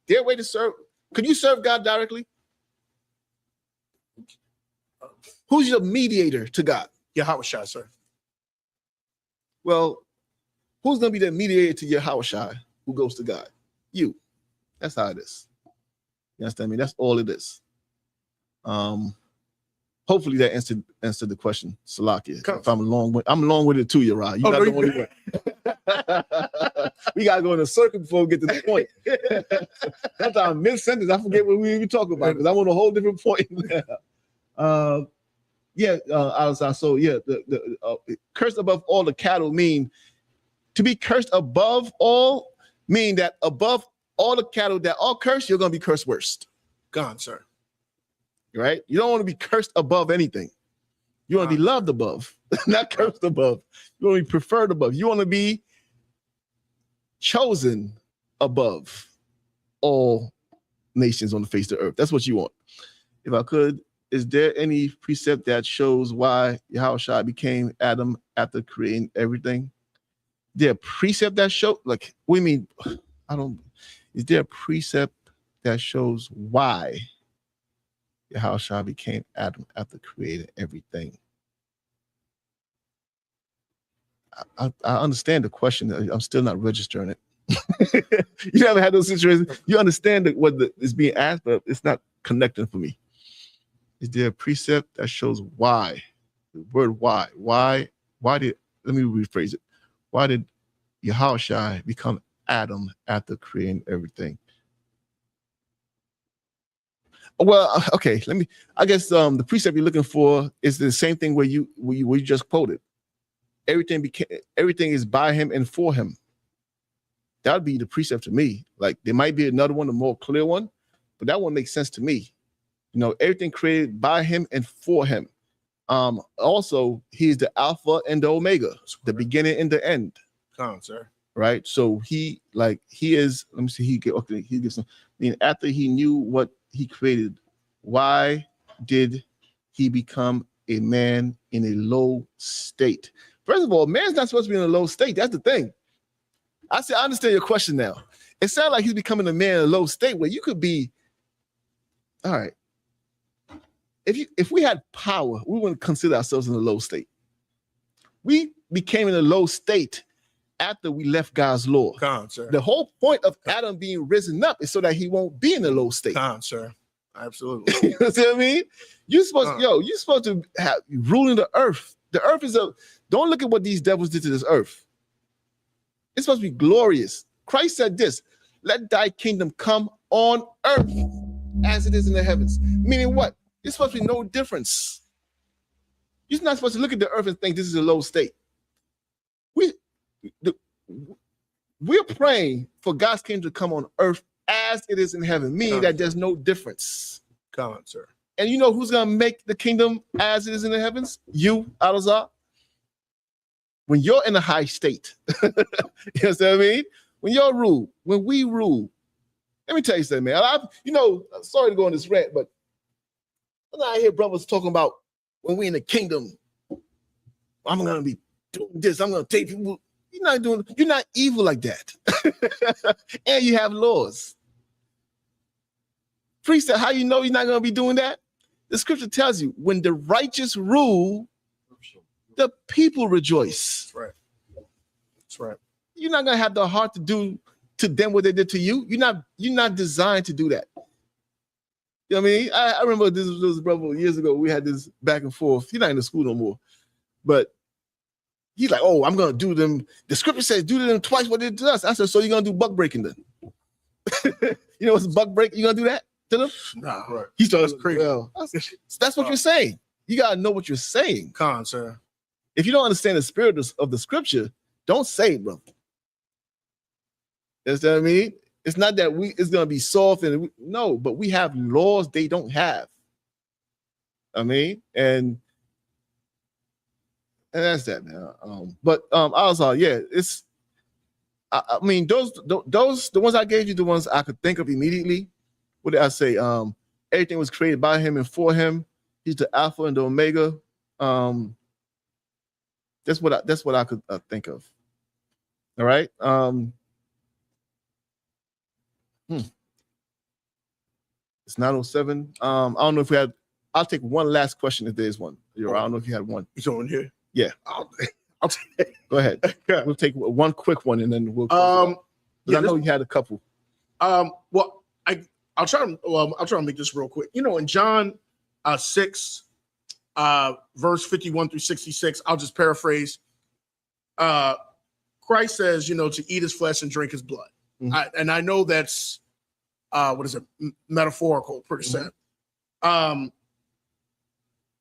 their way to serve. Could you serve God directly? Who's your mediator to God? Yahweh, sir. Well, who's going to be the mediator to Yahweh who goes to God? You. That's how it is. You understand me? That's all it is. Hopefully that answered the question, Salakia. If I'm long with it too, Uriah. You got the only way. We gotta go in a circle before we get to the point. Sometimes mid-sentence, I forget what we even talk about because I'm on a whole different point. So the cursed above all the cattle mean to be cursed above all, mean that above all the cattle that are cursed, you're gonna be cursed worst. Gone, sir. Right? You don't want to be cursed above anything. You want to be loved above, not cursed above. You want to be preferred above. You want to be chosen above all nations on the face of the earth. That's what you want. If I could, is there any precept that shows why Yahushua became Adam after creating everything? Is there a precept that shows, like, what do you mean? Is there a precept that shows why Yahushua became Adam after creating everything. I understand the question. I'm still not registering it. You never had those situations. You understand what is being asked, but it's not connecting for me. Is there a precept that shows why? The word why. Why did, let me rephrase it. Why did Yahushua become Adam after creating everything? Well, okay, I guess the precept you're looking for is the same thing where you just quoted. Everything is by him and for him. That would be the precept to me. Like there might be another one, a more clear one, but that one makes sense to me. You know, everything created by him and for him. Also, he's the Alpha and the Omega, the beginning and the end. Come on, sir. Right. So he is. Let me see. He gives some. I mean, after he knew what he created, why did he become a man in a low state? First of all, man's not supposed to be in a low state. That's the thing. I understand your question now. It sounds like he's becoming a man in a low state where you could be. All right. If we had power, we wouldn't consider ourselves in a low state. We became in a low state after we left God's law. Come on, sir. The whole point of Adam being risen up is so that he won't be in a low state. Come on, sir. Absolutely. You see what I mean? You're supposed to have ruling the earth. The earth is don't look at what these devils did to this earth. It's supposed to be glorious. Christ said this, let thy kingdom come on earth as it is in the heavens. Meaning what? It's supposed to be no difference. You're not supposed to look at the earth and think this is a low state. We're praying for God's kingdom to come on earth as it is in heaven, meaning that there's no difference. Come on, sir. And you know who's going to make the kingdom as it is in the heavens? You, Alazar. When you're in a high state, you know what I mean? When you're rule, when we rule, let me tell you something, man. Sorry to go on this rant, but I hear brothers talking about when we're in the kingdom, I'm going to be doing this. I'm going to take people. You're not evil like that. And you have laws. Priest said, how you know you're not going to be doing that? The scripture tells you when the righteous rule, the people rejoice. That's right. That's right. You're not gonna have the heart to do to them what they did to you. You're not designed to do that. You know what I mean? I remember this was brother years ago. We had this back and forth. He's not in the school no more, but he's like, "Oh, I'm gonna do them." The scripture says, "Do to them twice what they did to us." I said, "So you're gonna do buck breaking then?" You know what's buck break? You gonna do that to them? Nah, right. He starts crazy. Well, that's what you're saying. You gotta know what you're saying. Come on, sir. If you don't understand the spirit of the scripture, don't say it, bro. You know what I mean? It's not that it's gonna be soft no, but we have laws they don't have. I mean, and that's that, man. Also, yeah, it's. I mean, those the ones I gave you, the ones I could think of immediately. What did I say? Everything was created by him and for him. He's the Alpha and the Omega. That's what I could think of. All right. It's 9:07. I don't know if we had. I'll take one last question if there is one. I don't know if you had one. You on here? Yeah. I'll take. Go ahead. We'll take one quick one and then we'll. I know you had a couple. Well, I'll try to make this real quick. In John 6. Verse 51 through 66, I'll just paraphrase. Christ says, to eat his flesh and drink his blood. Mm-hmm. And I know that's, metaphorical, per se.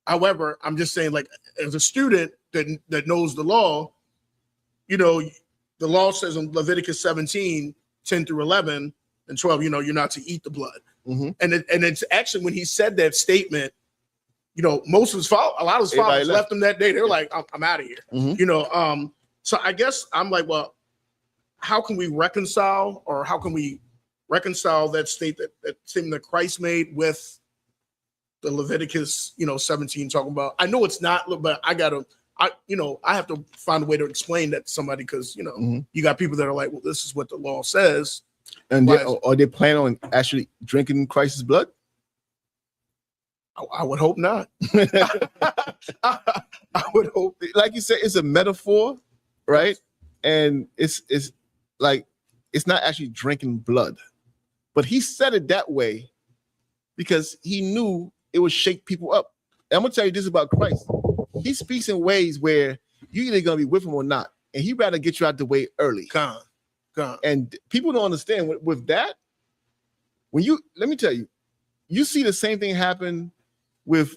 However, I'm just saying, like, as a student that knows the law, the law says in Leviticus 17, 10 through 11 and 12, you're not to eat the blood. Mm-hmm. And it's actually when he said that statement, most of a lot of his followers left him that day. They're like, I'm out of here. Mm-hmm. So I guess I'm like, well, how can we reconcile that statement that Christ made with the Leviticus, 17 talking about? I know it's not, but I have to find a way to explain that to somebody because, mm-hmm. you got people that are like, well, this is what the law says. And are they planning on actually drinking Christ's blood? I would hope not. I would hope. Like you said, it's a metaphor, right? And it's like it's not actually drinking blood, but he said it that way because he knew it would shake people up. And I'm gonna tell you this about Christ: he speaks in ways where you're either gonna be with him or not, and he'd rather get you out the way early. Come on. And people don't understand with that. When you let me tell you, you see the same thing happen with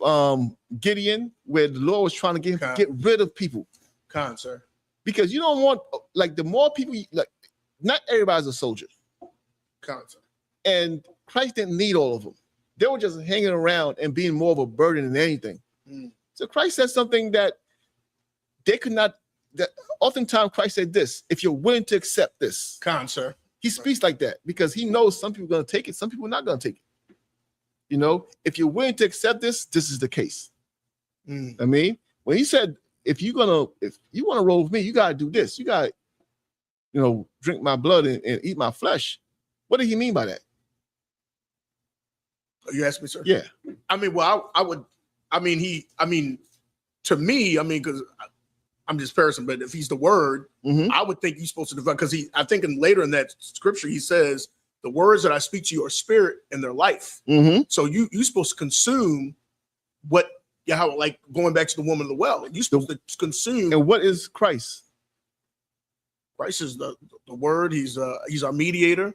Gideon, where the Lord was trying to get rid of people. Sir. Because you don't want, like, the more people, like, not everybody's a soldier. Sir. And Christ didn't need all of them. They were just hanging around and being more of a burden than anything. So Christ said something that they could not, that oftentimes Christ said this: if you're willing to accept this. Sir. He speaks like that because he knows some people are going to take it, some people are not going to take it. You know, if you're willing to accept this, this is the case. I mean, when he said, if you want to roll with me, you got to do this. You got to, you know, drink my blood and eat my flesh. What did he mean by that? You asked me, sir? Yeah. I mean, well, to me, because I'm just paraphrasing, but if he's the word, I would think he's supposed to develop, because I think later in that scripture, he says, the words that I speak to you are spirit and their life. So you're supposed to consume what, how, like going back to the woman of the well, you're supposed to consume. And what is Christ? Christ is the word. He's our mediator.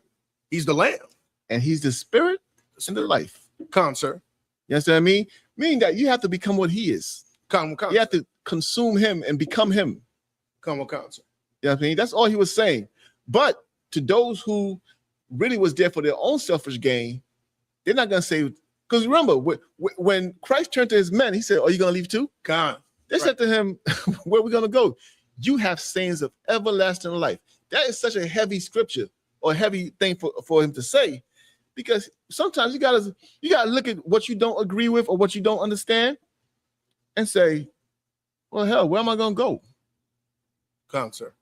He's the lamb. And he's the spirit and the life. Sir. You understand what I mean? Meaning that you have to become what he is. You have to consume him and become him. Sir. You know what I mean? That's all he was saying. But to those who really was there for their own selfish gain, they're not going to say, because remember, when Christ turned to his men, he said, are you going to leave too? They said to him, where are we going to go? You have sayings of everlasting life. That is such a heavy scripture or a heavy thing for him to say, because sometimes you gotta look at what you don't agree with or what you don't understand and say, well, hell, where am I going to go? Sir.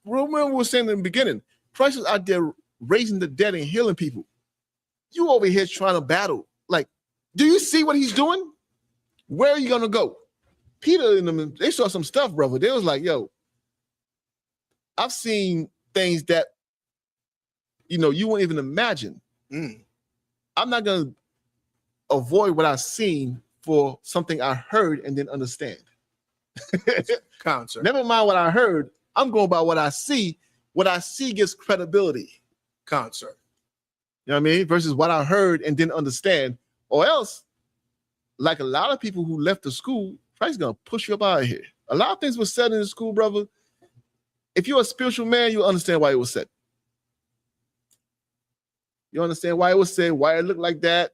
Remember we were saying in the beginning, Christ was out there raising the dead and healing people. You over here trying to battle. Like, do you see what he's doing? Where are you going to go? Peter and them, they saw some stuff, brother. They was like, yo, I've seen things that, you know, you wouldn't even imagine. I'm not going to avoid what I've seen for something I heard and didn't understand. Sir. Never mind what I heard. I'm going by what I see. What I see gives credibility. Sir. You know what I mean? Versus what I heard and didn't understand. Or else, like a lot of people who left the school, Christ's going to push you up out of here. A lot of things were said in the school, brother. If you're a spiritual man, you'll understand why it was said. You understand why it was said, why it looked like that.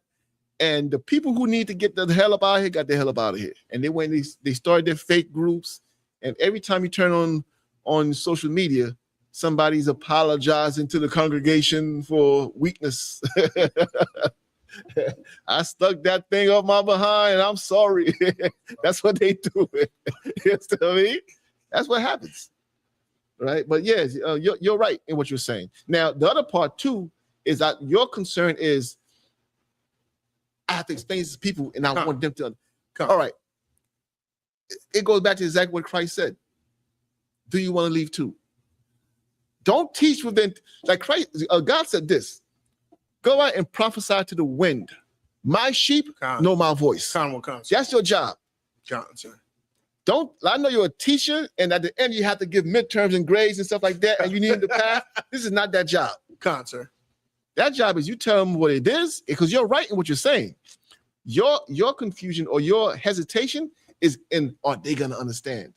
And the people who need to get the hell up out of here got the hell up out of here. And they went, they started their fake groups. And every time you turn on social media, somebody's apologizing to the congregation for weakness. I stuck that thing up my behind and I'm sorry. That's what they do. You know what I mean? That's what happens. Right? But yes, you're right in what you're saying. Now, the other part too is that your concern is I have to explain this to people and I want them to. All right. It goes back to exactly what Christ said. Do you want to leave too? Don't teach within, like Christ, God said this, go out and prophesy to the wind. My sheep know my voice. That's your job. Don't, I know you're a teacher and at the end you have to give midterms and grades and stuff like that and you need to pass. This is not that job. Sir. That job is you tell them what it is because you're right in what you're saying. Your confusion or your hesitation is in, are they going to understand?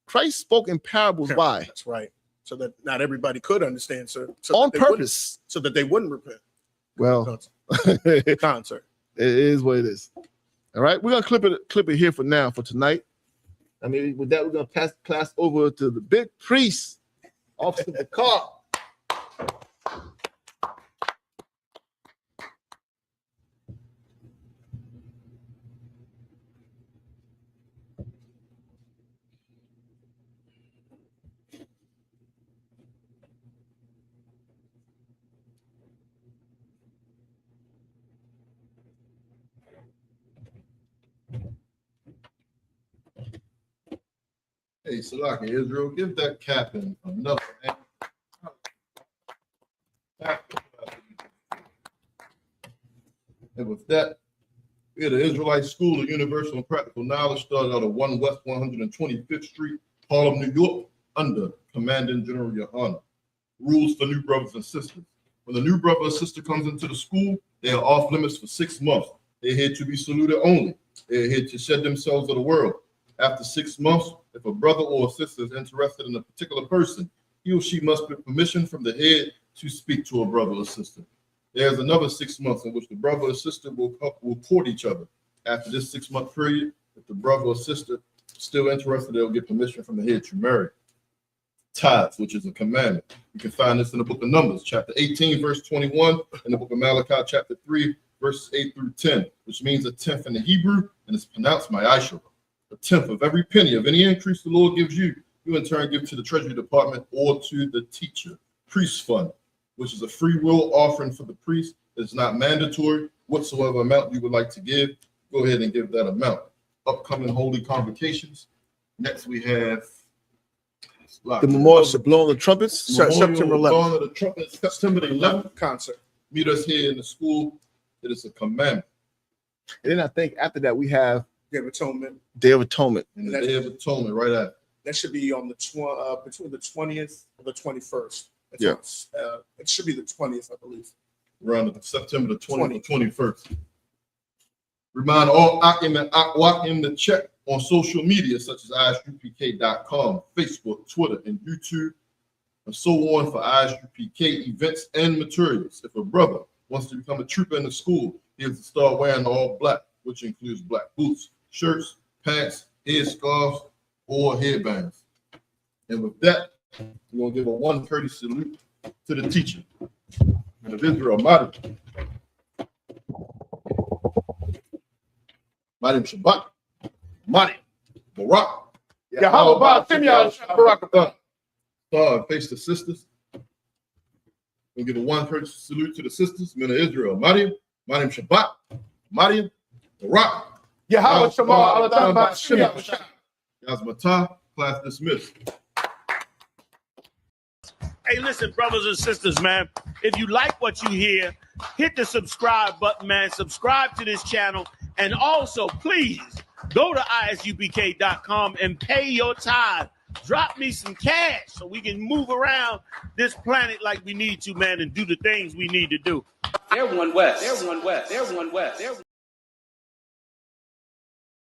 Christ spoke in parables. Why? That's right. So that not everybody could understand, sir. So on purpose. So that they wouldn't repent. Well, it is what it is. All right. We're going to clip it here for now, for tonight. I mean, with that, we're going to pass the class over to the big priest, Officer Picard. Hey, Salaki Israel, give that captain another. And with that, we had the Israelite School of Universal and Practical Knowledge started out of 1 West 125th Street, Harlem, New York, under Commanding General Yohana. Rules for new brothers and sisters. When a new brother or sister comes into the school, they are off limits for 6 months. They're here to be saluted only. They're here to shed themselves of the world. After 6 months, if a brother or a sister is interested in a particular person, he or she must get permission from the head to speak to a brother or sister. There's another 6 months in which the brother or sister will court each other. After this 6-month period, if the brother or sister is still interested, they'll get permission from the head to marry. Tithes, which is a commandment. You can find this in the book of Numbers, chapter 18, verse 21, and the book of Malachi, chapter 3, verses 8 through 10, which means a tenth in the Hebrew, and it's pronounced ma'ashara. A tenth of every penny of any increase the Lord gives you, you in turn give to the Treasury Department or to the teacher. Priest fund, which is a free will offering for the priest. It's not mandatory. Whatsoever amount you would like to give, go ahead and give that amount. Upcoming holy convocations. Next we have the memorial of blowing the trumpets, September 11th. Blowing of the trumpets, September 11th. Concert. Meet us here in the school. It is a commandment. And then I think after that we have Day of Atonement. Day of Atonement. And the Day of Atonement right after. That should be on the between the 20th and the 21st. Yeah. It should be the 20th, I believe. Around September the 20th and 21st. Remind all Akim and Akwakim to check on social media such as isupk.com, Facebook, Twitter, and YouTube, and so on for ISUPK events and materials. If a brother wants to become a trooper in the school, he has to start wearing all black, which includes black boots, shirts, pants, headscarves, or headbands. And with that, we're going to give a one courteous salute to the teacher. And of Israel, Madim Shabbat, Madim Barak, Yahweh Barak. Face the sisters. We'll give a one courteous salute to the sisters, men of Israel, Madim Shabbat, Madim Barak. Yahweh Shema Aladam Bashim. Yazmatah, class dismissed. Hey, listen, brothers and sisters, man. If you like what you hear, hit the subscribe button, man. Subscribe to this channel. And also, please, go to isupk.com and pay your tithe. Drop me some cash so we can move around this planet like we need to, man, and do the things we need to do. They're one West. They're one West. They're one West. They're